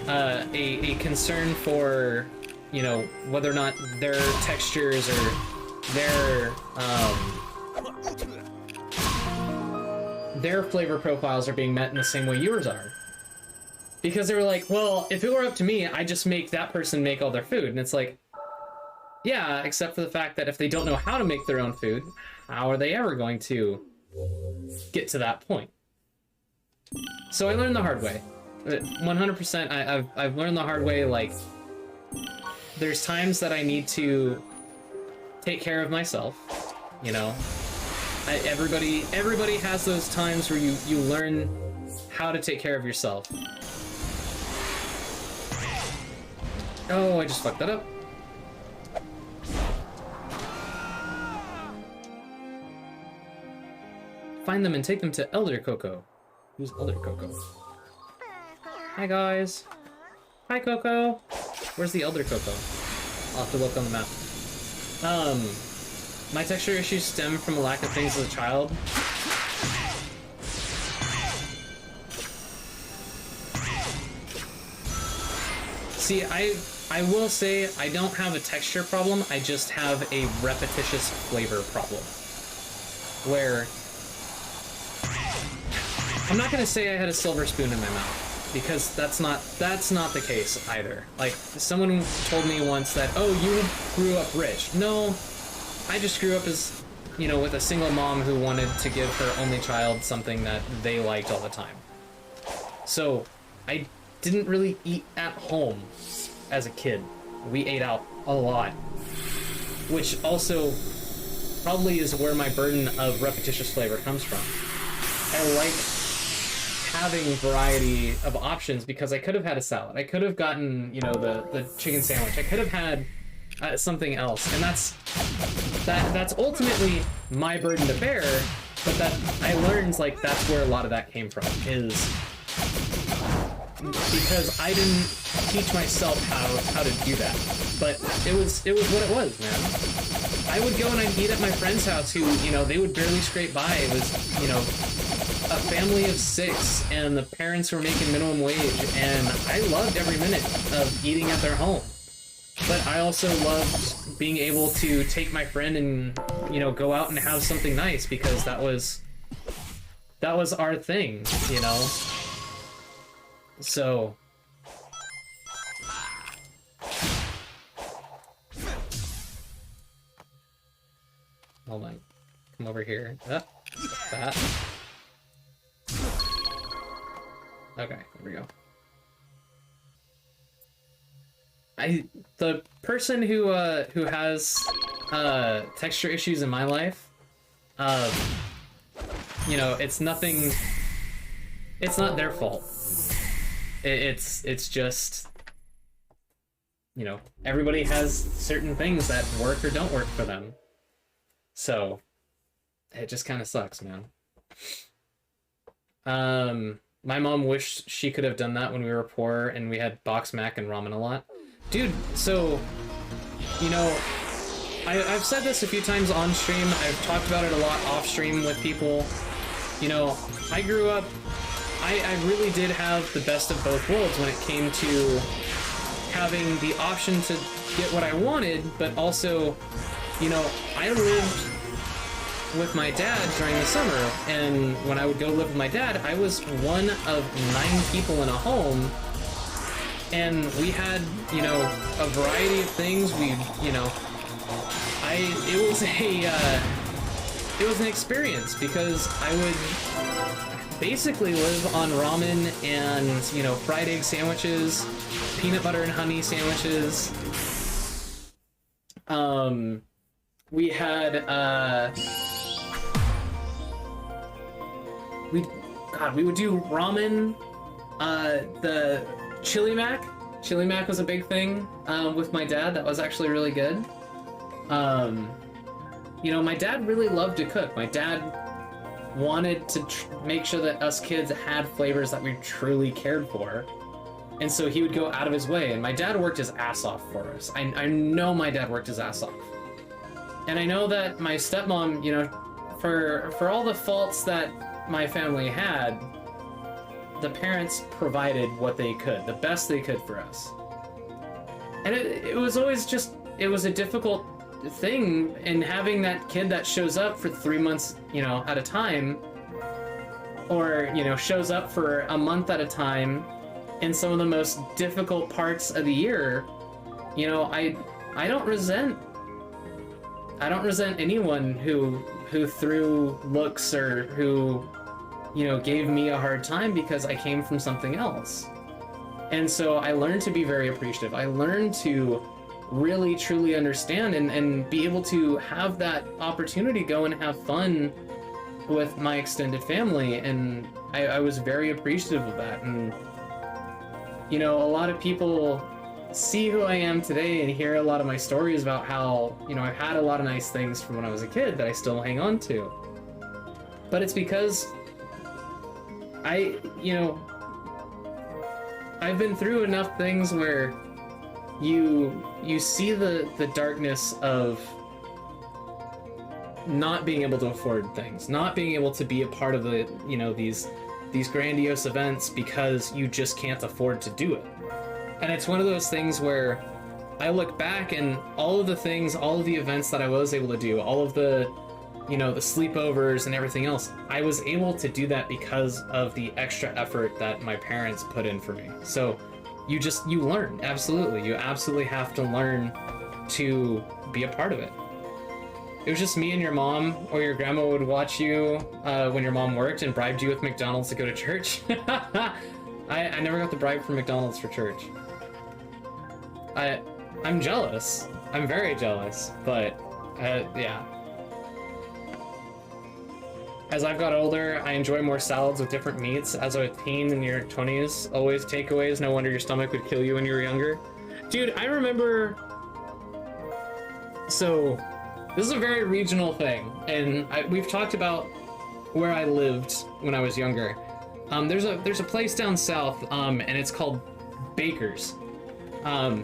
A: a concern for, you know, whether or not their textures or their flavor profiles are being met in the same way yours are. Because they were like, well, if it were up to me, I'd just make that person make all their food. And it's like, yeah, except for the fact that if they don't know how to make their own food, how are they ever going to get to that point? So I learned the hard way. 100%, I've learned the hard way, like, there's times that I need to take care of myself, you know? Everybody has those times where you learn how to take care of yourself. Oh, I just fucked that up. Find them and take them to Elder Coco. Who's Elder Coco? Hi, guys. Hi, Coco. Where's the Elder Coco? I'll have to look on the map. My texture issues stem from a lack of things as a child. See, I will say I don't have a texture problem, I just have a repetitious flavor problem. Where, I'm not gonna say I had a silver spoon in my mouth, because that's not the case either. Like, someone told me once that, oh, you grew up rich. No, I just grew up as, you know, with a single mom who wanted to give her only child something that they liked all the time. So I didn't really eat at home as a kid. We ate out a lot, which also probably is where my burden of repetitious flavor comes from. I like having variety of options because I could have had a salad. I could have gotten, you know, the chicken sandwich. I could have had something else, and that's ultimately my burden to bear. But that I learned, like, that's where a lot of that came from, is because I didn't teach myself how to do that. But it was what it was, man. I would go and I'd eat at my friend's house who, you know, they would barely scrape by. It was, you know, a family of 6, and the parents were making minimum wage, and I loved every minute of eating at their home. But I also loved being able to take my friend and, you know, go out and have something nice, because that was our thing, you know? So... Hold on. Come over here. That. Okay, there we go. The person who has texture issues in my life, you know, it's not their fault. It's just, you know, everybody has certain things that work or don't work for them. So it just kind of sucks, man. My mom wished she could have done that when we were poor and we had box mac and ramen a lot. Dude, so, you know, I've said this a few times on stream. I've talked about it a lot off stream with people. You know, I grew up, I really did have the best of both worlds when it came to having the option to get what I wanted, but also, you know, I lived with my dad during the summer, and when I would go live with my dad, I was one of 9 people in a home, and we had, you know, a variety of things. We, you know, it was an experience, because I would basically live on ramen and, you know, fried egg sandwiches, peanut butter and honey sandwiches. We had, we would do ramen, the chili mac. Chili mac was a big thing, with my dad. That was actually really good. You know, my dad really loved to cook. My dad wanted to make sure that us kids had flavors that we truly cared for. And so he would go out of his way, and my dad worked his ass off for us. I know my dad worked his ass off. And I know that my stepmom, you know, for all the faults that my family had, the parents provided what they could, the best they could for us. And it was always just, it was a difficult thing, and having that kid that shows up for 3 months, you know, at a time, or, you know, shows up for a month at a time in some of the most difficult parts of the year, you know, I don't resent anyone who threw looks or who, you know, gave me a hard time, because I came from something else. And so I learned to be very appreciative. I learned to really truly understand and be able to have that opportunity to go and have fun with my extended family, and I was very appreciative of that. And, you know, a lot of people see who I am today and hear a lot of my stories about how, you know, I've had a lot of nice things from when I was a kid that I still hang on to. But it's because you know, I've been through enough things where you see the darkness of not being able to afford things, not being able to be a part of the, you know, these grandiose events because you just can't afford to do it. And it's one of those things where I look back and all of the things, all of the events that I was able to do, all of the you know, the sleepovers and everything else. I was able to do that because of the extra effort that my parents put in for me. So you learn, absolutely. You absolutely have to learn to be a part of it. It was just me and your mom, or your grandma would watch you when your mom worked and bribed you with McDonald's to go to church. I never got the bribe from McDonald's for church. I'm jealous. I'm very jealous, but yeah. As I've got older, I enjoy more salads with different meats. As a teen in your 20s, always takeaways. No wonder your stomach would kill you when you were younger. Dude, I remember... So, this is a very regional thing, and we've talked about where I lived when I was younger. There's a place down south, and it's called Baker's.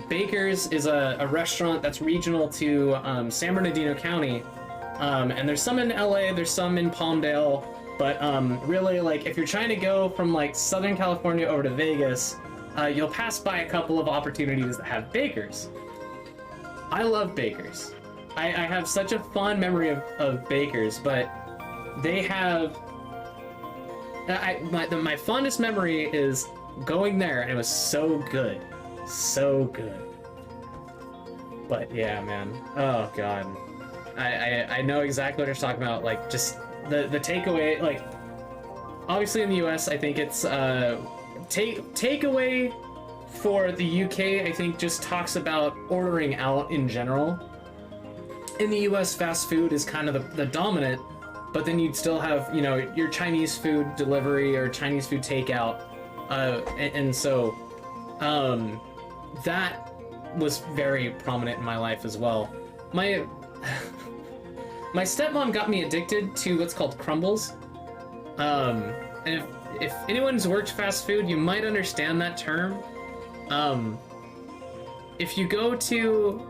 A: Baker's is a restaurant that's regional to San Bernardino County. And there's some in LA, there's some in Palmdale, but really, like, if you're trying to go from like Southern California over to Vegas, you'll pass by a couple of opportunities that have Baker's. I love Baker's. I have such a fond memory of Baker's, but they have... my fondest memory is going there, and it was so good. So good. But yeah, man. Oh, God. I know exactly what you're talking about, like, just the takeaway, like, obviously in the US, I think it's, takeaway for the UK, I think just talks about ordering out in general. In the US, fast food is kind of the dominant, but then you'd still have, you know, your Chinese food delivery or Chinese food takeout, and so, that was very prominent in my life as well. My stepmom got me addicted to what's called crumbles. And if anyone's worked fast food, you might understand that term. If you go to,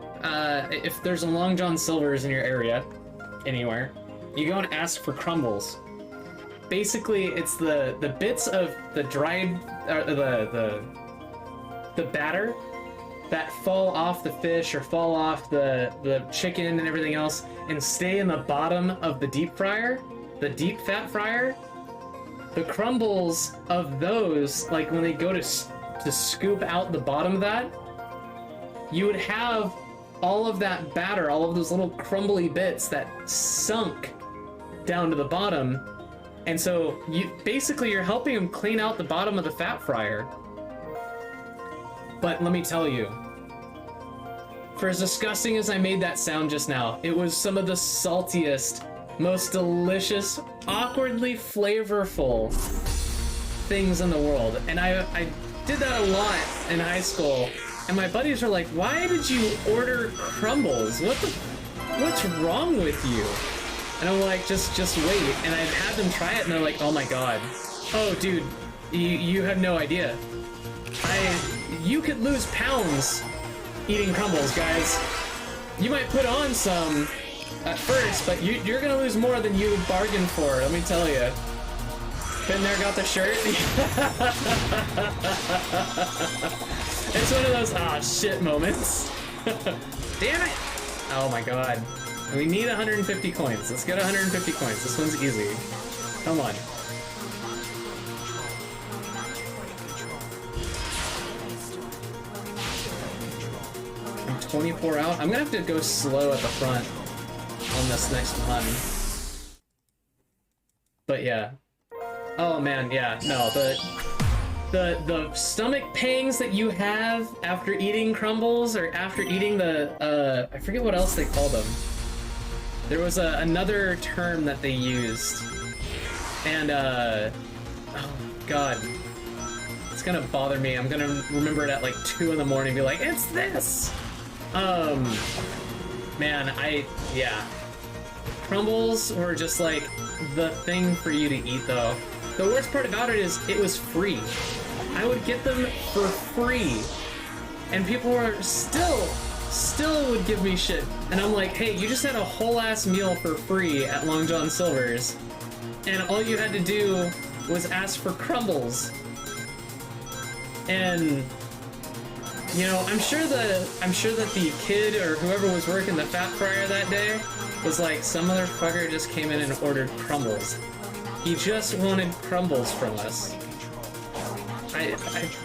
A: if there's a Long John Silver's in your area, anywhere, you go and ask for crumbles. Basically, it's the bits of the dried, the batter that fall off the fish or fall off the chicken and everything else and stay in the bottom of the deep fryer, the deep fat fryer. The crumbles of those, like when they go to scoop out the bottom of that, you would have all of that batter, all of those little crumbly bits that sunk down to the bottom. And so you're helping them clean out the bottom of the fat fryer. But let me tell you, for as disgusting as I made that sound just now, it was some of the saltiest, most delicious, awkwardly flavorful things in the world. And I did that a lot in high school, and my buddies were like, why did you order crumbles? What's wrong with you? And I'm like, just wait. And I've had them try it, and they're like, oh my god. Oh, dude, you have no idea. You could lose pounds eating crumbles, guys. You might put on some at first, but you're gonna lose more than you bargained for, let me tell you. Been there, got the shirt? It's one of those shit moments. Damn it! Oh my god. We need 150 coins. Let's get 150 coins. This one's easy. Come on. I'm 24 out. I'm gonna have to go slow at the front on this next one. But yeah. Oh man, yeah, no, the stomach pangs that you have after eating crumbles or after eating the, I forget what else they call them. There was another term that they used. And, oh god. It's gonna bother me. I'm gonna remember it at like 2 in the morning and be like, it's this! Man, yeah. Crumbles were just like the thing for you to eat though. The worst part about it is it was free. I would get them for free. And people were still would give me shit. And I'm like, hey, you just had a whole ass meal for free at Long John Silver's. And all you had to do was ask for crumbles. And You know, I'm sure that the kid or whoever was working the fat fryer that day was like, some motherfucker just came in and ordered crumbles. He just wanted crumbles from us.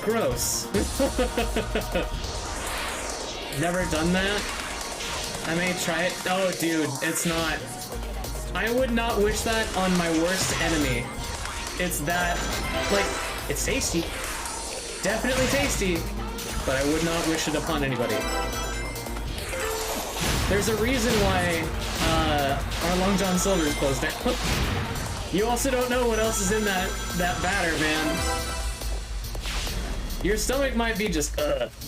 A: Gross. Never done that. I may try it. Oh, dude, it's not. I would not wish that on my worst enemy. It's that, like, it's tasty. Definitely tasty. But I would not wish it upon anybody. There's a reason why our Long John Silver is closed down. You also don't know what else is in that batter, man. Your stomach might be just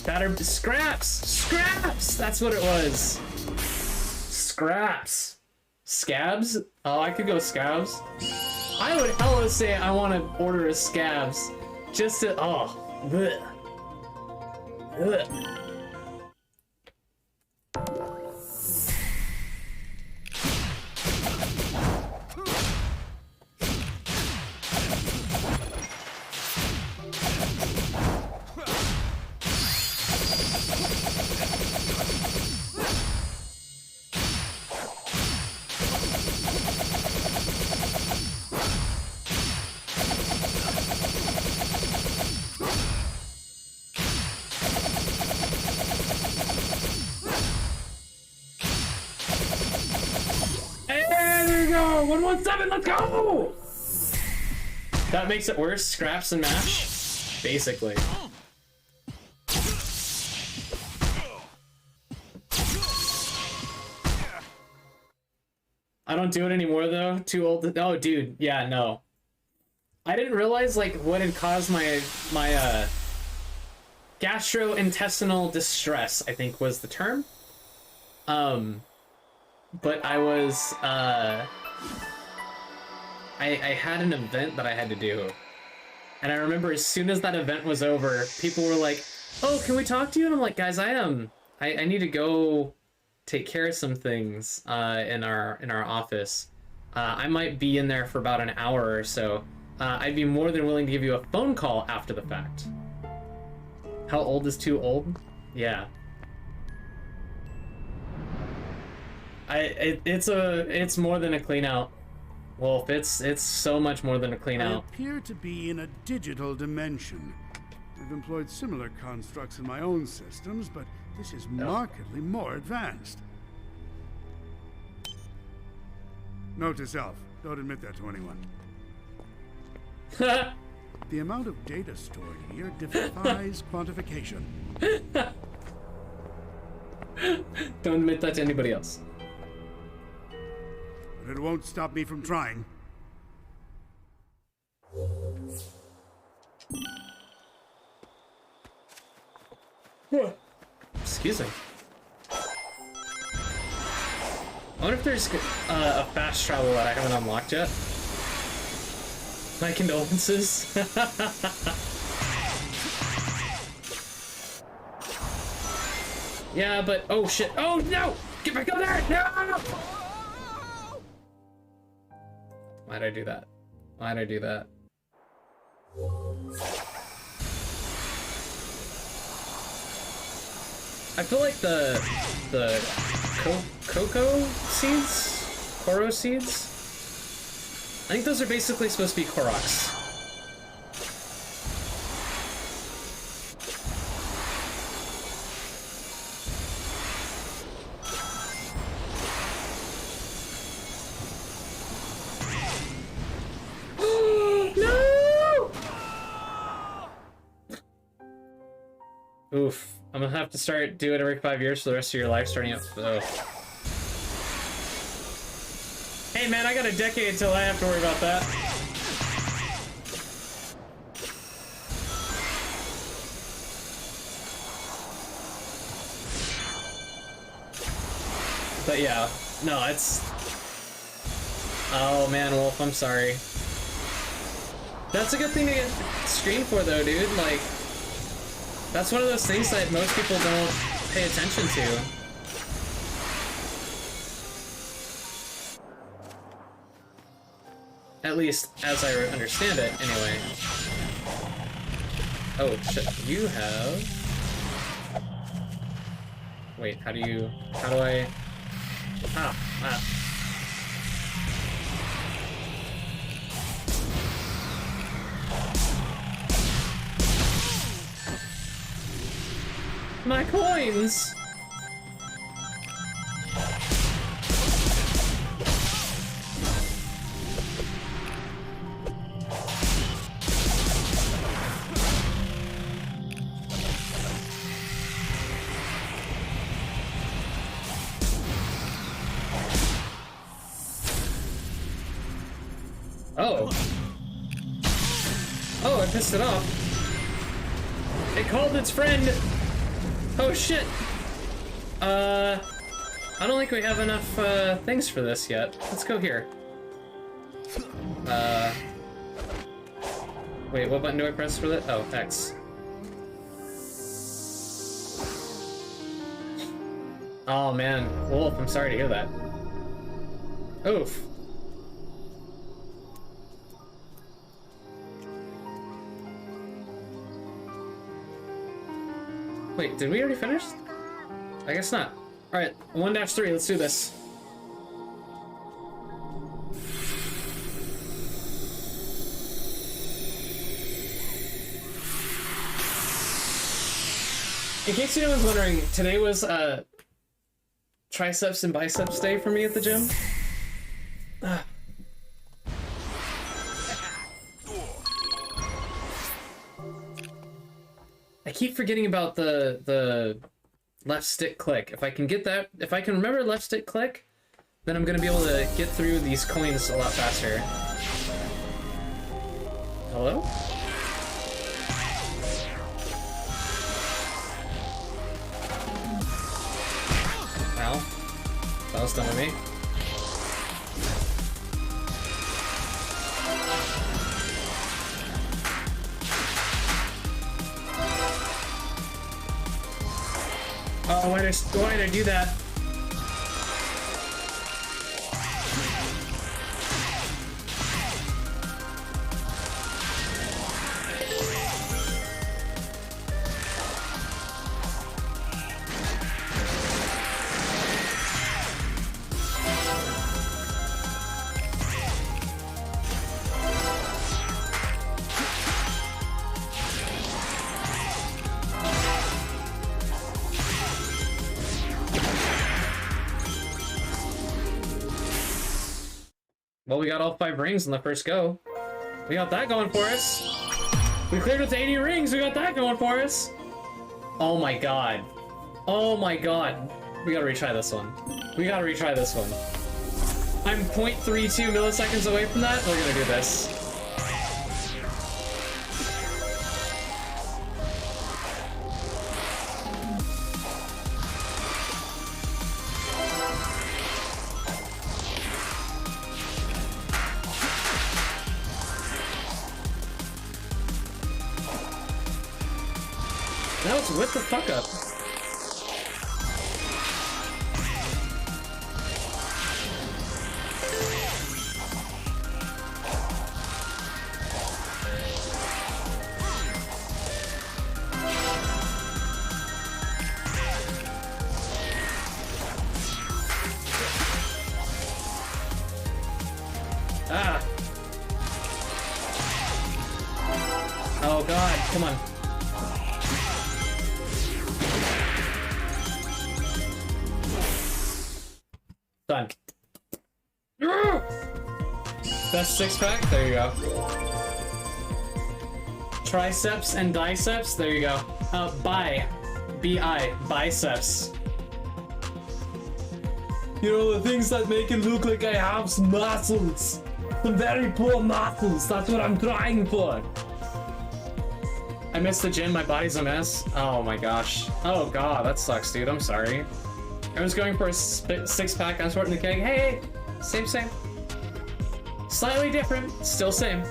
A: batter scraps. Scraps. That's what it was. Scraps. Scabs? Oh, I could go scabs. I would hella say I want to order a scabs. Just to bleh. Ugh. There we go! 117, let's go! That makes it worse, scraps and mash? Basically. I don't do it anymore though, too old to, oh dude, yeah, no. I didn't realize like what had caused my gastrointestinal distress, I think was the term. But I was, I had an event that I had to do. And I remember as soon as that event was over, people were like, oh, can we talk to you? And I'm like, guys, I need to go take care of some things, in our office. I might be in there for about an hour or so. I'd be more than willing to give you a phone call after the fact. How old is too old? Yeah. It's more than a clean out. Wolf, it's so much more than a clean out.
E: I appear to be in a digital dimension. I've employed similar constructs in my own systems, but this is markedly more advanced. Note to self, don't admit that to anyone. The amount of data stored here defies quantification.
A: Don't admit that to anybody else.
E: But it won't stop me from trying.
A: Excuse me. I wonder if there's a fast travel that I haven't unlocked yet. My condolences. Yeah, but oh shit! Oh no! Get back up there! No! Why'd I do that? Why'd I do that? I feel like the cocoa seeds? Koro seeds? I think those are basically supposed to be Koroks. Oof. I'm gonna have to start doing it every 5 years for the rest of your life, starting out. Ugh. Hey man, I got a decade until I have to worry about that. But yeah, no, it's... Oh man, Wolf, I'm sorry. That's a good thing to get screened for though, dude, like... That's one of those things that most people don't pay attention to. At least, as I understand it, anyway. Oh, shit. You have... Wait, how do I... Ah. My coins! Oh. Oh, I pissed it off. It called its friend. Oh shit. I don't think we have enough things for this yet. Let's go here. Wait, what button do I press for that? Oh, X. Oh man, Wolf, I'm sorry to hear that. Oof. Wait, did we already finish? I guess not. Alright, 1-3, let's do this. In case anyone's wondering, today was triceps and biceps day for me at the gym. I keep forgetting about the left stick click. If I can get that, if I can remember left stick click, then I'm gonna be able to get through these coins a lot faster. Hello? Ow. That was done with me. Oh, why did I do that? Well, we got all 5 rings in the first go. We got that going for us. We cleared with 80 rings. We got that going for us. Oh my god. Oh my god. We gotta retry this one. We gotta retry this one. I'm 0.32 milliseconds away from that. We're gonna do this. Now it's whip the fuck up. Ah. Oh god, come on. Done. Best 6-pack? There you go. Triceps and biceps? There you go. B-I. Biceps. You know, the things that make it look like I have some muscles. Some very poor muscles. That's what I'm trying for. I missed the gym. My body's a mess. Oh my gosh. Oh god, that sucks, dude. I'm sorry. I was going for a 6-pack on Short in the Keg. Hey, same. Slightly different, still same.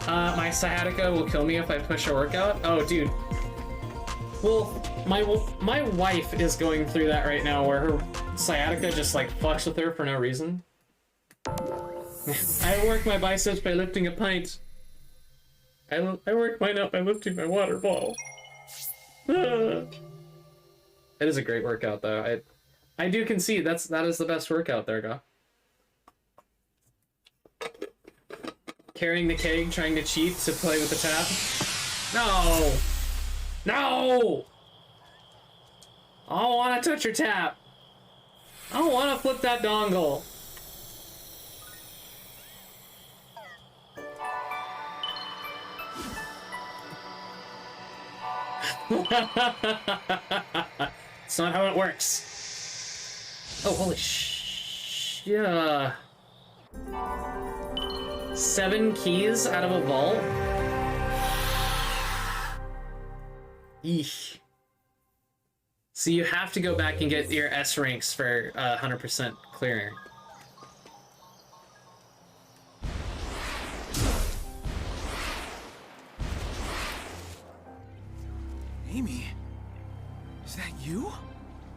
A: My sciatica will kill me if I push a workout. Oh, dude. Well, my wife is going through that right now, where her sciatica just like fucks with her for no reason. I work my biceps by lifting a pint. I work mine out by lifting my water bottle. It is a great workout, though. I do concede that is the best workout there, go. Carrying the keg, trying to cheat to play with the tap. No! No! I don't want to touch your tap. I don't want to flip that dongle. It's not how it works. Oh, holy yeah. 7 keys out of a vault? Eesh. So you have to go back and get your S ranks for 100% clearing.
G: Amy? Is that you?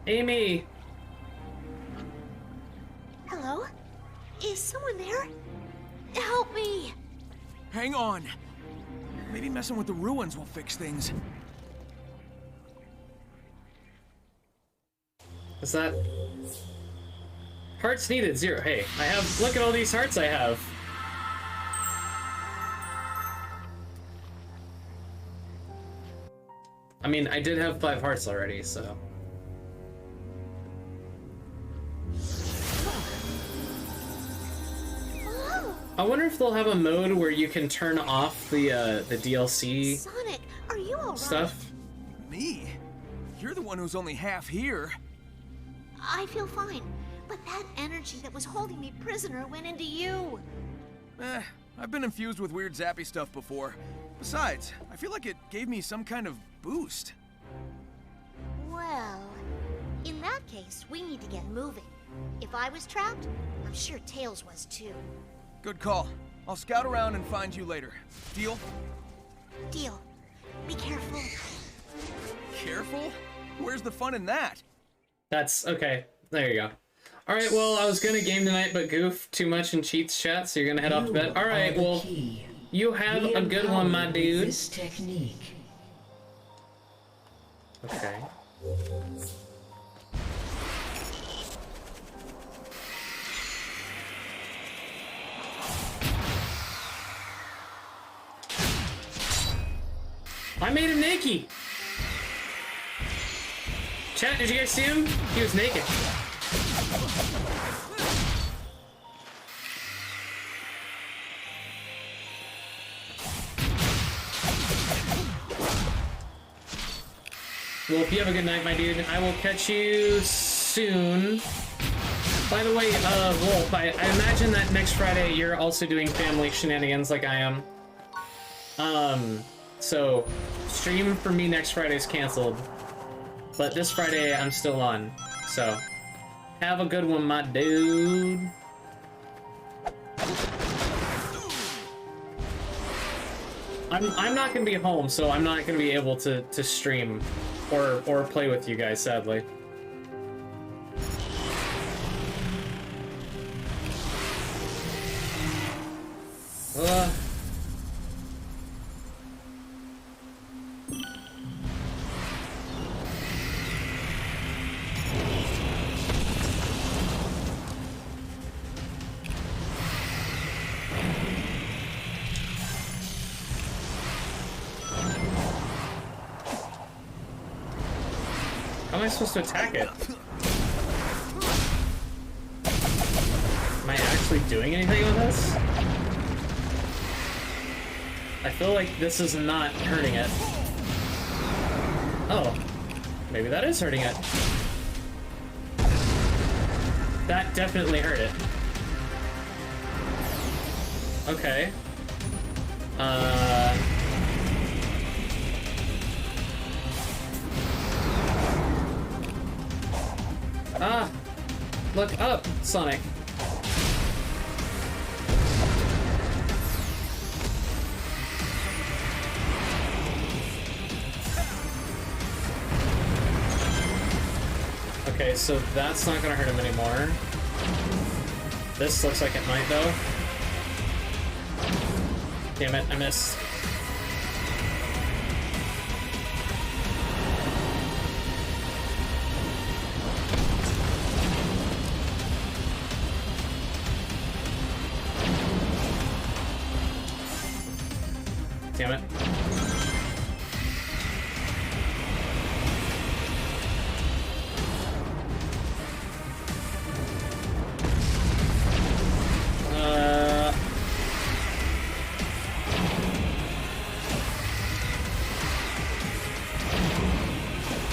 A: Amy!
F: Hello? Is someone there? Help me!
G: Hang on. Maybe messing with the ruins will fix things.
A: Is that... Hearts needed, 0. Hey, I have... Look at all these hearts I have. I mean, I did have 5 hearts already, so... I wonder if they'll have a mode where you can turn off the DLC
F: Sonic, are you alright?
A: stuff.
G: Me? You're the one who's only half here.
F: I feel fine, but that energy that was holding me prisoner went into you.
G: I've been infused with weird zappy stuff before. Besides, I feel like it gave me some kind of boost.
F: Well, in that case, we need to get moving. If I was trapped, I'm sure Tails was too.
G: Good call. I'll scout around and find you later. Deal?
F: Deal. Be careful.
G: Careful? Where's the fun in that?
A: That's okay. There you go. Alright, well, I was gonna game tonight, but goof too much in Cheats chat, so you're gonna head off to bed. Alright, well, you have a good one, my dude.
H: This technique.
A: Okay. I made him naked. Chat, did you guys see him? He was naked. Well, if you have a good night, my dude, I will catch you soon. By the way, Wolf, I imagine that next Friday you're also doing family shenanigans like I am. So, stream for me next Friday is canceled. But this Friday, I'm still on. So, have a good one, my dude. I'm not gonna be home, so I'm not gonna be able to stream or play with you guys, sadly. How am I supposed to attack it? Am I actually doing anything with this? I feel like this is not hurting it. Oh, maybe that is hurting it. That definitely hurt it. Okay. Ah! Look up, Sonic. Okay, so that's not gonna hurt him anymore. This looks like it might, though. Damn it, I missed. Damn it.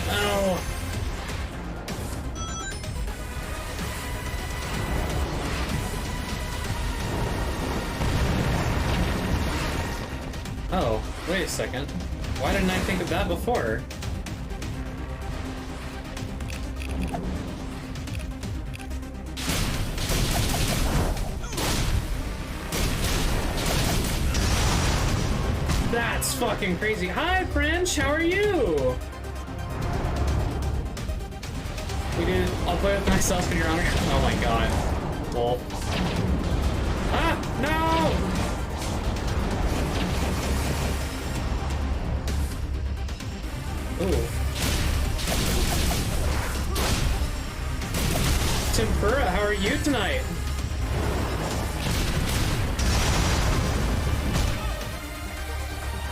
A: Oh. Oh, wait a second. Why didn't I think of that before? That's fucking crazy. Hi, French, how are you? We did. I'll play with myself in your honor. Oh my god. Lol. Ah, no! Ooh. Tempura, how are you tonight?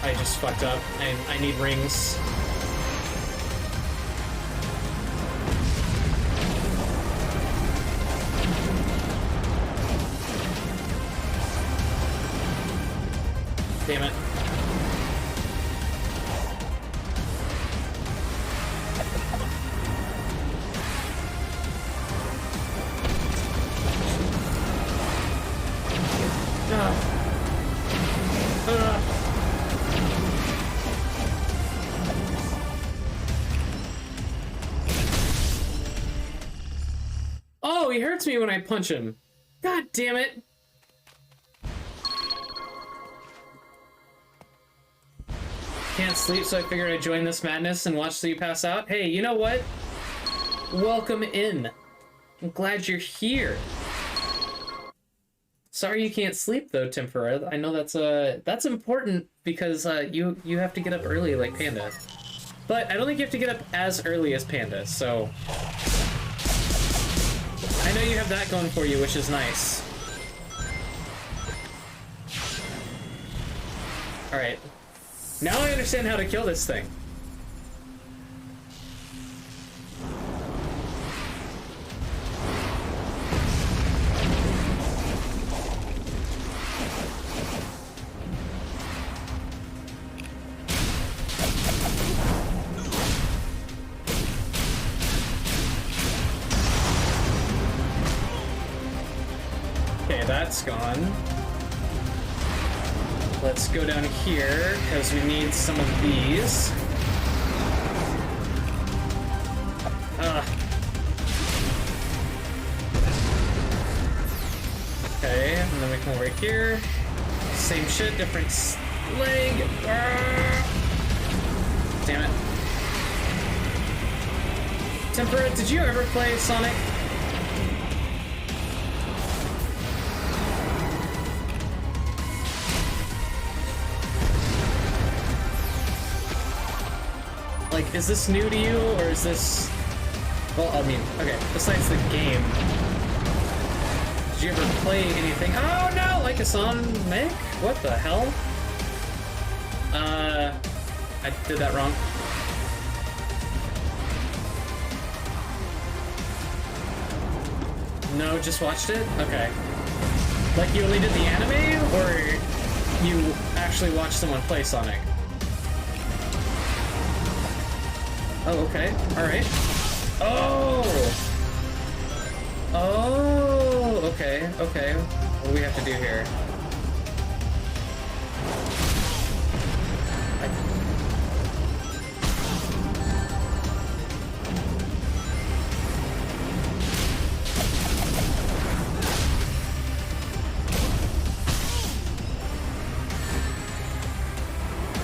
A: I just fucked up. I need rings. Damn it. Oh, he hurts me when I punch him. God damn it. Can't sleep, so I figured I'd join this madness and watch till you pass out. Hey, you know what? Welcome in. I'm glad you're here. Sorry you can't sleep though, Tempura. I know that's important because you have to get up early like Panda. But I don't think you have to get up as early as Panda, so I know you have that going for you, which is nice. Alright. Now I understand how to kill this thing. Okay, that's gone. Let's go down here, because we need some of these. Okay, and then we come over here. Same shit, different leg. Damn it. Tempura, did you ever play Sonic? Like, is this new to you, or is this... Well, I mean, okay, besides the game, did you ever play anything? Oh no, like a Sonic? What the hell? I did that wrong. No, just watched it? Okay. Like, you only did the anime, or you actually watched someone play Sonic? Oh, okay. Alright. Oh! Oh! Okay, okay. What do we have to do here?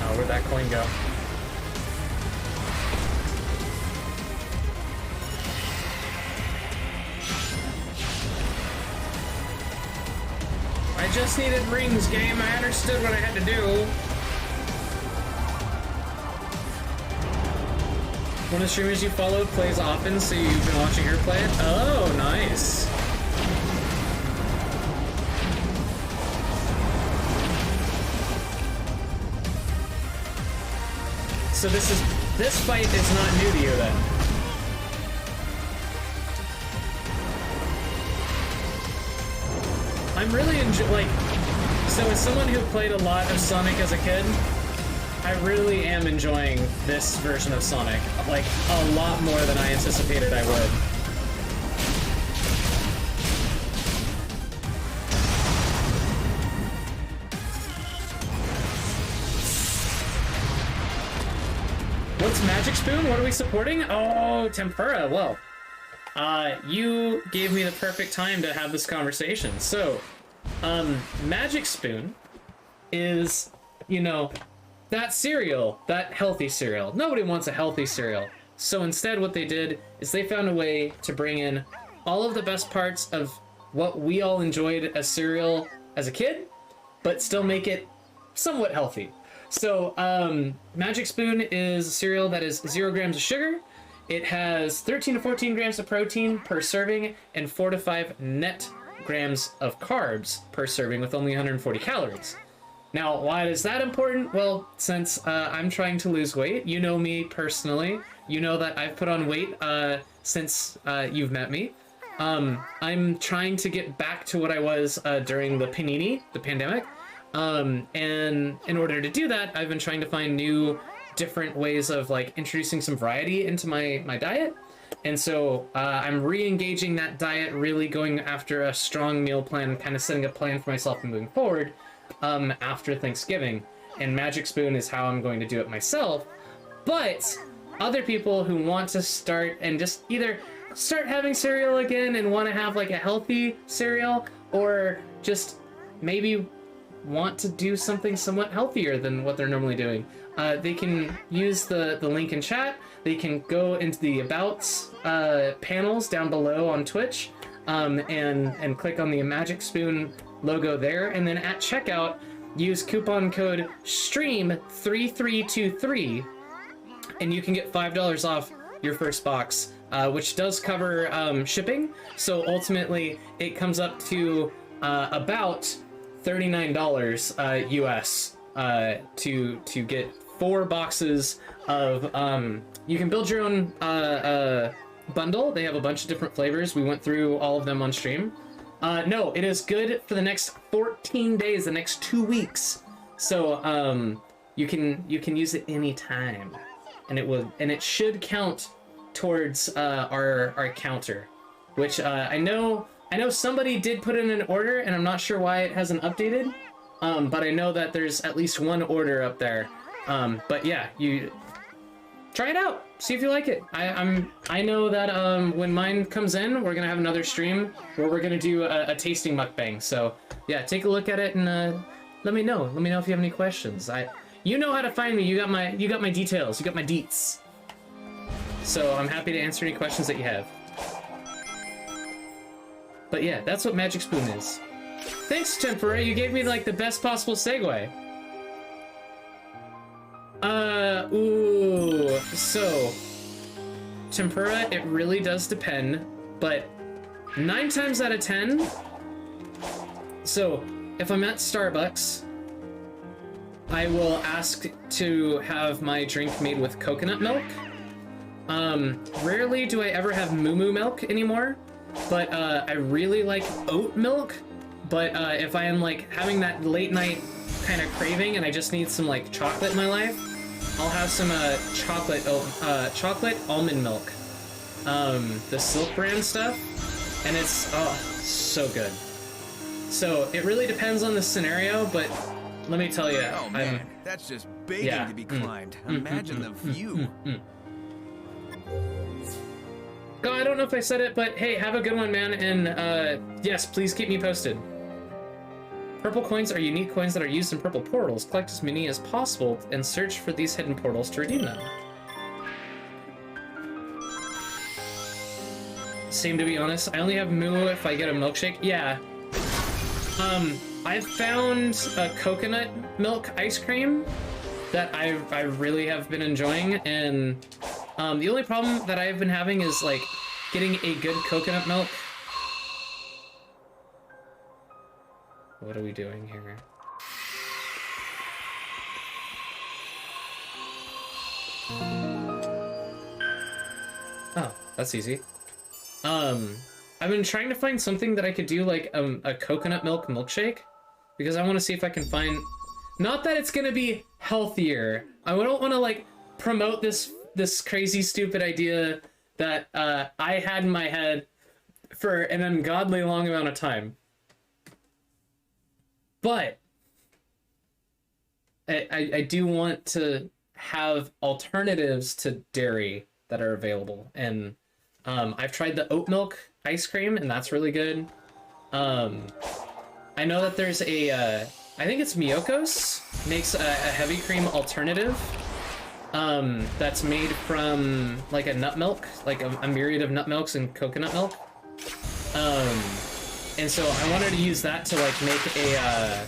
A: Oh, where'd that coin go? I just needed rings, game. I understood what I had to do. One of the streamers you followed plays often, so you've been watching her play it? Oh, nice. so this fight is not new to you then. I'm really so as someone who played a lot of Sonic as a kid, I really am enjoying this version of Sonic, like, a lot more than I anticipated I would. What's Magic Spoon? What are we supporting? Oh, Tempura. Well, you gave me the perfect time to have this conversation. So, Magic Spoon is, you know, that cereal, that healthy cereal. Nobody wants a healthy cereal. So instead what they did is they found a way to bring in all of the best parts of what we all enjoyed as cereal as a kid, but still make it somewhat healthy. So, Magic Spoon is a cereal that is 0 grams of sugar. It has 13 to 14 grams of protein per serving and 4 to 5 net grams of carbs per serving with only 140 calories. Now, why is that important? Well, since I'm trying to lose weight, you know me personally. You know that I've put on weight since you've met me. I'm trying to get back to what I was during the pandemic. And in order to do that, I've been trying to find new, different ways of like introducing some variety into my diet. And so I'm re-engaging that diet, really going after a strong meal plan, kind of setting a plan for myself moving forward after Thanksgiving. And Magic Spoon is how I'm going to do it myself. But other people who want to start and just either start having cereal again and want to have like a healthy cereal, or just maybe want to do something somewhat healthier than what they're normally doing, they can use the link in chat. They can go into the Abouts panels down below on Twitch and click on the Magic Spoon logo there, and then at checkout use coupon code STREAM3323 and you can get $5 off your first box, which does cover shipping. So ultimately it comes up to about $39 US to get 4 boxes of you can build your own bundle. They have a bunch of different flavors. We went through all of them on stream. No, it is good for the next 14 days, the next 2 weeks. So you can use it anytime, and it should count towards our counter, which I know somebody did put in an order, and I'm not sure why it hasn't updated. But I know that there's at least one order up there. But yeah, you try it out, see if you like it. I know that when mine comes in, we're gonna have another stream where we're gonna do a tasting mukbang. So yeah, take a look at it and let me know. Let me know if you have any questions. You know how to find me. You got my details. You got my deets. So I'm happy to answer any questions that you have. But yeah, that's what Magic Spoon is. Thanks, Tempura. You gave me like the best possible segue. Ooh. So, Tempura, it really does depend, but 9 times out of 10. So, if I'm at Starbucks, I will ask to have my drink made with coconut milk. Rarely do I ever have moo milk anymore, but I really like oat milk. But if I am like having that late night kind of craving and I just need some like chocolate in my life, I'll have some chocolate almond milk, the Silk brand stuff, and it's so good. So it really depends on the scenario, but let me tell you,
G: oh man, that's just begging to be climbed. Imagine the view.
A: Oh, I don't know if I said it, but hey, have a good one, man, and yes, please keep me posted. Purple coins are unique coins that are used in purple portals. Collect as many as possible and search for these hidden portals to redeem them. Seem to be honest, I only have moo if I get a milkshake. Yeah. I've found a coconut milk ice cream that I really have been enjoying, and the only problem that I've been having is like getting a good coconut milk. What are we doing here? That's easy. I've been trying to find something that I could do like a coconut milk milkshake, because I want to see if I can find, not that it's gonna be healthier. I don't want to like promote this crazy stupid idea that I had in my head for an ungodly long amount of time. But I do want to have alternatives to dairy that are available, and I've tried the oat milk ice cream, and that's really good. I know that there's a I think it's Miyoko's makes a heavy cream alternative that's made from like a nut milk, like a myriad of nut milks and coconut milk. And so I wanted to use that to like make a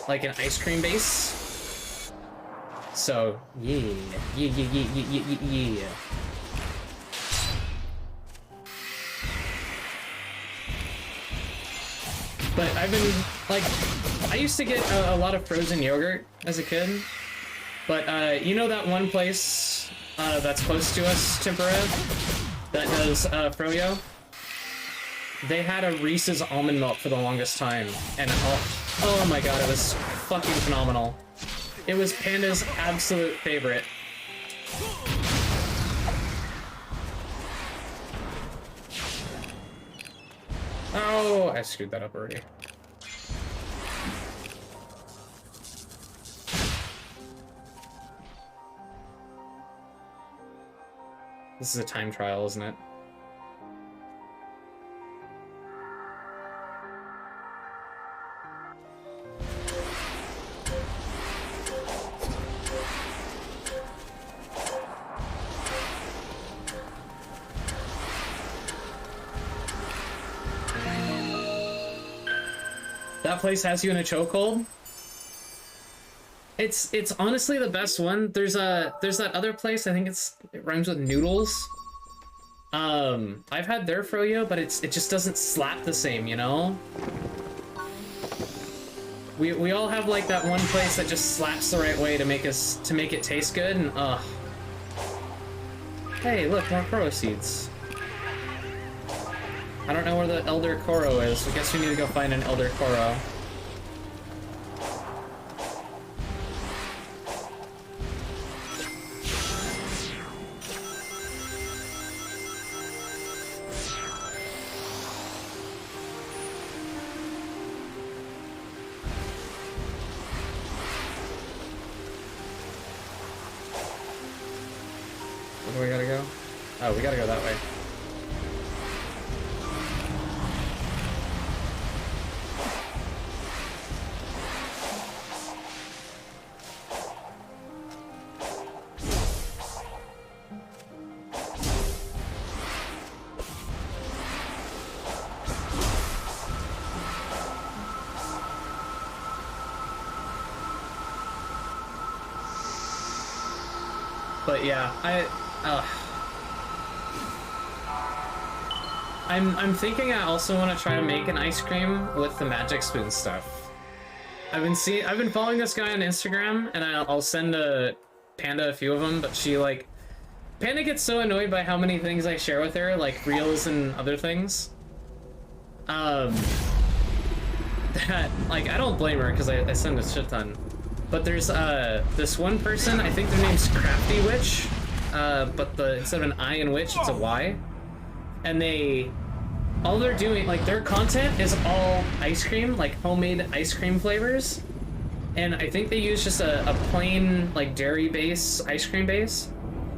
A: like an ice cream base. So yeah. But I've been like, I used to get a lot of frozen yogurt as a kid, but you know that one place that's close to us, Tempura, that does froyo? They had a Reese's almond milk for the longest time, and oh my god, it was fucking phenomenal. It was Panda's absolute favorite. Oh, I screwed that up already. This is a time trial, isn't it? That place has you in a chokehold. It's honestly the best one. There's that other place, I think it rhymes with noodles. I've had their froyo, but it just doesn't slap the same, you know? We all have like that one place that just slaps the right way to make it taste good, and hey, look, more Koro seeds. I don't know where the Elder Koro is. I guess we need to go find an Elder Koro. Where do we gotta go? Oh, we gotta go that way. But yeah, I'm thinking I also want to try to make an ice cream with the magic spoon stuff. I've been following this guy on Instagram, and I'll send Panda a few of them, but Panda gets so annoyed by how many things I share with her, like reels and other things. That, like, I don't blame her, because I send a shit ton. But there's this one person, I think their name's Crafty Witch, but instead of an I in witch, it's a Y. And all they're doing, like, their content is all ice cream, like homemade ice cream flavors. And I think they use just a plain, like, dairy base, ice cream base.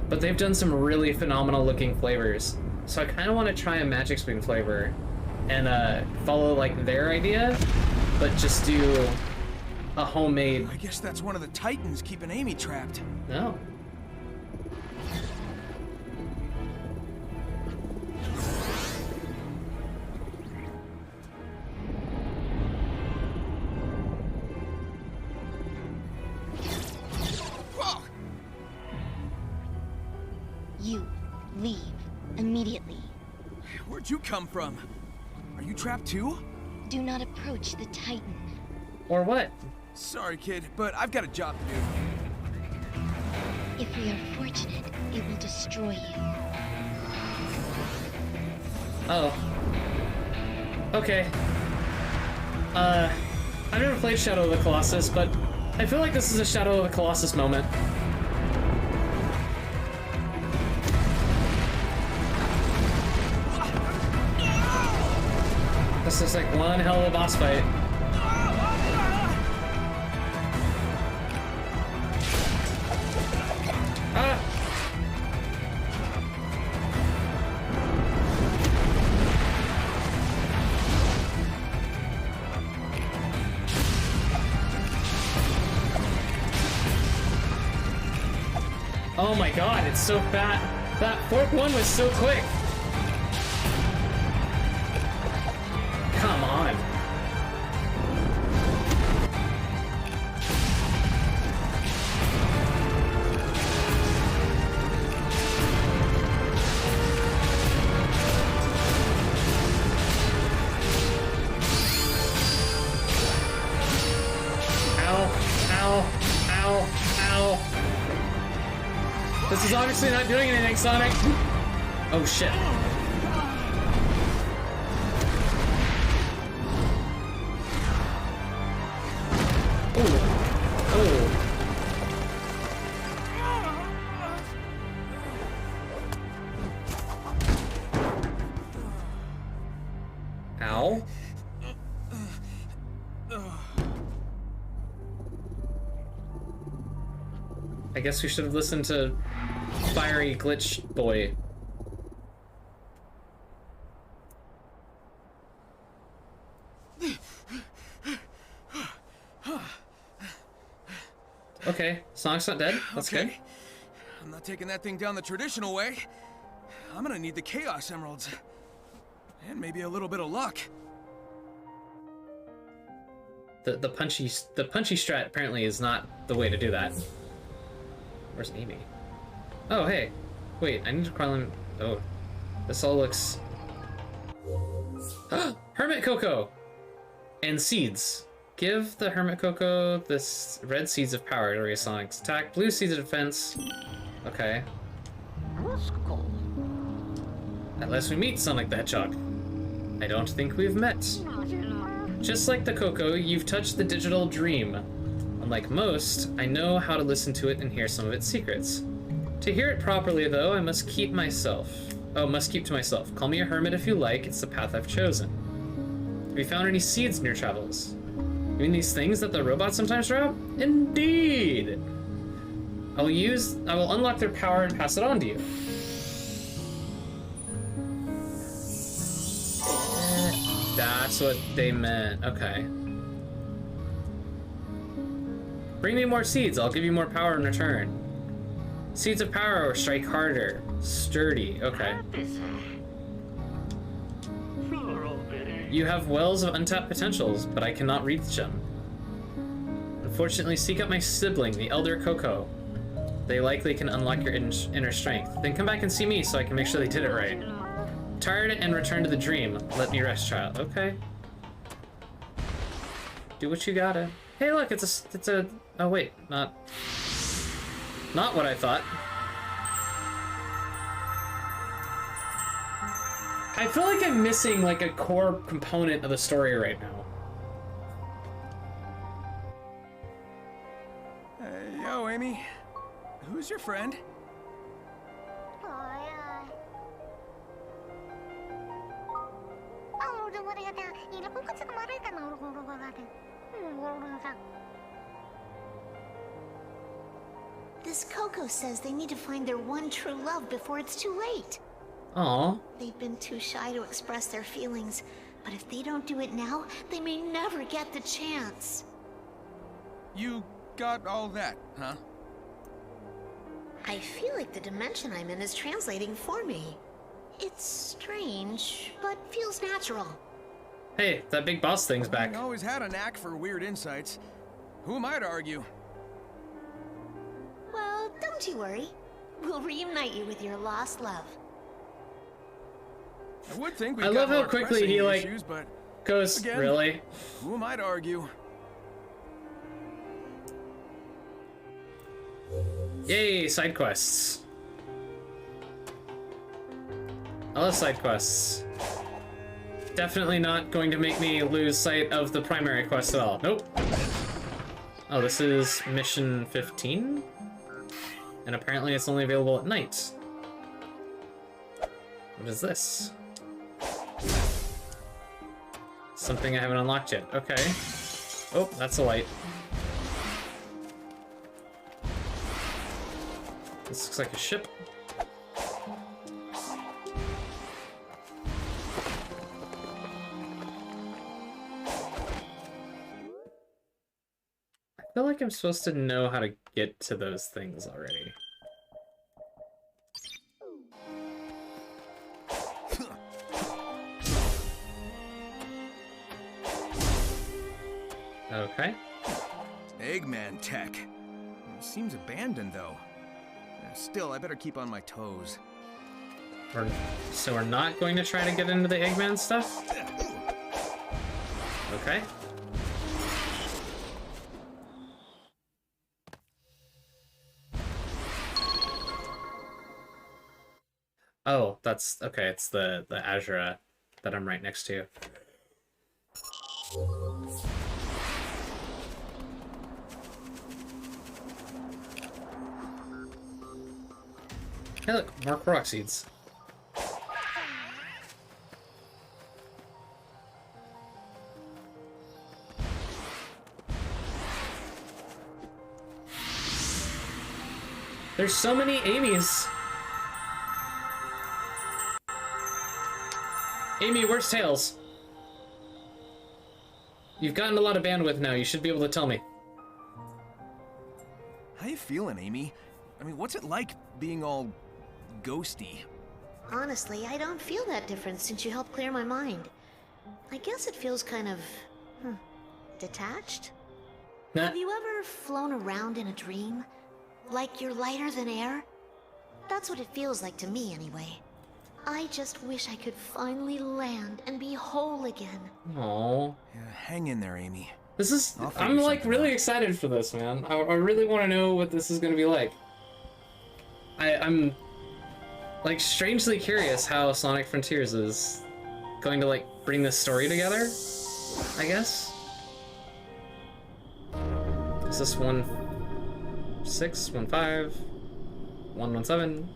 A: But they've done some really phenomenal looking flavors. So I kind of want to try a magic spoon flavor and follow, like, their idea, but just do a homemade.
G: I guess that's one of the Titans keeping Amy trapped.
A: No.
G: Whoa.
F: You leave immediately.
G: Where'd you come from? Are you trapped too?
F: Do not approach the Titan.
A: Or what?
G: Sorry, kid, but I've got a job to do.
F: If we are fortunate, it will destroy you.
A: Oh. Okay. I've never played Shadow of the Colossus, but I feel like this is a Shadow of the Colossus moment. This is like one hell of a boss fight. Ah! Oh my god, it's so fat. That fork one was so quick. Come on. Ow, ow, ow, ow. This is obviously not doing anything, Sonic. Oh shit. Ow. I guess we should have listened to Fiery Glitch Boy. Okay, Sonic's not dead. That's
G: okay.
A: good.
G: I'm not taking that thing down the traditional way. I'm gonna need the Chaos Emeralds. And maybe a little bit of luck.
A: The punchy strat apparently is not the way to do that. Where's Amy? Oh hey, wait, I need to crawl in. Oh, this all looks. Hermit Cocoa and seeds. Give the Hermit Cocoa this red seeds of power to raise Sonic's attack. Blue seeds of defense. Okay. Unless we meet Sonic the Hedgehog. I don't think we've met. Just like the Cocoa, you've touched the digital dream. Unlike most, I know how to listen to it and hear some of its secrets. To hear it properly, though, I must keep to myself. Call me a hermit if you like, it's the path I've chosen. Have you found any seeds in your travels? You mean these things that the robots sometimes drop? Indeed! I will unlock their power and pass it on to you. That's what they meant, okay. Bring me more seeds, I'll give you more power in return. Seeds of power or strike harder. Sturdy, okay. You have wells of untapped potentials, but I cannot reach them. Unfortunately, seek out my sibling, the Elder Cocoa. They likely can unlock your inner strength. Then come back and see me so I can make sure they did it right. Tired and return to the dream. Let me rest, child. Okay. Do what you gotta. Hey, look, it's a. Oh wait, not what I thought. I feel like I'm missing like a core component of the story right now.
G: Yo, Amy. Who's your friend?
F: This Coco says they need to find their one true love before it's too late.
A: Aww.
F: They've been too shy to express their feelings, but if they don't do it now, they may never get the chance.
G: You got all that, huh?
F: I feel like the dimension I'm in is translating for me. It's strange, but feels natural.
A: Hey, that big boss thing's back.
G: I always had a knack for weird insights. Who am I to argue?
F: Well, don't you worry. We'll reunite you with your lost love.
G: I would think we
A: I love how quickly he like
G: issues, but
A: goes,
G: again,
A: really?
G: Who am I to argue?
A: Yay, side quests. Other side quests. Definitely not going to make me lose sight of the primary quest at all. Nope. Oh, this is mission 15? And apparently it's only available at night. What is this? Something I haven't unlocked yet. Okay. Oh, that's a light. This looks like a ship. I feel like I'm supposed to know how to get to those things already. Okay.
G: Eggman tech. Seems abandoned, though. Still, I better keep on my toes.
A: So we're not going to try to get into the Eggman stuff? Okay. Oh, that's okay. It's the Azura that I'm right next to. Hey, look, more Korok seeds. There's so many Amy's. Amy, where's Tails? You've gotten a lot of bandwidth now. You should be able to tell me.
G: How you feeling, Amy? I mean, what's it like being all ghosty?
F: Honestly, I don't feel that different since you helped clear my mind. I guess it feels kind of... detached?
A: Nah.
F: Have you ever flown around in a dream? Like you're lighter than air? That's what it feels like to me, anyway. I just wish I could finally land and be whole again.
A: Aww.
G: Yeah, hang in there, Amy.
A: This is...
G: I'll figure
A: I'm like
G: something
A: really
G: out.
A: excited for this, man. I really want to know what this is going to be like. I'm like strangely curious how Sonic Frontiers is going to like bring this story together, I guess. Is this 1-6, 1-5, 1-1-7?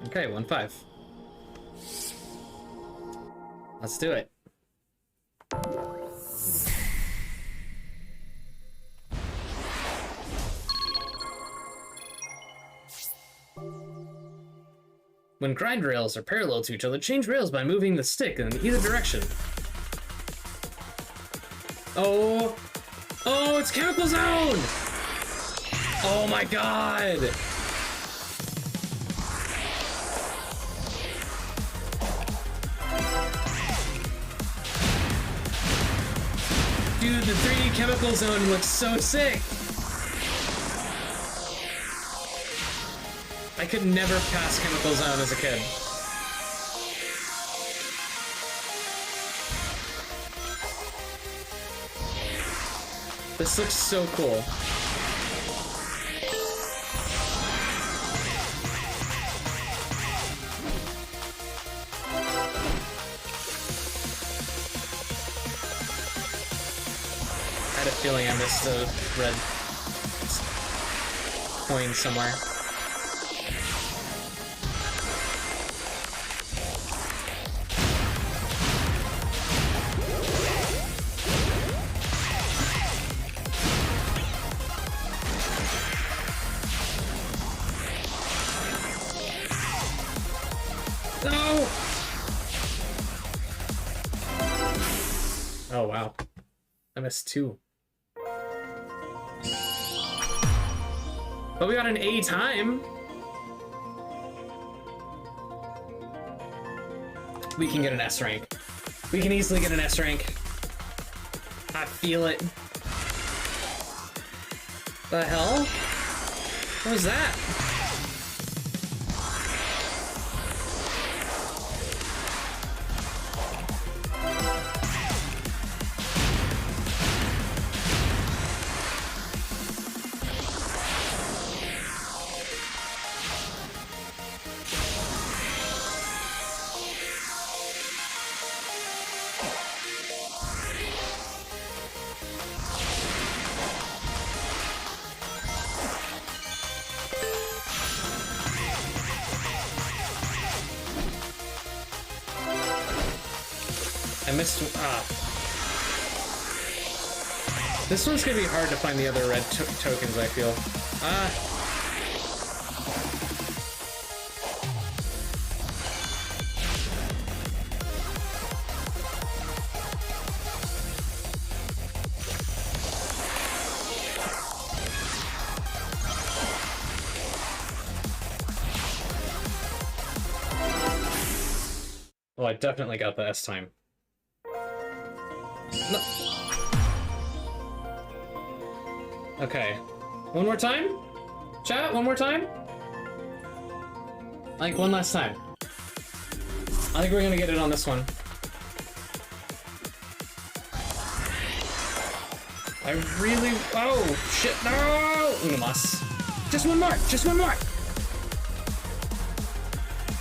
A: Okay, 1-5. Let's do it. When grind rails are parallel to each other, change rails by moving the stick in either direction. Oh! Oh, it's Chemical Zone! Oh my god! Dude, the 3D Chemical Zone looks so sick! I could never pass Chemical Zone as a kid. This looks so cool. I had a feeling I missed a red coin somewhere. No! Oh wow. I missed 2. But we got an A time. We can get an S rank. We can easily get an S rank. I feel it. The hell? What was that? I missed. This one's gonna be hard to find the other red tokens, I feel. Oh, I definitely got the S time. No. Okay. One more time? Chat, one more time? Like, one last time. I think we're gonna get it on this one. I really... Oh, shit, no! Unamas. Just one more! Just one more!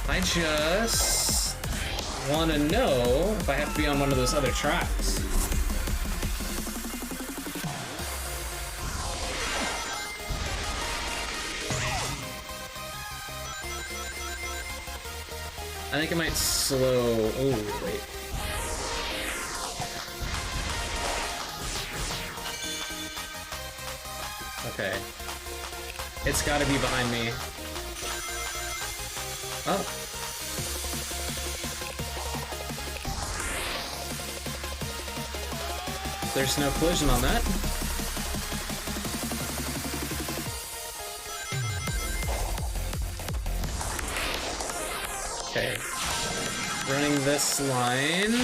A: I just... want to know if I have to be on one of those other tracks. I think it might slow... Oh, wait. Okay. It's gotta be behind me. Oh. There's no collision on that. Okay. Running this line.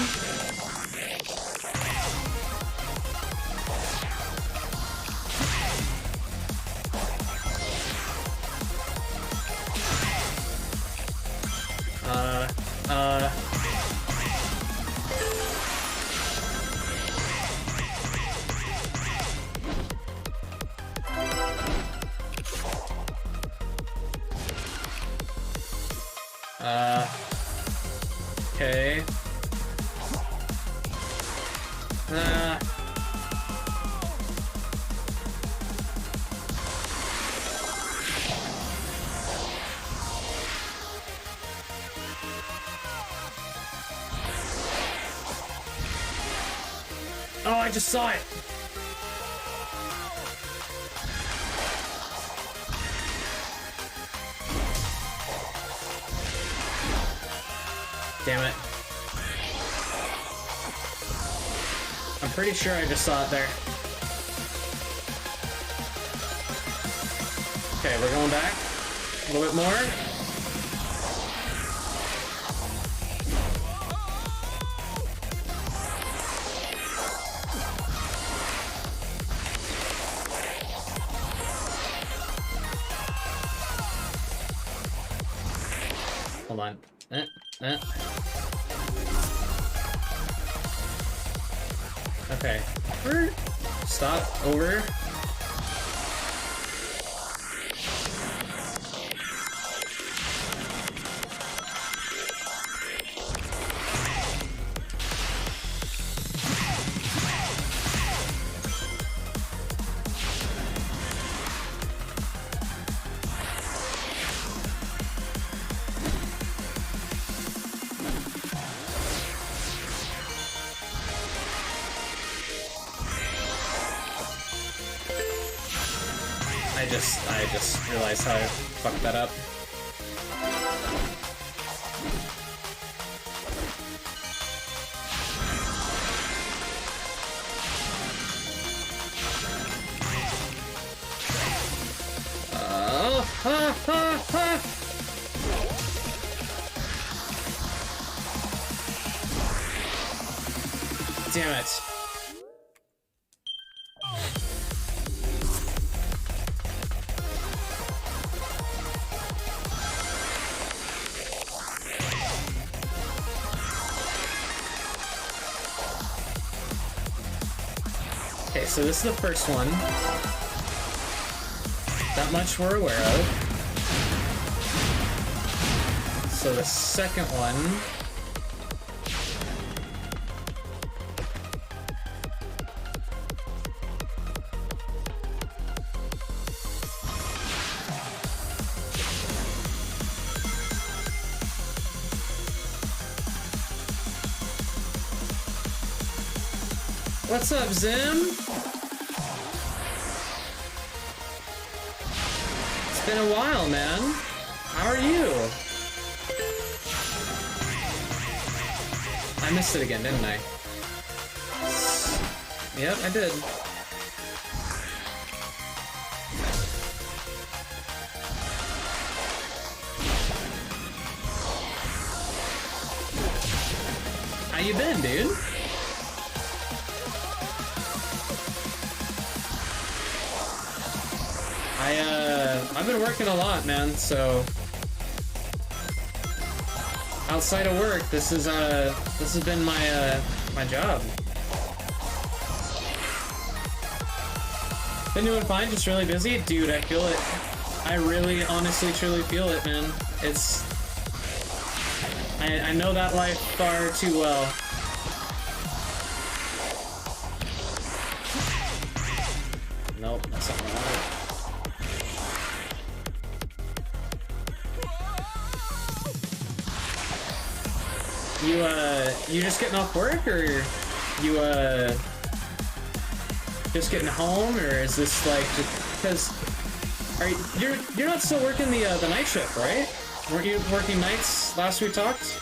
A: Okay. Oh, I just saw it! Damn it. I'm pretty sure I just saw it there. Okay, we're going back. A little bit more. Hold on. Okay. Stop. Over. I just realized how I fucked that up. Damn it. Okay, so this is the first one. That much we're aware of. So the second one... What's up, Zim? It's been a while, man. How are you? I missed it again, didn't I? Yep, I did. How you been, dude? I've been working a lot, man, so outside of work, this has been my my job. Been doing fine, just really busy. Dude, I feel it. I really, honestly, truly feel it, man. It's... I know that life far too well. Nope, that's not what I wanted. You just getting off work, or you, just getting home, or is this like just because you're not still working the night shift, right? Weren't you working nights last we talked?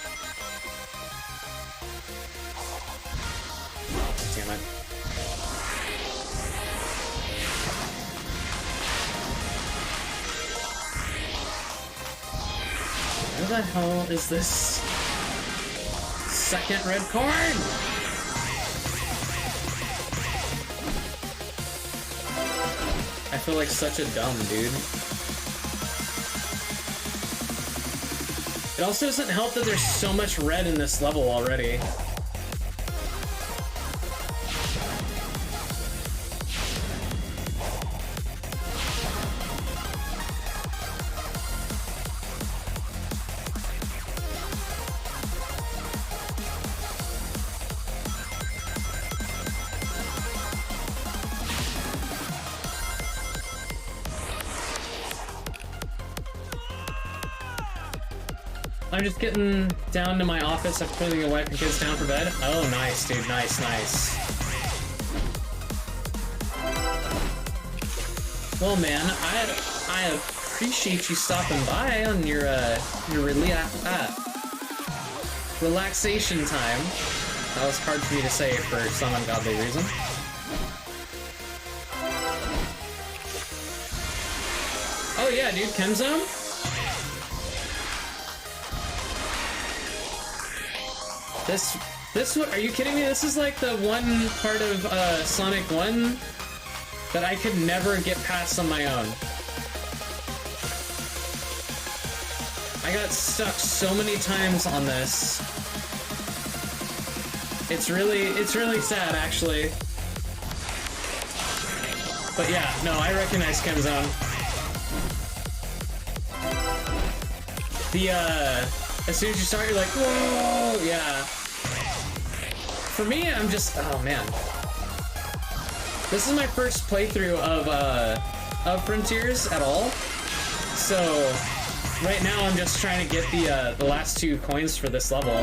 A: Damn it. Where the hell is this second red card? I feel like such a dumb dude. It also doesn't help that there's so much red in this level already. I'm just getting down to my office after putting the wife and kids down for bed. Oh, nice, dude. Nice, nice. Well, man, I appreciate you stopping by on your relaxation time. That was hard for me to say for some ungodly reason. Oh yeah, dude, Chemzone? This, are you kidding me? This is like the one part of Sonic 1 that I could never get past on my own. I got stuck so many times on this. It's really sad, actually. But yeah, no, I recognize Chemzone. As soon as you start, you're like, whoa, yeah. For me, I'm just, oh man. This is my first playthrough of Frontiers at all. So, right now I'm just trying to get the last 2 coins for this level.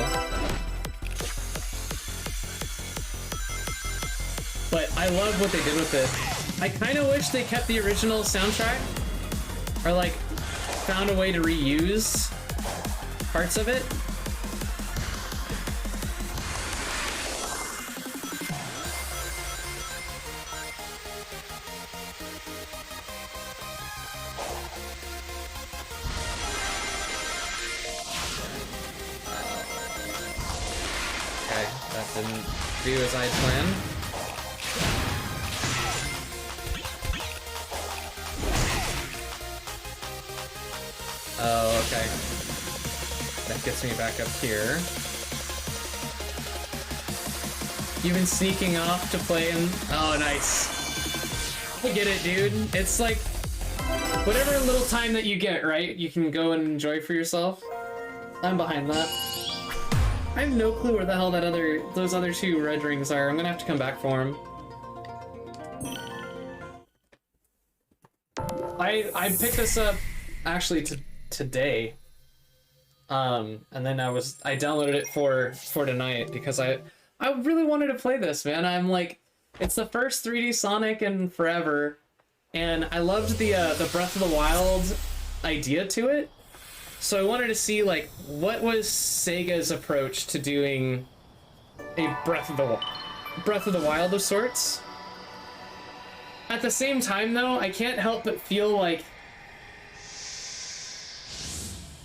A: But I love what they did with it. I kind of wish they kept the original soundtrack, or like, found a way to reuse parts of it. Okay, that didn't do as I had planned. Oh, okay. That gets me back up here. You've been sneaking off to play in... Oh, nice. I get it, dude. It's like... whatever little time that you get, right? You can go and enjoy for yourself. I'm behind that. I have no clue where the hell those other 2 red rings are. I'm gonna have to come back for them. I picked this up, actually, today. And then I downloaded it for tonight because I really wanted to play this, man. I'm like, It's the first 3D Sonic in forever, and I loved the Breath of the Wild idea to it. So I wanted to see like what was Sega's approach to doing a Breath of the Wild of sorts. At the same time, though, I can't help but feel like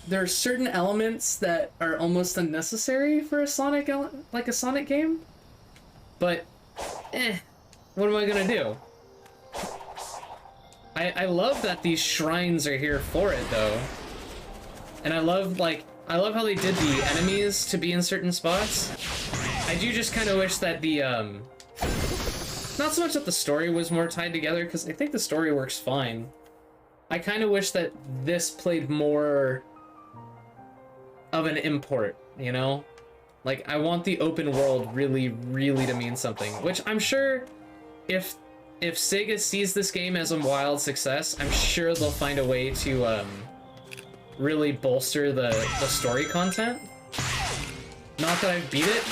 A: there are certain elements that are almost unnecessary for a Sonic game. But, what am I gonna do? I love that these shrines are here for it, though. And I love how they did the enemies to be in certain spots. I do just kind of wish that the, not so much that the story was more tied together, because I think the story works fine. I kind of wish that this played more of an import, you know? Like, I want the open world really, really to mean something, which I'm sure if Sega sees this game as a wild success, I'm sure they'll find a way to, really bolster the story content. Not that I've beat it,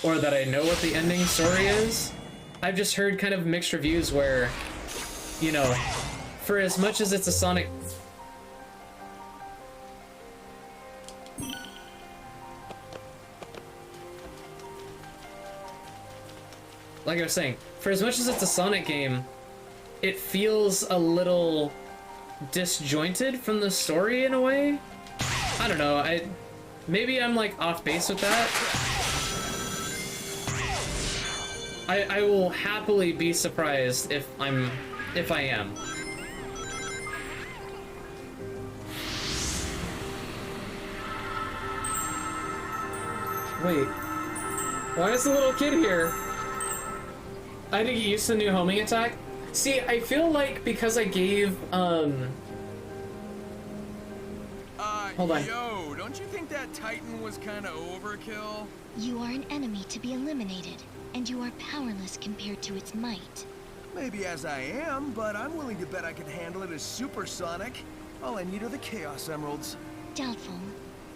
A: or that I know what the ending story is. I've just heard kind of mixed reviews where, you know, for as much as it's a Sonic... Like I was saying, for as much as it's a Sonic game, it feels a little disjointed from the story in a way. I don't know, maybe I'm like off base with that. I will happily be surprised if I am. Wait, why is the little kid here? I had to get used to the new homing attack. See, I feel like because I gave, hold on.
G: Yo, don't you think that Titan was kinda overkill?
I: You are an enemy to be eliminated, and you are powerless compared to its might.
G: Maybe as I am, but I'm willing to bet I can handle it as supersonic. All I need are the Chaos Emeralds.
I: Doubtful.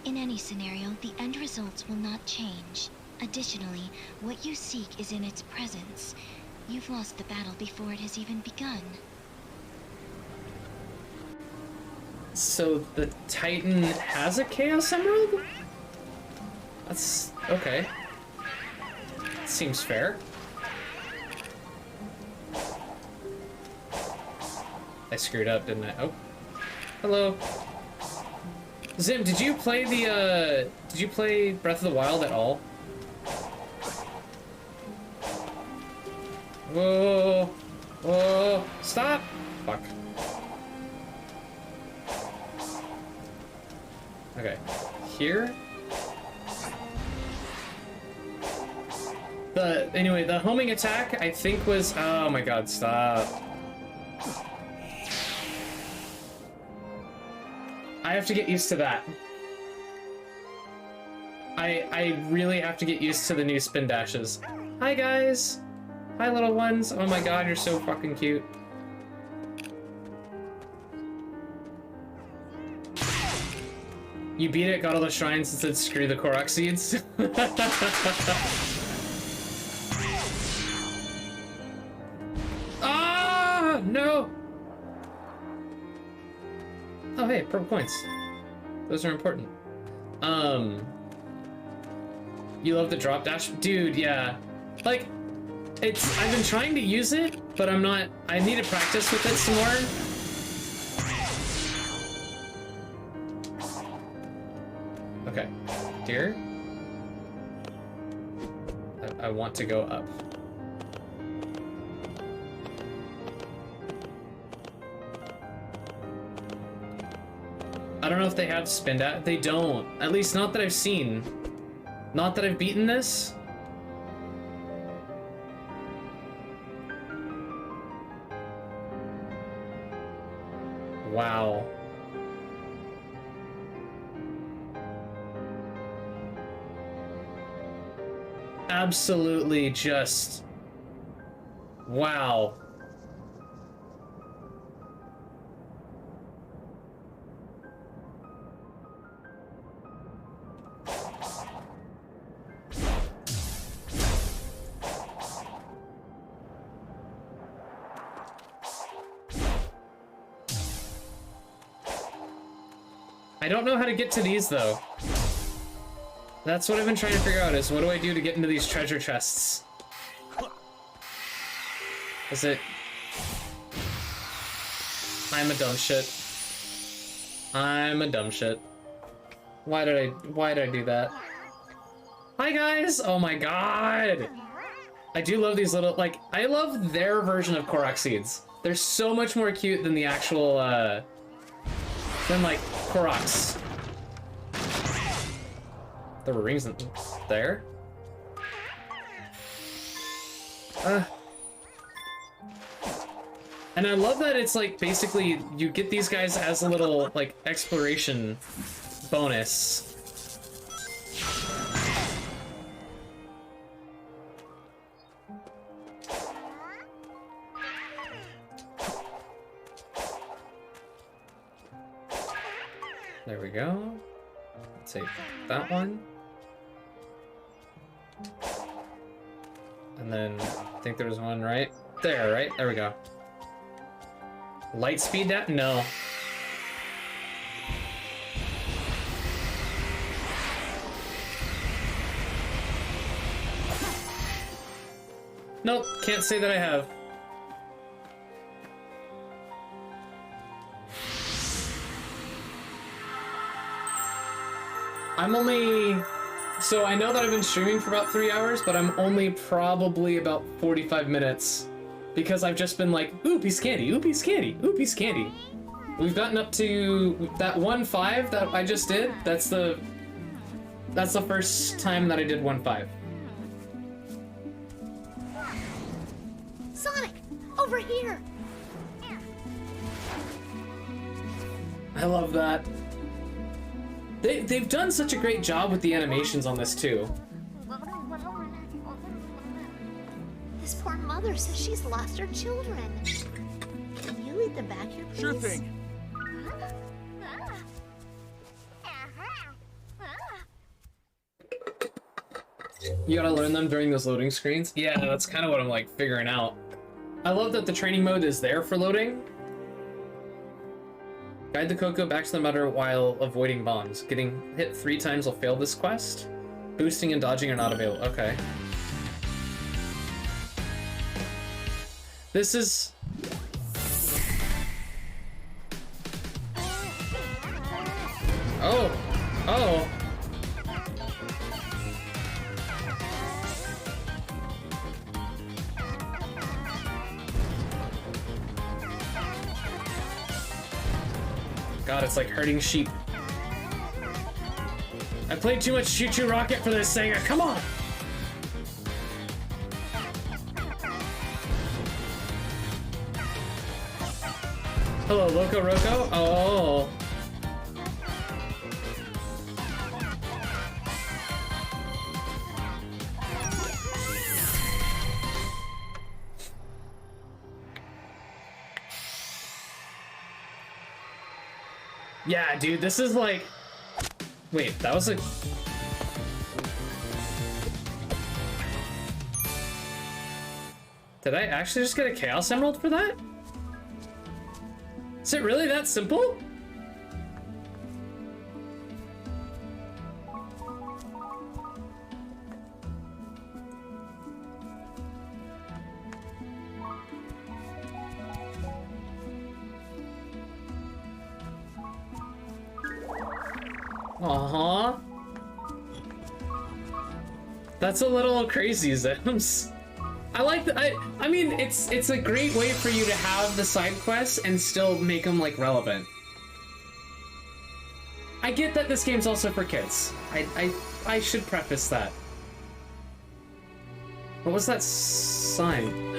I: In any scenario, the end results will not change. Additionally, what you seek is in its presence. You've lost the battle before it has even begun.
A: So the Titan has a Chaos Emerald? That's okay. Seems fair. I screwed up, didn't I? Oh. Hello. Zim, did you play Breath of the Wild at all? Whoa! Whoa! Stop! Fuck. Okay. Here? Anyway, the homing attack, I think was... Oh my god, stop. I have to get used to that. I really have to get used to the new spin dashes. Hi guys! Hi little ones! Oh my god, you're so fucking cute. You beat it, got all the shrines, and said screw the Korok seeds. Ah! No! Oh hey, purple points. Those are important. You love the drop dash? Dude, yeah. Like, I've been trying to use it, but I need to practice with it some more. Okay, dear. I want to go up. I don't know if they have spin dash. They don't. At least not that I've seen. Not that I've beaten this. Wow. Absolutely just... Wow. I don't know how to get to these though. That's what I've been trying to figure out, is what do I do to get into these treasure chests? Is it... I'm a dumb shit. I'm a dumb shit. Why did I do that? Hi guys! Oh my god! I do love these little, like, I love their version of Korok seeds. They're so much more cute than the actual, than like Koroks. There were rings there. And I love that it's like basically you get these guys as a little like exploration bonus. There we go. Let's take that one. And then I think there was one right there, right? There we go. Light speed down? No. Nope, can't say that I have. I'm only... So I know that I've been streaming for about 3 hours, but I'm only probably about 45 minutes. Because I've just been like, ooh, piece of candy, ooh, piece of candy, ooh, piece of candy. We've gotten up to that 1-5 that I just did. That's the first time that I did 1-5.
F: Sonic, over here.
A: I love that. They've done such a great job with the animations on this too.
F: This poor mother says she's lost her children. Can you lead them back here, please?
G: Sure thing.
A: You gotta learn them during those loading screens? Yeah, that's kind of what I'm like figuring out. I love that the training mode is there for loading. Guide the Coco back to the mother while avoiding bombs. Getting hit 3 times will fail this quest. Boosting and dodging are not available. Okay. This is... Oh! Oh! God, it's like herding sheep. I played too much Choo Choo Rocket for this singer. Come on! Hello, Loco Roco? Oh. Yeah, dude, this is like... Wait, that was a... Did I actually just get a Chaos Emerald for that? Is it really that simple? Uh-huh. That's a little crazy, Zems. I like the, I mean, it's a great way for you to have the side quests and still make them, like, relevant. I get that this game's also for kids. I should preface that. What was that sign?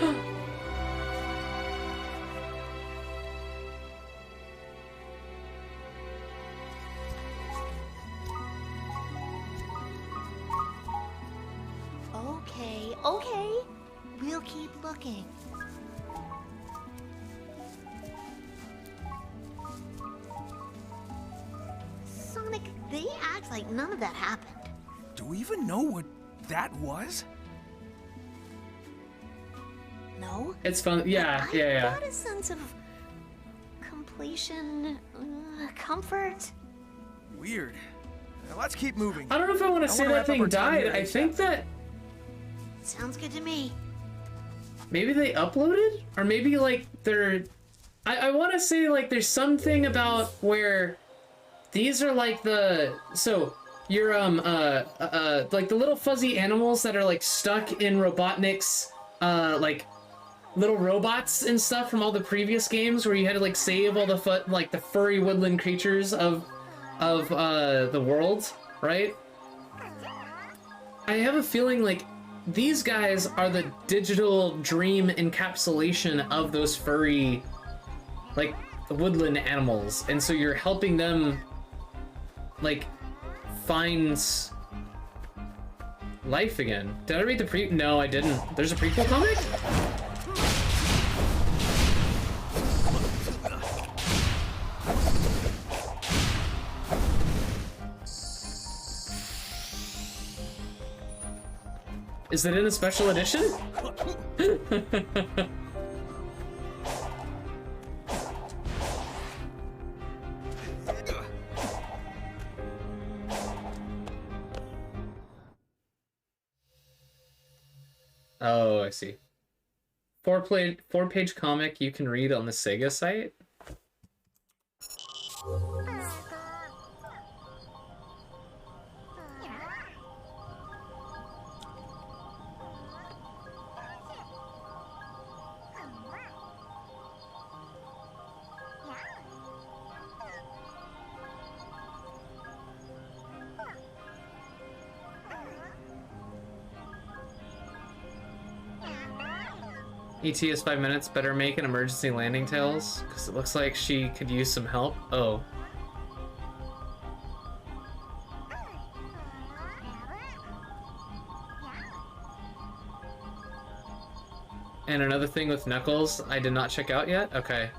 F: Okay. We'll keep looking. Sonic, they act like none of that happened.
G: Do we even know what that was?
F: No?
A: It's fun. Yeah.
F: I got a sense of completion, comfort.
G: Weird. Now let's keep moving.
A: I don't know if I want to say
G: wanna
A: that
G: wrap up
A: thing
G: our time
A: died.
G: here
A: I
G: ASAP.
A: think that
F: Sounds good to me.
A: maybe they uploaded, or maybe like they're. I want to say like there's something about where these are like the you're like the little fuzzy animals that are like stuck in Robotnik's like little robots and stuff from all the previous games where you had to like save all the the furry woodland creatures of the world, right? I have a feeling like these guys are the digital dream encapsulation of those furry like woodland animals, and so you're helping them like find life again. Did I read the No, I didn't. There's a prequel comic? Is it in a special edition? Oh, I see. Four-page comic you can read on the Sega site? ET is 5 minutes. Better make an emergency landing, Tails, because it looks like she could use some help. Oh. And another thing with Knuckles I did not check out yet? Okay.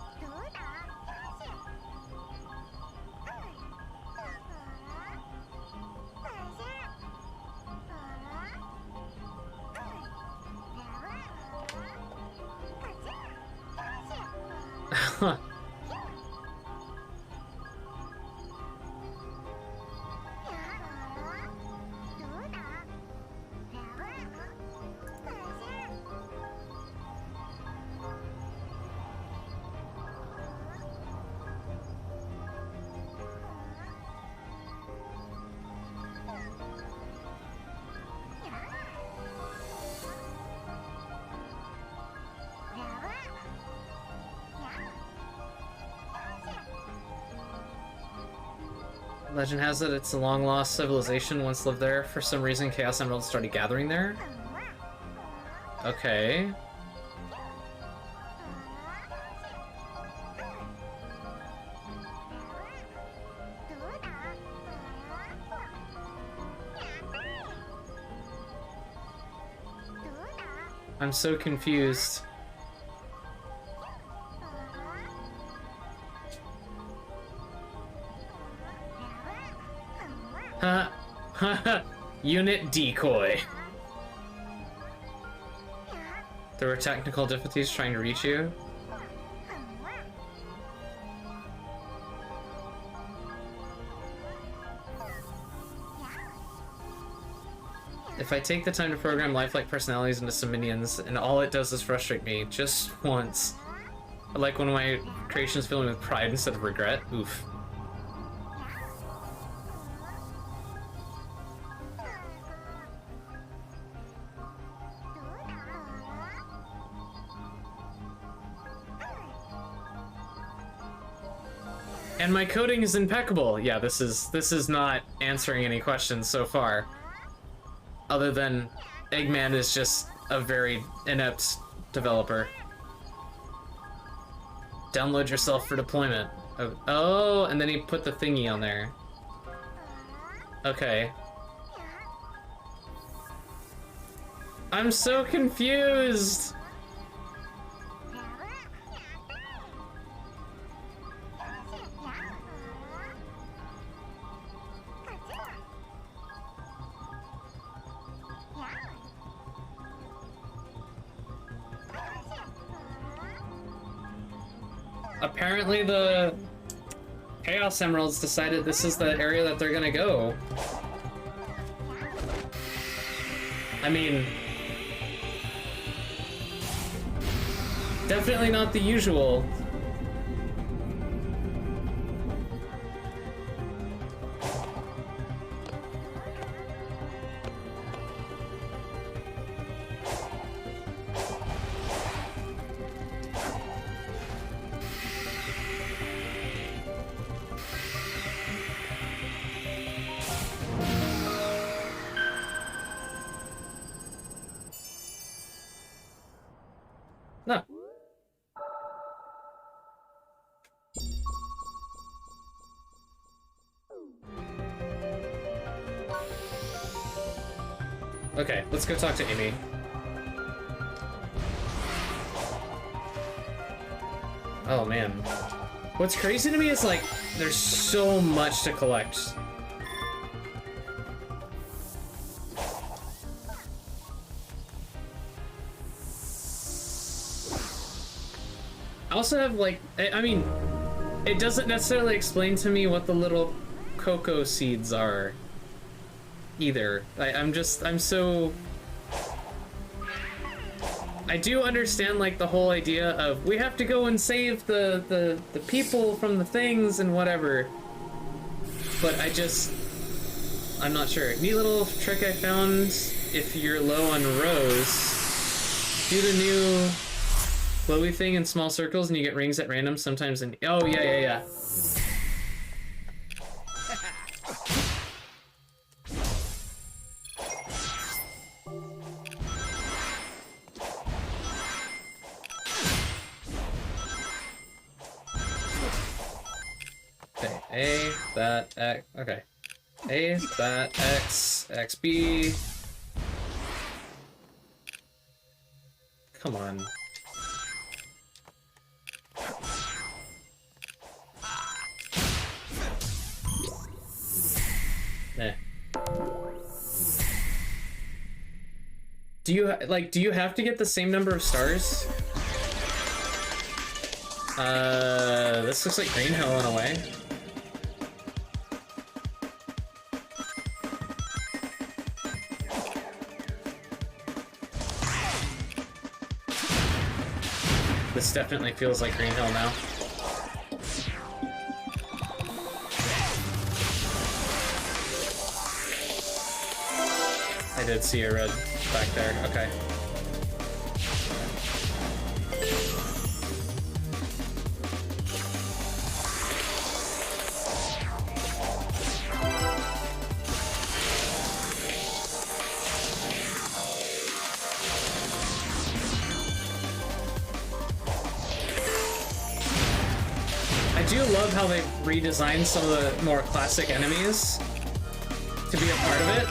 A: Legend has it it's a long-lost civilization once lived there. For some reason, Chaos Emeralds started gathering there. Okay. I'm so confused. Unit decoy. There were technical difficulties trying to reach you. If I take the time to program lifelike personalities into some minions, and all it does is frustrate me just once. I like one of my creations filling with pride instead of regret. Oof. And my coding is impeccable. Yeah, this is not answering any questions so far. Other than Eggman is just a very inept developer. Download yourself for deployment. Oh, and then he put the thingy on there. Okay. I'm so confused. Apparently Chaos Emeralds decided this is the area that they're gonna go. I mean, definitely not the usual. No. Okay, let's go talk to Amy. Oh man. What's crazy to me is like, there's so much to collect. I also have like, I mean, it doesn't necessarily explain to me what the little cocoa seeds are either. I'm so... I do understand like the whole idea of we have to go and save the people from the things and whatever. But I'm not sure. Neat little trick I found if you're low on rose. Do the new glowy thing in small circles and you get rings at random sometimes in... Oh, yeah. Okay, A, that, X, okay. A, that, X, XB. Come on. Eh. Do you have to get the same number of stars? This looks like Green Hill in a way. This definitely feels like Green Hill now. I did see a red back there, okay. I do love how they redesigned some of the more classic enemies to be a part of it.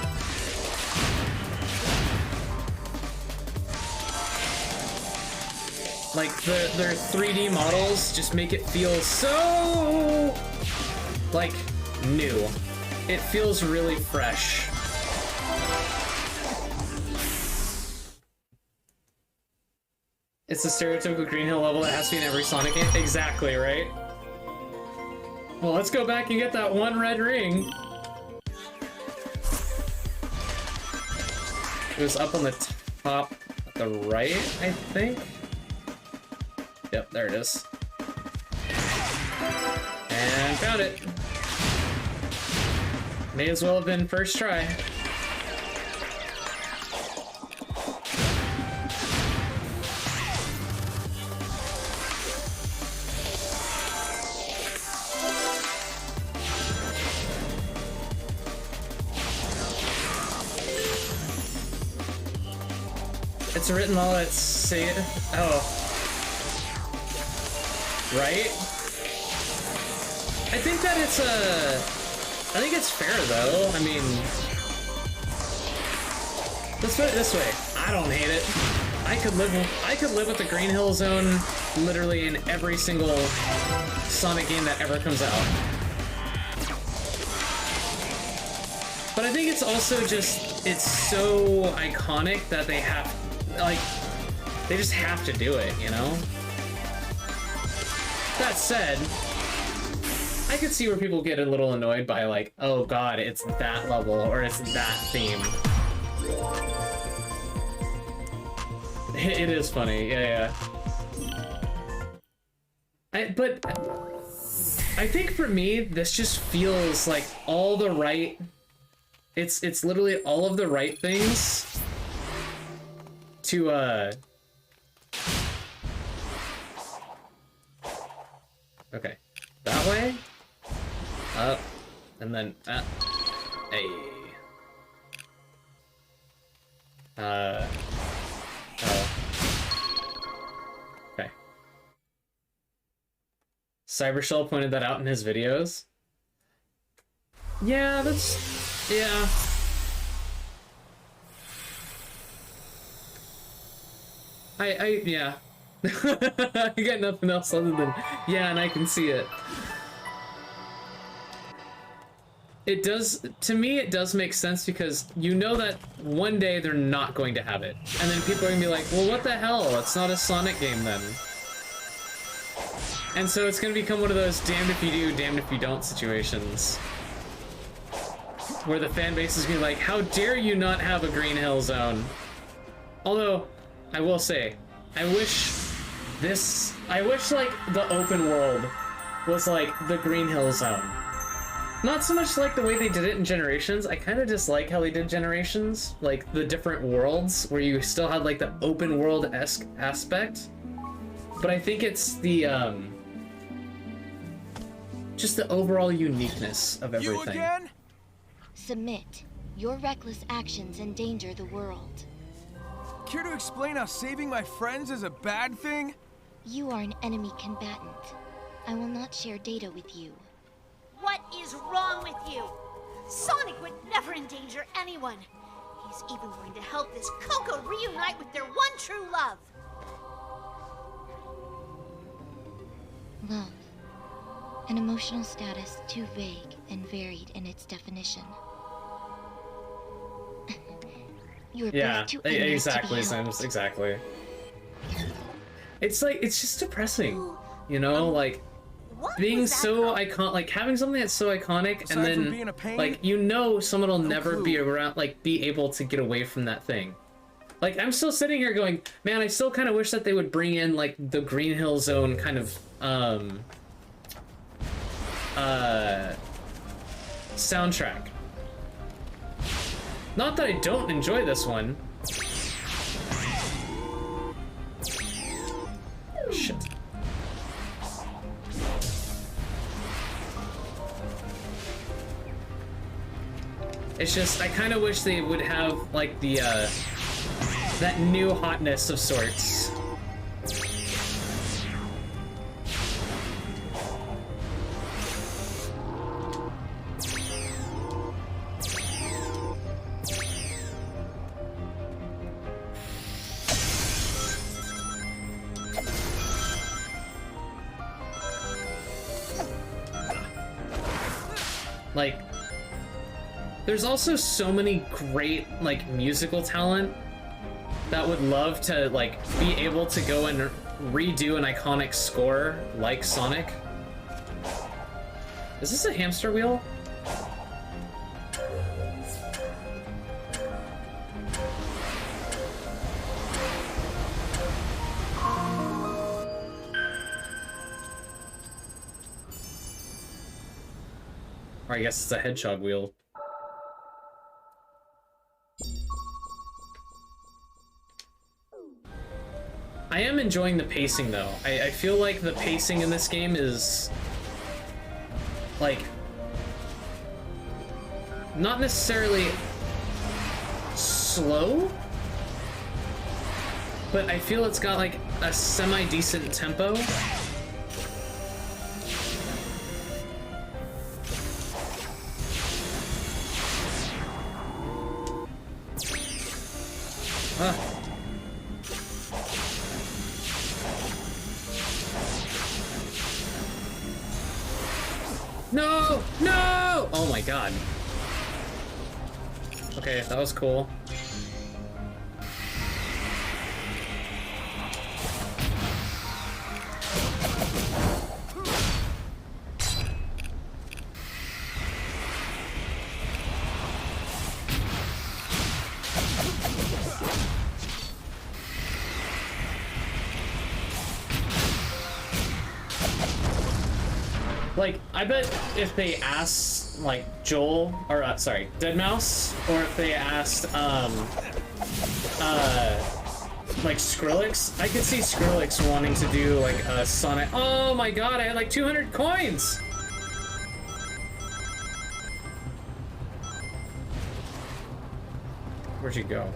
A: Like, their 3D models just make it feel so, like, new. It feels really fresh. It's the stereotypical Green Hill level that has to be in every Sonic game. Exactly, right? Well, let's go back and get that one red ring. It was up on the top at the right, I think. Yep, there it is. And found it. May as well have been first try. It's written all that say it. Oh. Right? I think that it's I think it's fair though. I mean, let's put it this way. I don't hate it. I could live with the Green Hill Zone literally in every single Sonic game that ever comes out. But I think it's also just, it's so iconic that they have, like, they just have to do it, you know? That said, I could see where people get a little annoyed by like, oh god, it's that level or it's that theme. It is funny, yeah. But I think for me, this just feels like all the right. It's literally all of the right things to Okay, that way, up, and then hey. Oh. Okay. Cybershell pointed that out in his videos. Yeah, yeah. Yeah. I got nothing else other than, yeah, and I can see it. It does, to me, it does make sense because you know that one day they're not going to have it. And then people are gonna be like, well, what the hell? It's not a Sonic game then. And so it's gonna become one of those damned if you do, damned if you don't situations. Where the fan base is gonna be like, how dare you not have a Green Hill Zone? Although, I will say, I wish like the open world was like the Green Hill Zone. Not so much like the way they did it in Generations. I kind of dislike how they did Generations, like the different worlds where you still had like the open world-esque aspect. But I think it's the just the overall uniqueness of everything.
G: You again?
I: Submit. Your reckless actions endanger the world.
G: Care to explain how saving my friends is a bad thing?
I: You are an enemy combatant. I will not share data with you.
C: What is wrong with you? Sonic would never endanger anyone. He's even going to help this Coco reunite with their one true love.
I: Love. An emotional status too vague and varied in its definition. You are both too ignorant
A: exactly,
I: to be helped.
A: Sims, exactly. It's like, it's just depressing, you know, like being so iconic, like having something that's so iconic, and then like you know someone will never be around, like be able to get away from that thing. Like I'm still sitting here going, man, I still kind of wish that they would bring in like the Green Hill Zone kind of soundtrack. Not that I don't enjoy this one. Shit. It's just, I kind of wish they would have, like, the, that new hotness of sorts. Like, there's also so many great, like, musical talent that would love to, like, be able to go and redo an iconic score like Sonic. Is this a hamster wheel? Or I guess it's a hedgehog wheel. I am enjoying the pacing though. I feel like the pacing in this game is like not necessarily slow, but I feel it's got like a semi-decent tempo. No! No! Oh my god. Okay, that was cool. like, I bet if they asked, like, Joel, or, sorry, Deadmau5, or if they asked, like, Skrillex, I could see Skrillex wanting to do, like, a Sonic. Oh my god, I had, like, 200 coins! Where'd you go?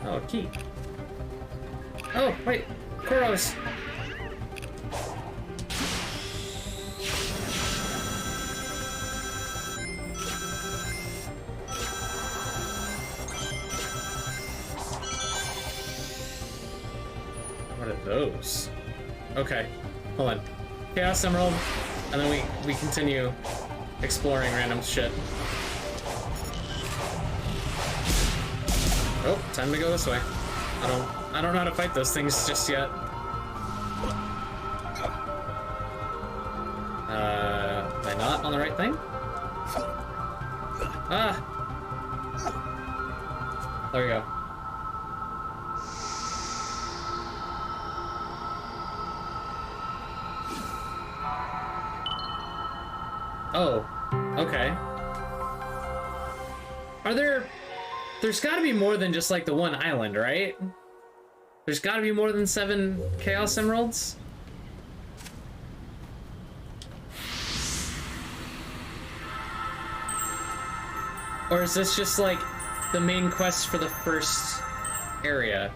A: Oh, key. Oh, wait. Kuros. What are those? Okay. Hold on. Chaos Emerald, and then we continue exploring random shit. Oh, time to go this way. I don't know how to fight those things just yet. Am I not on the right thing? Ah! There we go. Oh, okay. There's gotta be more than just like the one island, right? There's gotta be more than 7 Chaos Emeralds? Or is this just like the main quest for the first area?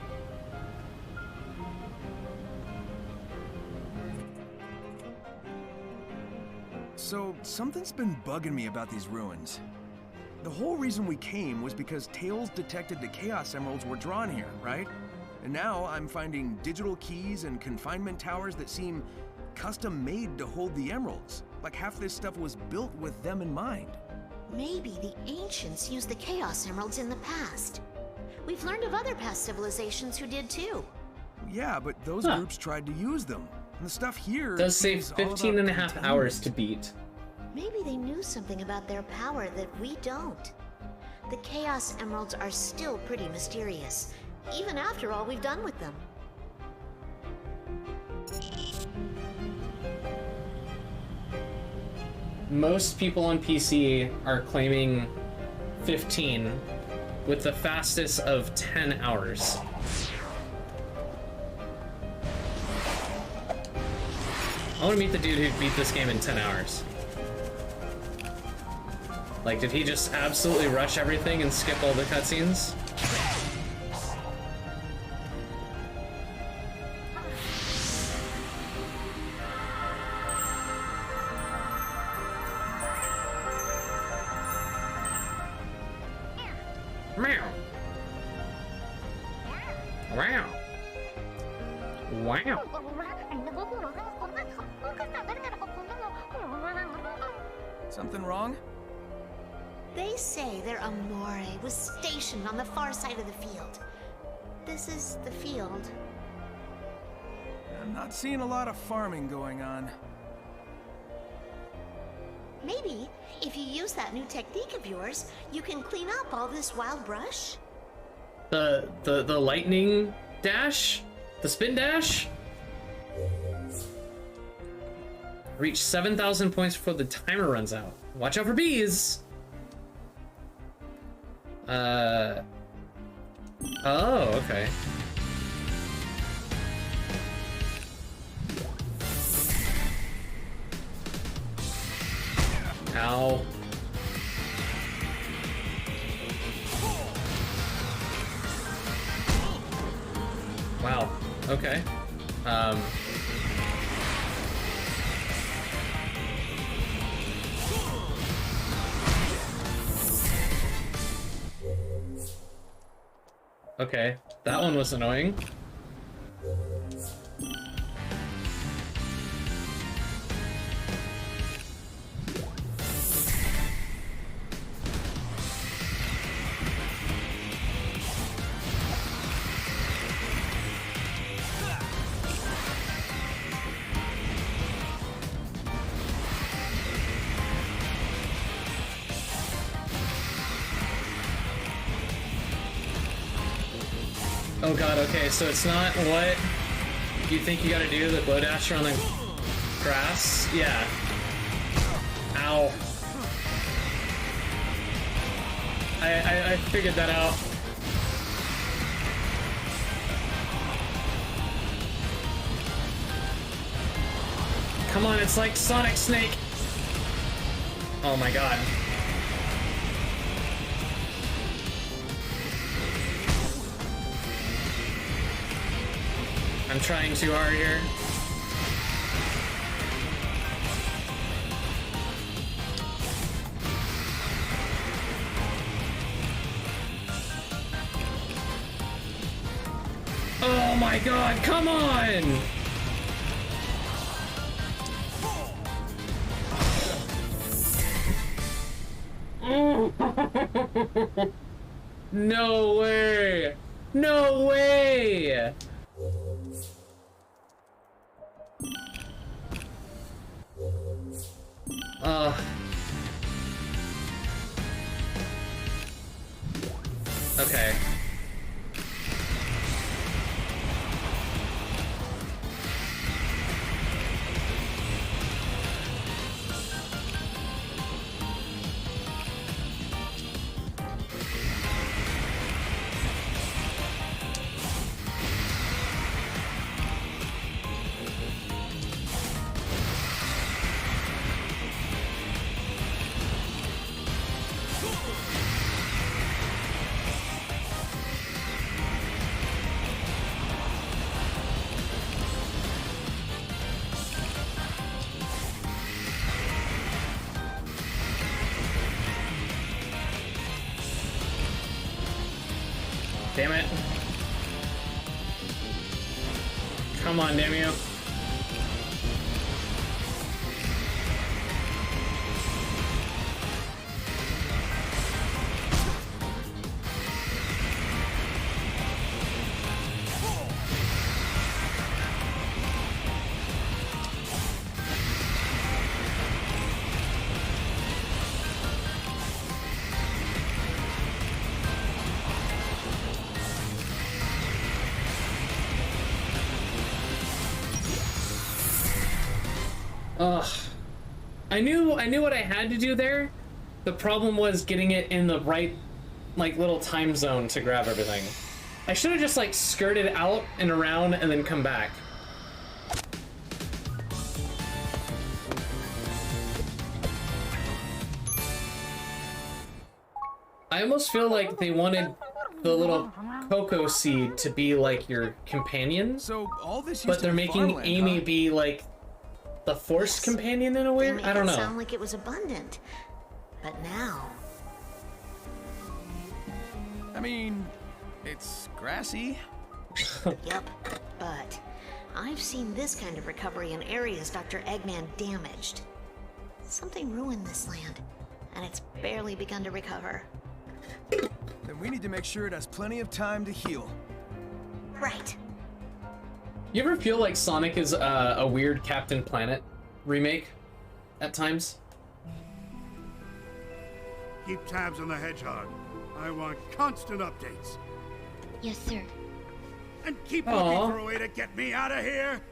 G: So, something's been bugging me about these ruins. The whole reason we came was because Tails detected the Chaos Emeralds were drawn here, right? And now I'm finding digital keys and confinement towers that seem custom-made to hold the emeralds. Like half this stuff was built with them in mind.
F: Maybe the ancients used the Chaos Emeralds in the past. We've learned of other past civilizations who did too.
G: Yeah, but those groups tried to use them. And the stuff here
A: does save 15 and a half hours to beat.
F: Maybe they knew something about their power that we don't. The Chaos Emeralds are still pretty mysterious, even after all we've done with them.
A: Most people on PC are claiming 15, with the fastest of 10 hours. I want to meet the dude who beat this game in 10 hours. Like, did he just absolutely rush everything and skip all the cutscenes? Meow. Wow. Wow.
G: Something wrong?
F: They say their Amore was stationed on the far side of the field. This is the field.
G: I'm not seeing a lot of farming going on.
F: Maybe, if you use that new technique of yours, you can clean up all this wild brush?
A: The lightning dash? The spin dash? Reach 7,000 points before the timer runs out. Watch out for bees! Oh, okay. Ow. Wow, okay. Okay, that one was annoying. Oh god, okay, so it's not what you think you gotta do, the glow dasher on the grass? Yeah. Ow. I figured that out. Come on, it's like Sonic Snake. Oh my god. I'm trying too hard here. Oh my god, come on! No way! No way! Okay. Damn it. Come on, damn you. Ugh. I knew what I had to do there. The problem was getting it in the right, like, little time zone to grab everything. I should have just, like, skirted out and around and then come back. I almost feel like they wanted the little cocoa seed to be, like, your companion.
G: So all this used
A: but
G: to
A: they're
G: be
A: making
G: farmland,
A: Amy
G: huh?
A: be, like, the forced companion in a way?
F: They made
A: I don't
F: it
A: know.
F: sound like it was abundant. But now...
G: I mean, it's grassy.
F: Yep, but I've seen this kind of recovery in areas Dr. Eggman damaged. Something ruined this land, and it's barely begun to recover.
G: Then we need to make sure it has plenty of time to heal.
F: Right.
A: You ever feel like Sonic is a weird Captain Planet remake at times?
E: Keep tabs on the hedgehog. I want constant updates.
I: Yes, sir.
E: And keep
A: Aw.
E: looking for a way to get me out of here.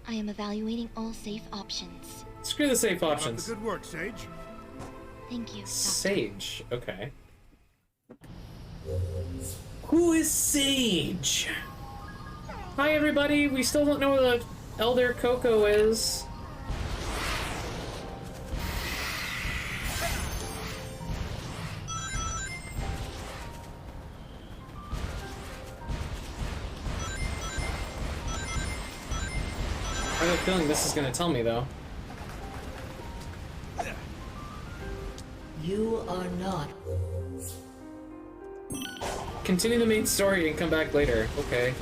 I: I am evaluating all safe options.
A: Screw the safe
E: Keep up
A: options.
E: the good work, Sage.
I: Thank you, Doctor.
A: Sage, okay. Who is Sage? Hi everybody, we still don't know where the Elder Coco is. I have a feeling this is gonna tell me though.
H: You are not.
A: Continue the main story and come back later. Okay.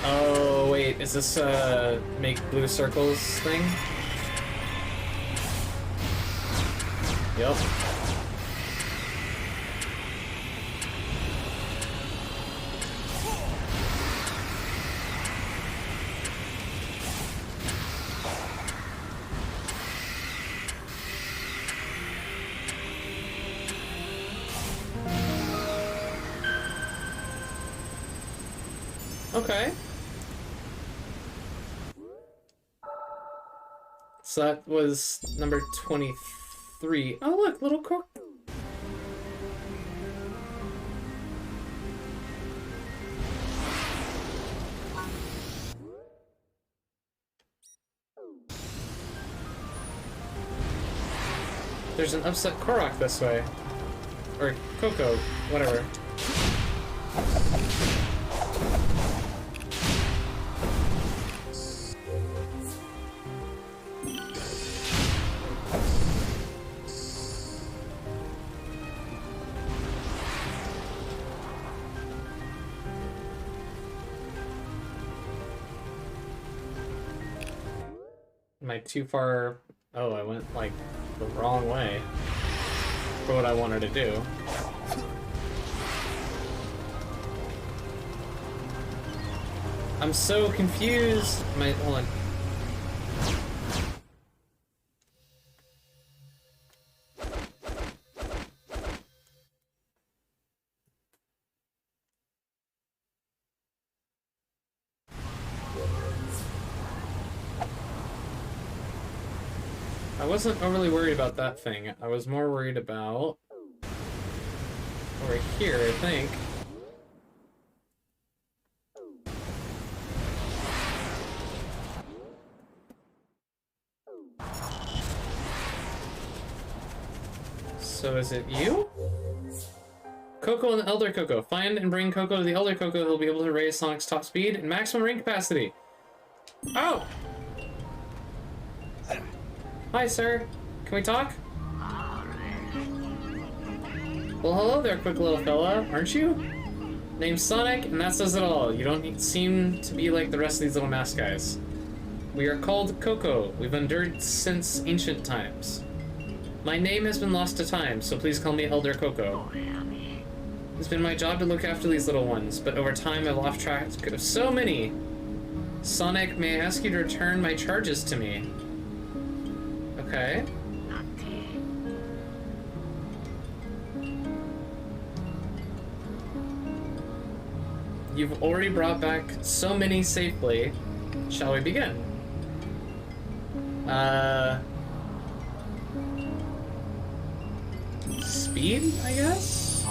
A: Oh, wait, is this make blue circles thing? Yup. Okay. So that was number 23. Oh look, little cork. There's an upset Korok this way. Or Coco, whatever. Am I too far? Oh, I went like the wrong way for what I wanted to do. I'm so confused. Hold on. I wasn't overly worried about that thing. I was more worried about over here, I think. So is it you? Coco and the Elder Coco. Find and bring Coco to the Elder Coco. He'll be able to raise Sonic's top speed and maximum ring capacity. Oh! Hi, sir. Can we talk? Well, hello there, quick little fella, aren't you? Name's Sonic, and that says it all. You don't seem to be like the rest of these little mask guys. We are called Coco. We've endured since ancient times. My name has been lost to time, so please call me Elder Coco. It's been my job to look after these little ones, but over time I've lost track of so many. Sonic, may I ask you to return my charges to me? Okay. You've already brought back so many safely. Shall we begin? Speed, I guess?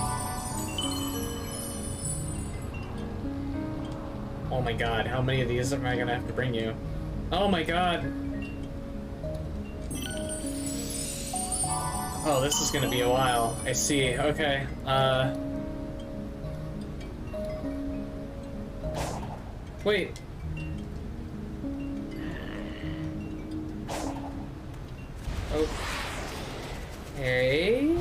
A: Oh my god, how many of these am I gonna have to bring you? Oh my god! Oh, this is gonna be a while. I see, okay. Wait. Okay.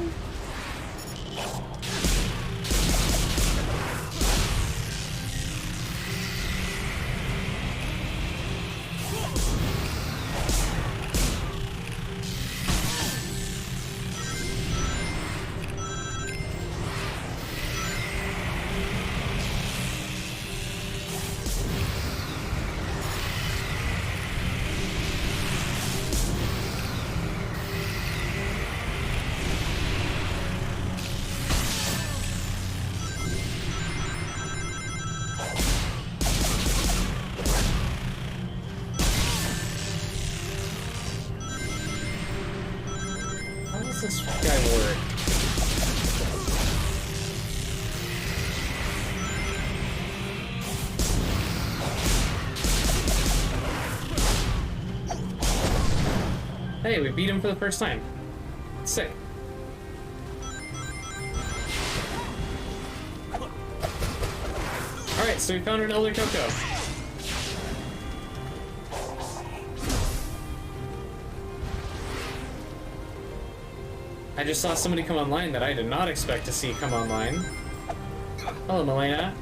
A: This guy work? Hey, we beat him for the first time. Sick. Alright, so we found an Elder Coco. I just saw somebody come online that I did not expect to see come online. Hello, Milena.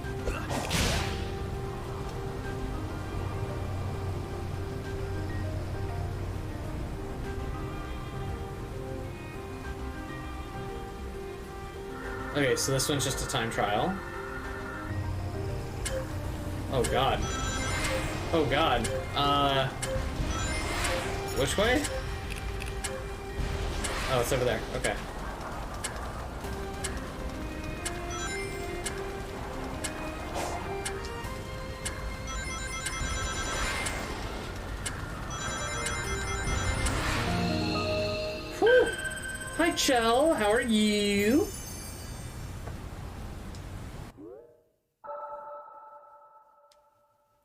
A: Okay, so this one's just a time trial. Oh god. Oh god. Which way? Oh, it's over there. Okay. Whew. Hi, Chell. How are you?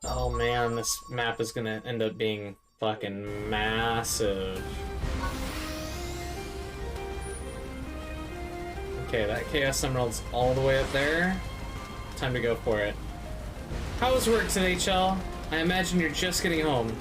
A: Oh man, this map is gonna end up being fucking massive. Okay, that Chaos Emerald's all the way up there. Time to go for it. How was work today, Chell? I imagine you're just getting home.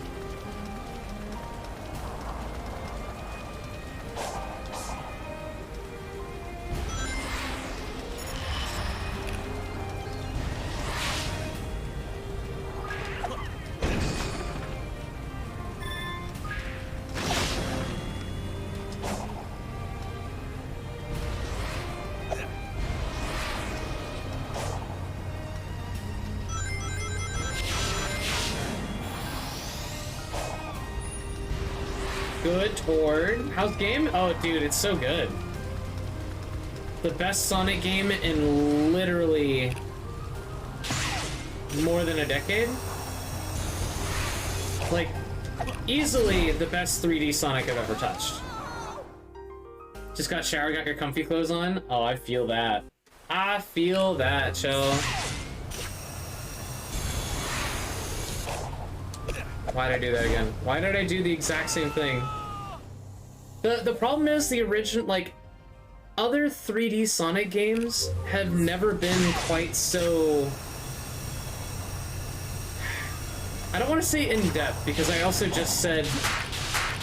A: Good, Tord. How's the game? Oh, dude, it's so good. The best Sonic game in literally more than a decade. Like, easily the best 3D Sonic I've ever touched. Just got showered, got your comfy clothes on. Oh, I feel that. I feel that, Chill. Why did I do that again? Why did I do the exact same thing? The problem is the original, like, other 3D Sonic games have never been quite so... I don't want to say in-depth, because I also just said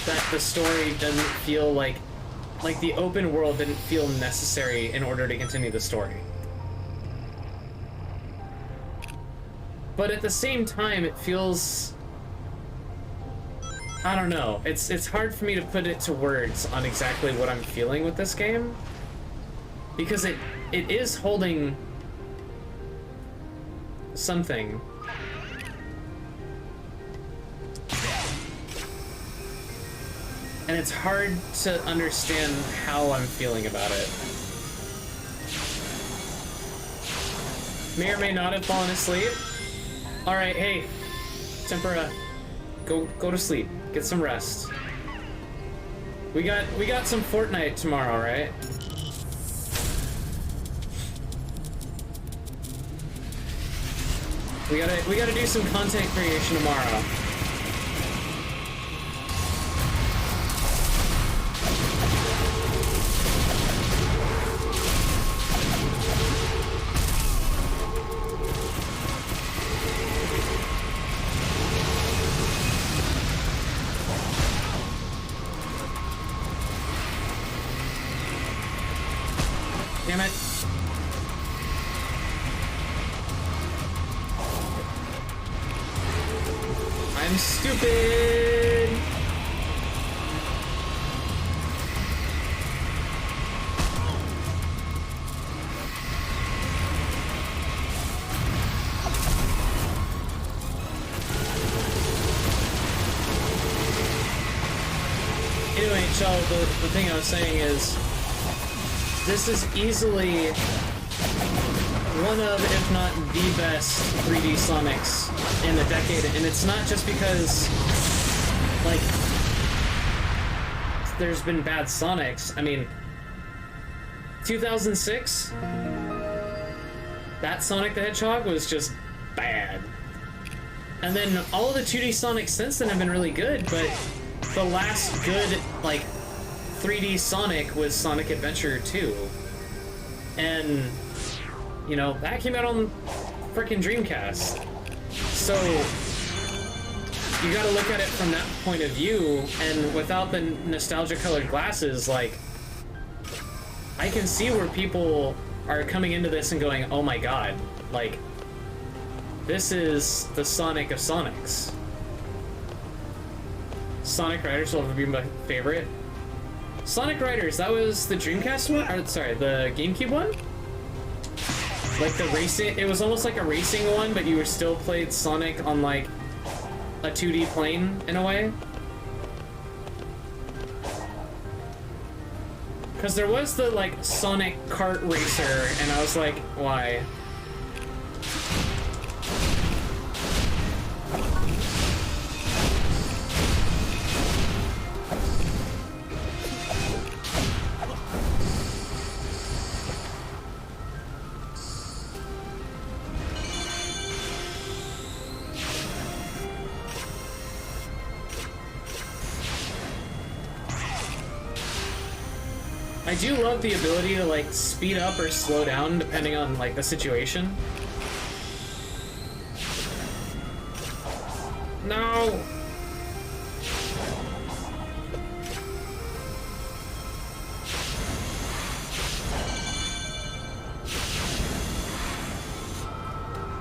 A: that the story doesn't feel like the open world didn't feel necessary in order to continue the story. But at the same time, it feels... I don't know. It's hard for me to put it to words on exactly what I'm feeling with this game. Because it is holding something. And it's hard to understand how I'm feeling about it. May or may not have fallen asleep. Alright, hey, Tempura, go to sleep. Get some rest. We got some Fortnite tomorrow, right? We gotta do some content creation tomorrow. Damn it. I'm stupid. Anyway, Chell, the thing I was saying is, this is easily one of, if not the best 3D Sonics in the decade, and it's not just because, like, there's been bad Sonics. I mean, 2006, that Sonic the Hedgehog was just bad. And then all of the 2D Sonics since then have been really good, but the last good, like, 3D Sonic was Sonic Adventure 2. And, you know, that came out on frickin' Dreamcast. So, you gotta look at it from that point of view, and without the nostalgia-colored glasses, like, I can see where people are coming into this and going, oh my god, like, this is the Sonic of Sonics. Sonic Riders will ever be my favorite. Sonic Riders, that was the Dreamcast one? Or, sorry, the GameCube one? Like the racing, it was almost like a racing one, but you were still played Sonic on like a 2D plane in a way. Because there was the like Sonic kart racer, and I was like, why? I do love the ability to like speed up or slow down depending on like the situation. No!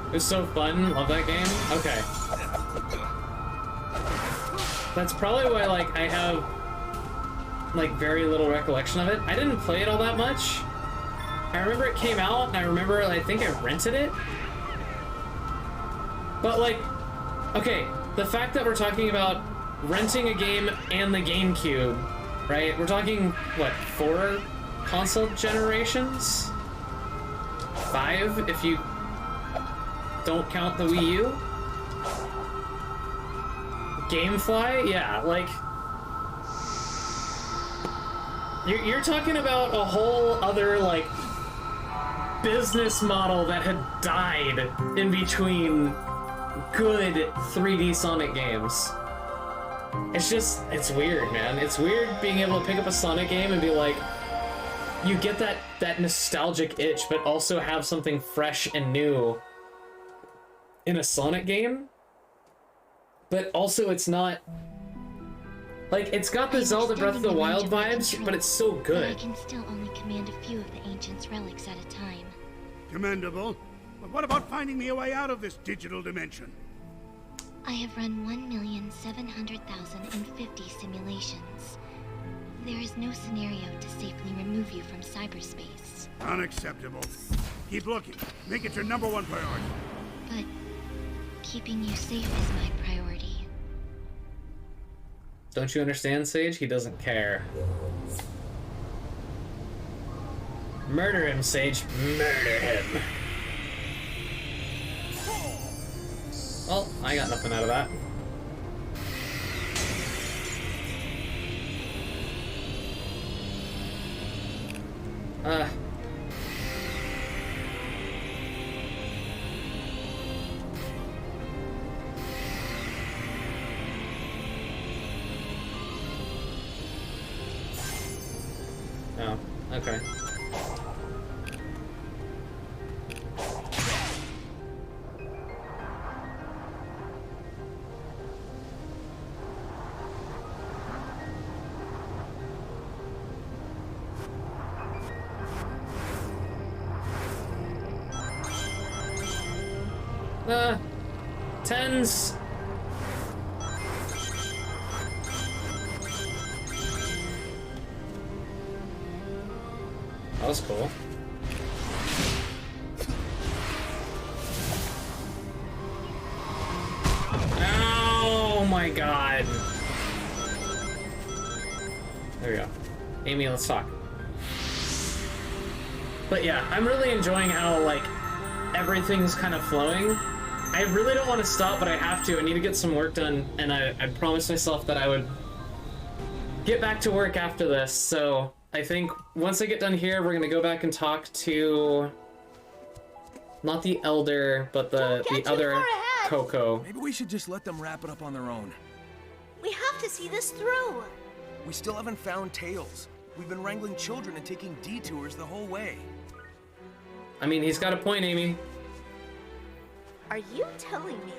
A: It was so fun, love that game. Okay. That's probably why like I have like very little recollection of it. I didn't play it all that much. I remember it came out, and I remember I think I rented it. But like, okay, the fact that we're talking about renting a game and the GameCube, right? We're talking, what, 4 console generations? 5 if you don't count the Wii U? Gamefly? Yeah, like... You're talking about a whole other, like, business model that had died in between good 3D Sonic games. It's just, it's weird, man. It's weird being able to pick up a Sonic game and be like, you get that nostalgic itch, but also have something fresh and new in a Sonic game. But also it's not... Like, it's got the Zelda Breath of the Wild vibes, but it's so good.
I: I can still only command a few of the Ancient's relics at a time.
E: Commendable. But what about finding me a way out of this digital dimension?
I: I have run 1,700,050 simulations. There is no scenario to safely remove you from cyberspace.
E: Unacceptable. Keep looking. Make it your #1 priority.
I: But keeping you safe is my priority.
A: Don't you understand, Sage? He doesn't care. Murder him, Sage. Murder him. Well, I got nothing out of that. Oh, okay. Tens. That was cool. Oh my god. There we go. Amy, let's talk. But yeah, I'm really enjoying how, like, everything's kind of flowing. I really don't want to stop, but I have to. I need to get some work done, and I promised myself that I would get back to work after this, so I think once I get done here, we're gonna go back and talk to... not the Elder, but the other Coco.
G: Maybe we should just let them wrap it up on their own.
C: We have to see this through.
G: We still haven't found Tails. We've been wrangling children and taking detours the whole way.
A: I mean, he's got a point, Amy.
C: Are you telling me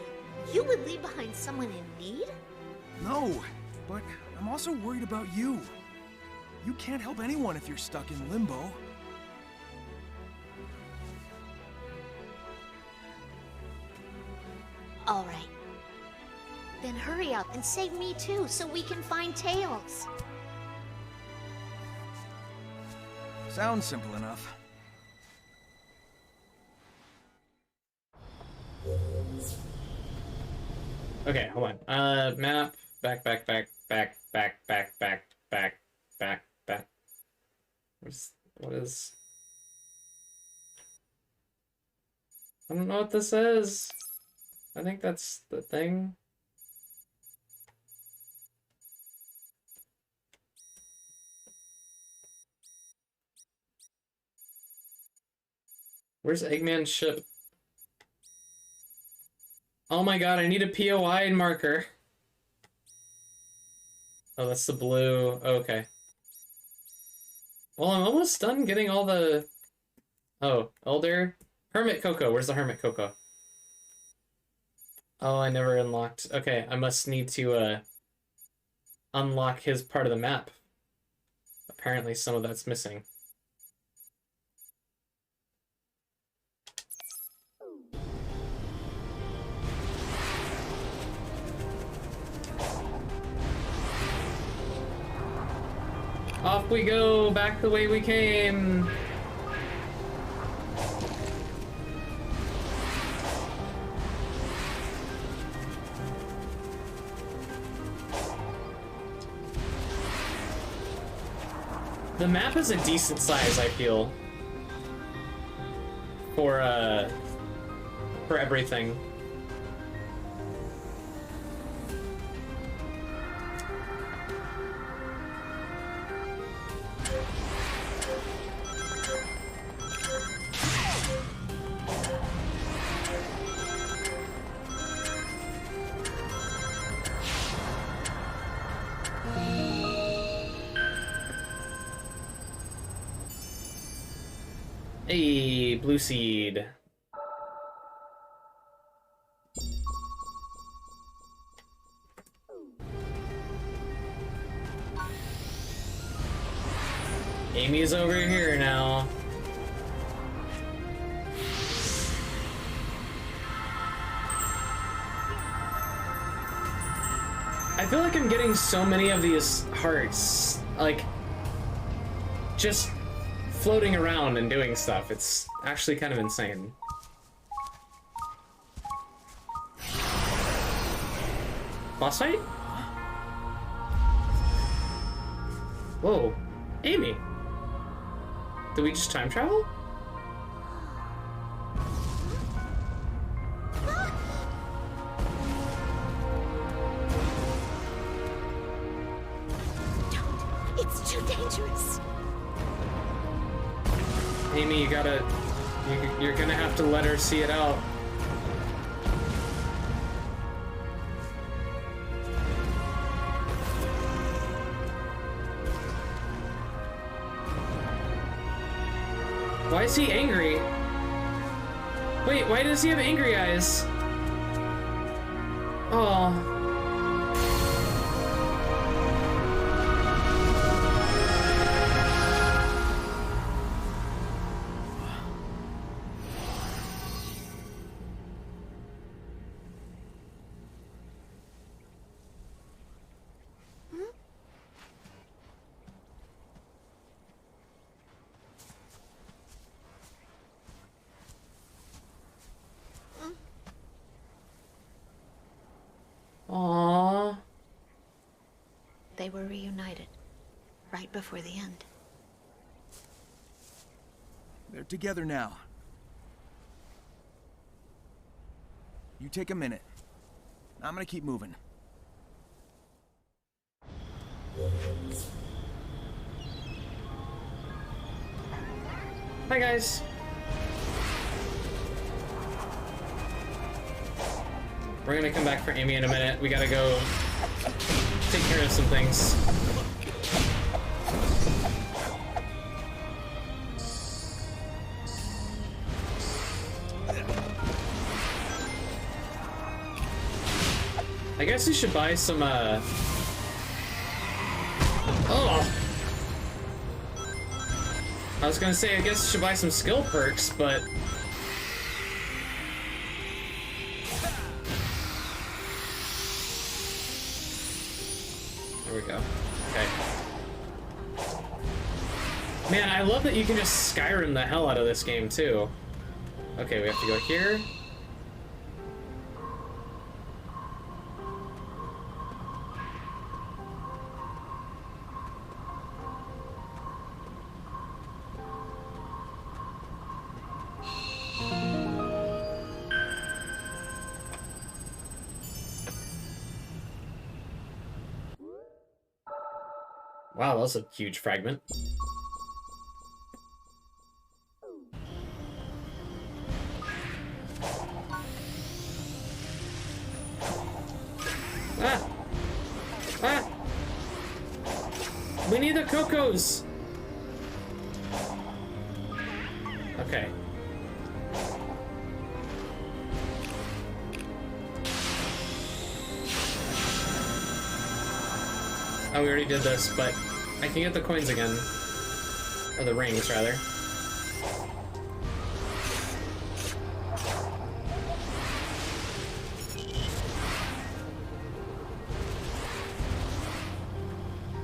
C: you would leave behind someone in need?
G: No, but I'm also worried about you. You can't help anyone if you're stuck in limbo.
F: All right. Then hurry up and save me too, so we can find Tails.
G: Sounds simple enough.
A: Okay, hold on. Map. Back. What is... I don't know what this is. I think that's the thing. Where's Eggman's ship? Oh my god, I need a POI marker. Oh, that's the blue. Okay. Well, I'm almost done getting all the... Oh, Elder? Hermit Coco. Where's the Hermit Coco? Oh, I never unlocked... Okay, I must need to, unlock his part of the map. Apparently some of that's missing. Off we go, back the way we came. The map is a decent size, I feel, for everything. Hey, blue seed. Amy's over here now. I feel like I'm getting so many of these hearts, like, just floating around and doing stuff. It's actually kind of insane. Boss fight? Whoa. Amy! Did we just time travel?
C: Don't. It's too dangerous.
A: Amy, you're gonna have to let her see it out. Why is he angry? Wait, why does he have angry eyes? Oh. Aww.
F: They were reunited, right before the end.
G: They're together now. You take a minute. I'm gonna keep moving.
A: Hi, guys. We're gonna come back for Amy in a minute. We gotta go take care of some things. I guess you should buy some, Oh! I was gonna say, I guess you should buy some skill perks, but... There we go. Okay. Man, I love that you can just Skyrim the hell out of this game, too. Okay, we have to go here. Wow, that's a huge fragment. Ah! Ah! We need the Cocos! Okay. Oh, we already did this, but I can get the coins again. Or the rings, rather.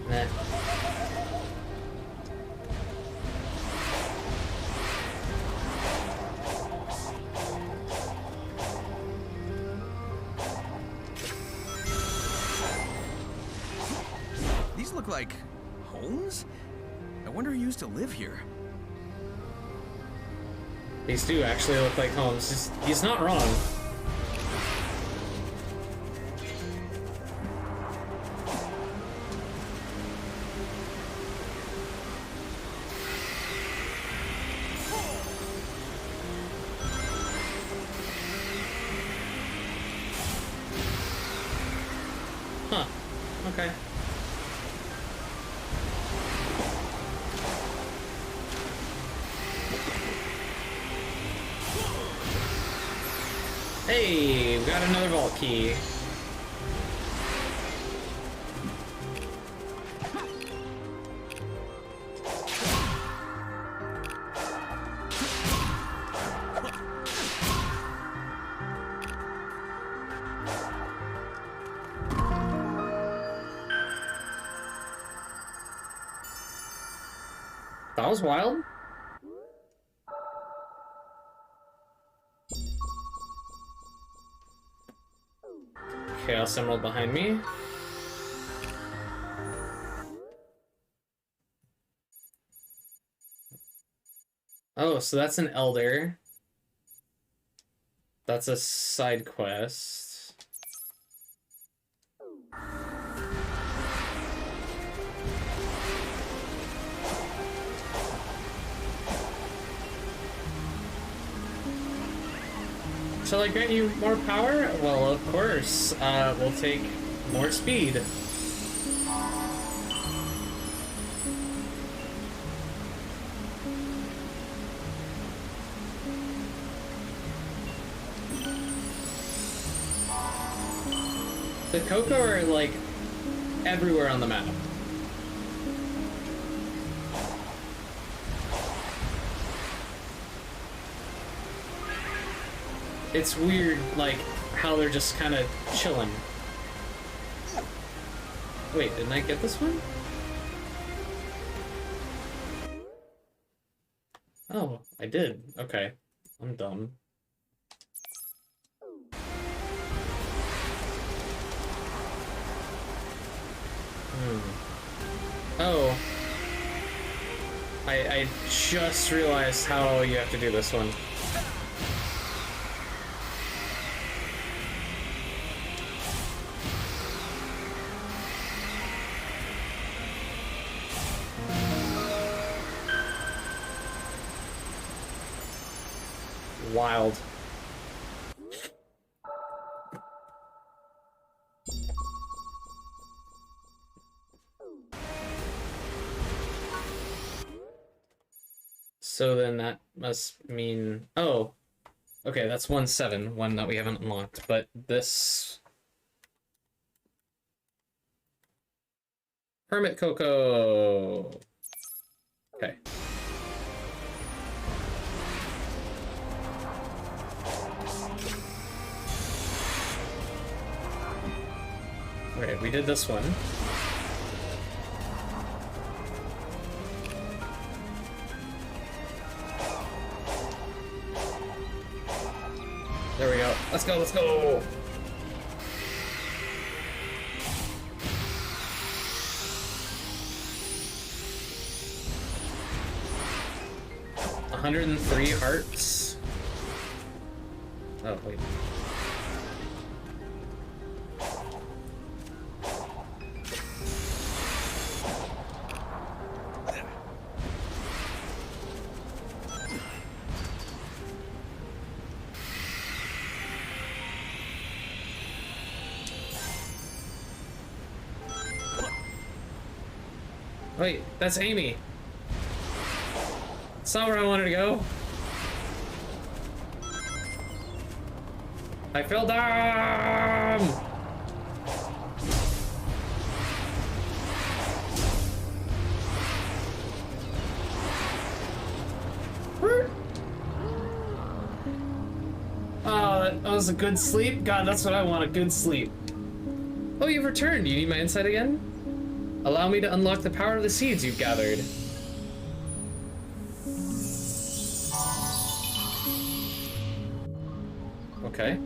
A: Nah.
G: These look like homes? I wonder who used to live here.
A: These do actually look like homes. He's not wrong. Huh. Okay. Hey, we got another vault key. That was wild. Chaos Emerald behind me. Oh, so that's an Elder. That's a side quest. Shall I grant you more power? Well, of course. We'll take more speed. The Coco are, like, everywhere on the map. It's weird, like, how they're just kind of chilling. Wait, didn't I get this one? Oh, I did. Okay. I'm dumb. Oh. I just realized how you have to do this one. Wild. So then that must mean... Oh! Okay, that's 1-7, one that we haven't unlocked, but this... Hermit Coco! Okay. Okay, we did this one. There we go. Let's go, let's go! $103 hearts. Oh, wait. Wait, that's Amy. It's not where I wanted to go. I fell down! Oh, that was a good sleep? God, that's what I want, a good sleep. Oh, you've returned. Do you need my insight again? Allow me to unlock the power of the seeds you've gathered. Okay.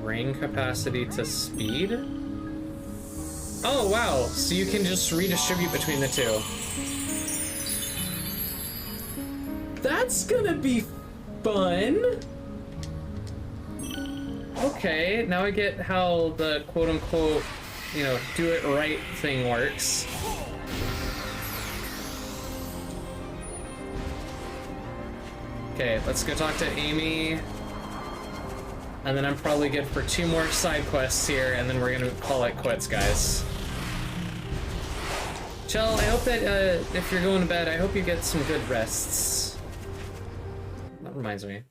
A: Rain capacity to speed? Oh, wow. So you can just redistribute between the two. That's gonna be fun. Okay, now I get how the quote-unquote, you know, do it right thing works. Okay, let's go talk to Amy. And then I'm probably good for 2 more side quests here, and then we're gonna call it quits, guys. Chell, I hope that if you're going to bed, I hope you get some good rests. That reminds me.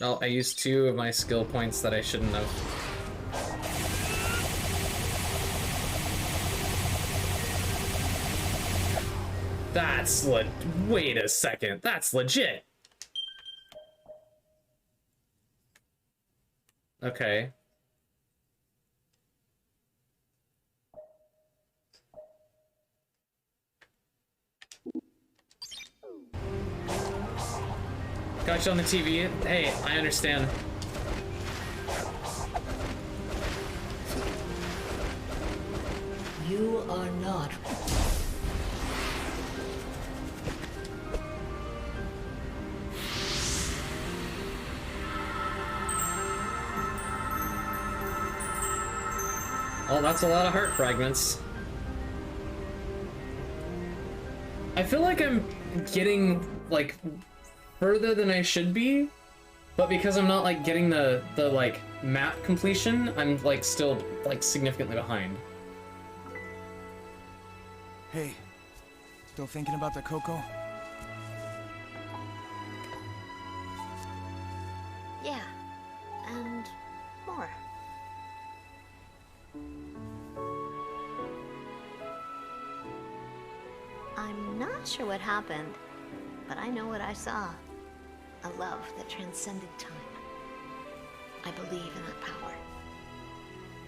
A: Oh, I used 2 of my skill points that I shouldn't have. That's wait a second, that's legit. Okay. Got you on the TV. Hey, I understand.
H: You are not.
A: Oh, that's a lot of heart fragments. I feel like I'm getting, like, further than I should be, but because I'm not, like, getting the like, map completion, I'm, like, still, like, significantly behind.
G: Hey, still thinking about the Coco?
F: Yeah, and more. I'm not sure what happened, but I know what I saw. A love that transcended time. I believe in that power.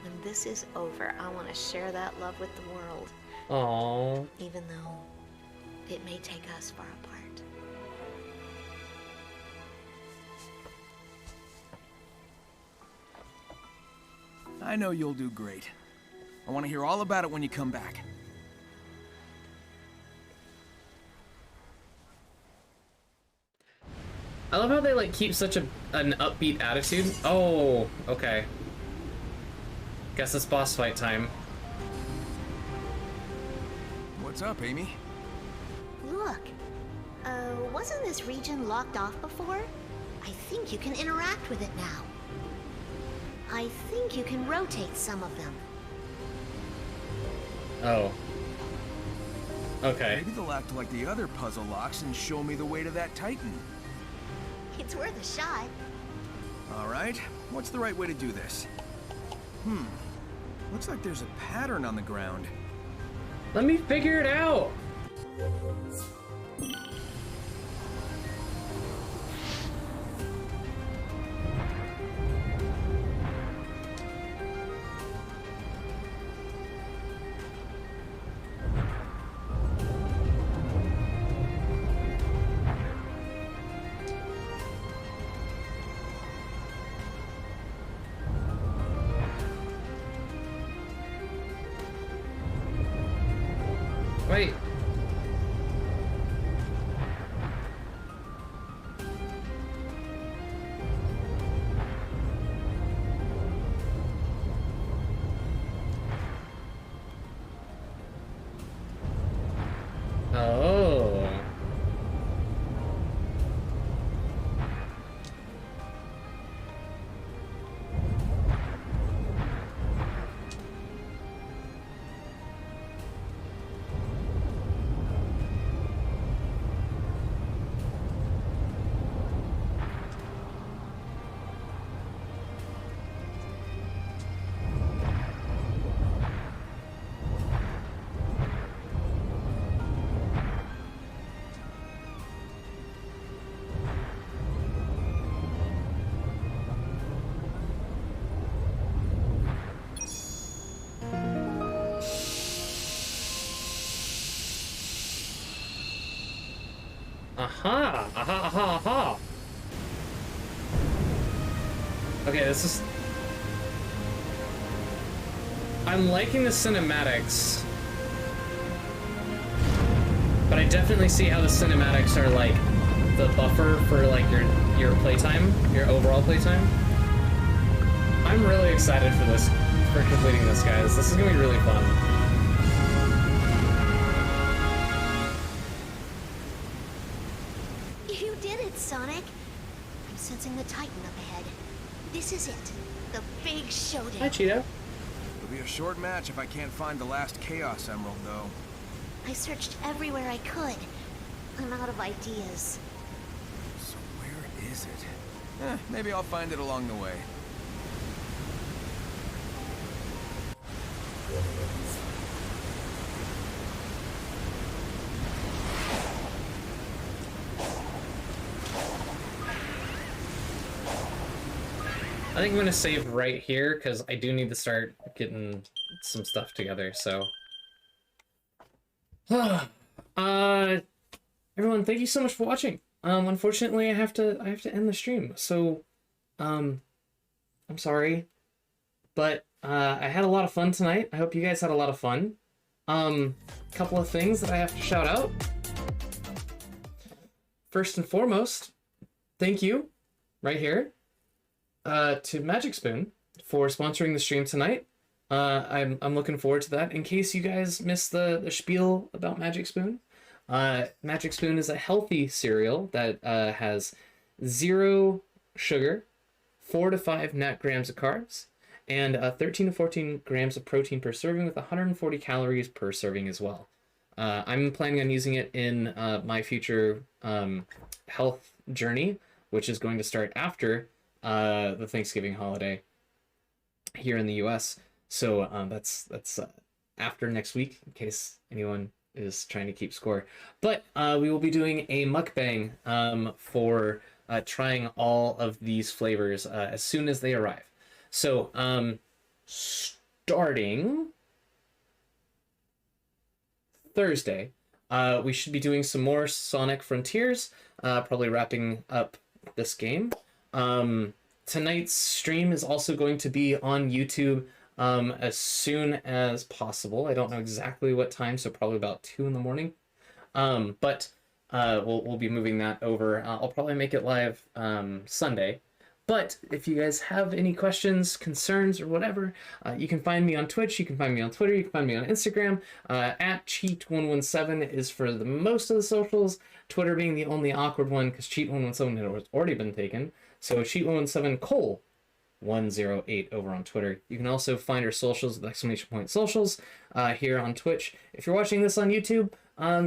F: When this is over, I want to share that love with the world.
A: Aww.
F: Even though it may take us far apart.
G: I know you'll do great. I want to hear all about it when you come back.
A: I love how they, like, keep such an upbeat attitude. Oh, okay. Guess it's boss fight time.
G: What's up, Amy?
F: Look, wasn't this region locked off before? I think you can interact with it now. I think you can rotate some of them.
A: Oh. Okay.
G: Maybe they'll act like the other puzzle locks and show me the way to that Titan.
F: It's worth a shot.
G: All right, what's the right way to do this? Looks like there's a pattern on the ground.
A: Let me figure it out. Wait. Aha! Aha! Aha! Aha! Okay, this is... I'm liking the cinematics. But I definitely see how the cinematics are, like, the buffer for, like, your playtime, your overall playtime. I'm really excited for this, for completing this, guys. This is gonna be really fun.
C: You did it, Sonic. I'm sensing the Titan up ahead. This is it. The big showdown.
A: Hi, Cheeto.
G: It'll be a short match if I can't find the last Chaos Emerald, though.
C: I searched everywhere I could. I'm out of ideas.
G: So where is it? Maybe I'll find it along the way.
A: I think I'm gonna save right here, because I do need to start getting some stuff together, so... everyone, thank you so much for watching. Unfortunately, I have to end the stream, so, I'm sorry. But, I had a lot of fun tonight. I hope you guys had a lot of fun. Couple of things that I have to shout out. First and foremost, thank you, right here, to magicspoon for sponsoring the stream tonight. I'm looking forward to that. In case you guys missed the spiel about magicspoon, magicspoon is a healthy cereal that has 0 sugar, 4 to 5 net grams of carbs, and 13 to 14 grams of protein per serving with 140 calories per serving as well. I'm planning on using it in my future health journey, which is going to start after the Thanksgiving holiday here in the US. So that's after next week, in case anyone is trying to keep score. But we will be doing a mukbang for trying all of these flavors as soon as they arrive. So starting Thursday, we should be doing some more Sonic Frontiers, probably wrapping up this game. Tonight's stream is also going to be on YouTube as soon as possible. I don't know exactly what time, so probably about 2 in the morning. But we'll be moving that over. I'll probably make it live Sunday. But if you guys have any questions, concerns, or whatever, you can find me on Twitch, you can find me on Twitter, you can find me on Instagram. At Cheat117 is for the most of the socials, Twitter being the only awkward one because Cheat117 had already been taken. So Cheat117 108 over on Twitter. You can also find our socials with ! Socials here on Twitch. If you're watching this on YouTube,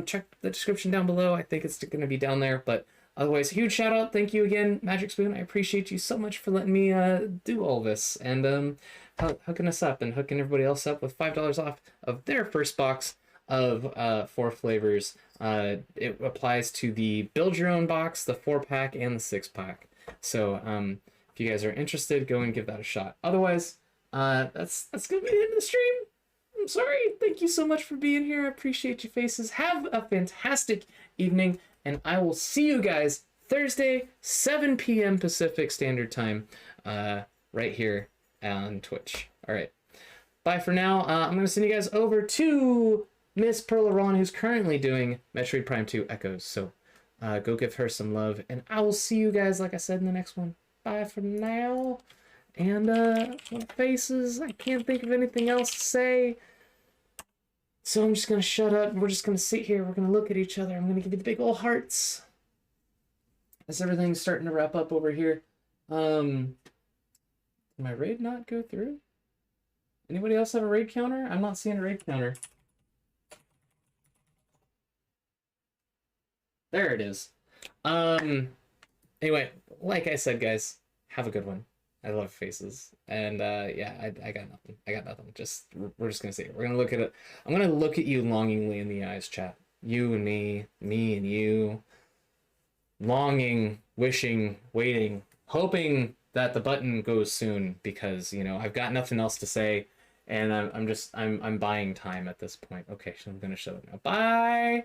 A: check the description down below. I think it's going to be down there, but otherwise, huge shout out. Thank you again, magicspoon. I appreciate you so much for letting me do all this and hooking us up and hooking everybody else up with $5 off of their first box of 4 flavors. It applies to the build your own box, the 4-pack, and the 6-pack. So if you guys are interested, go and give that a shot. Otherwise, that's gonna be the end of the stream. I'm sorry. Thank you so much for being here. I appreciate your faces. Have a fantastic evening, and I will see you guys Thursday, 7 p.m. Pacific Standard Time, right here on Twitch. All right. Bye for now. I'm going to send you guys over to Miss Perleron, who's currently doing Metroid Prime 2 Echoes. So go give her some love, and I will see you guys, like I said, in the next one. Bye for now. And faces, I can't think of anything else to say. So I'm just going to shut up, and we're just going to sit here. We're going to look at each other. I'm going to give you the big old hearts. As everything's starting to wrap up over here. Did my raid not go through? Anybody else have a raid counter? I'm not seeing a raid counter. There it is. Anyway, like I said, guys, have a good one. I love faces. And yeah, I got nothing. I got nothing. We're just gonna see it. We're gonna look at it. I'm gonna look at you longingly in the eyes, chat. You and me and you. Longing, wishing, waiting, hoping that the button goes soon, because you know I've got nothing else to say, and I'm buying time at this point. Okay, so I'm gonna shut it now. Bye.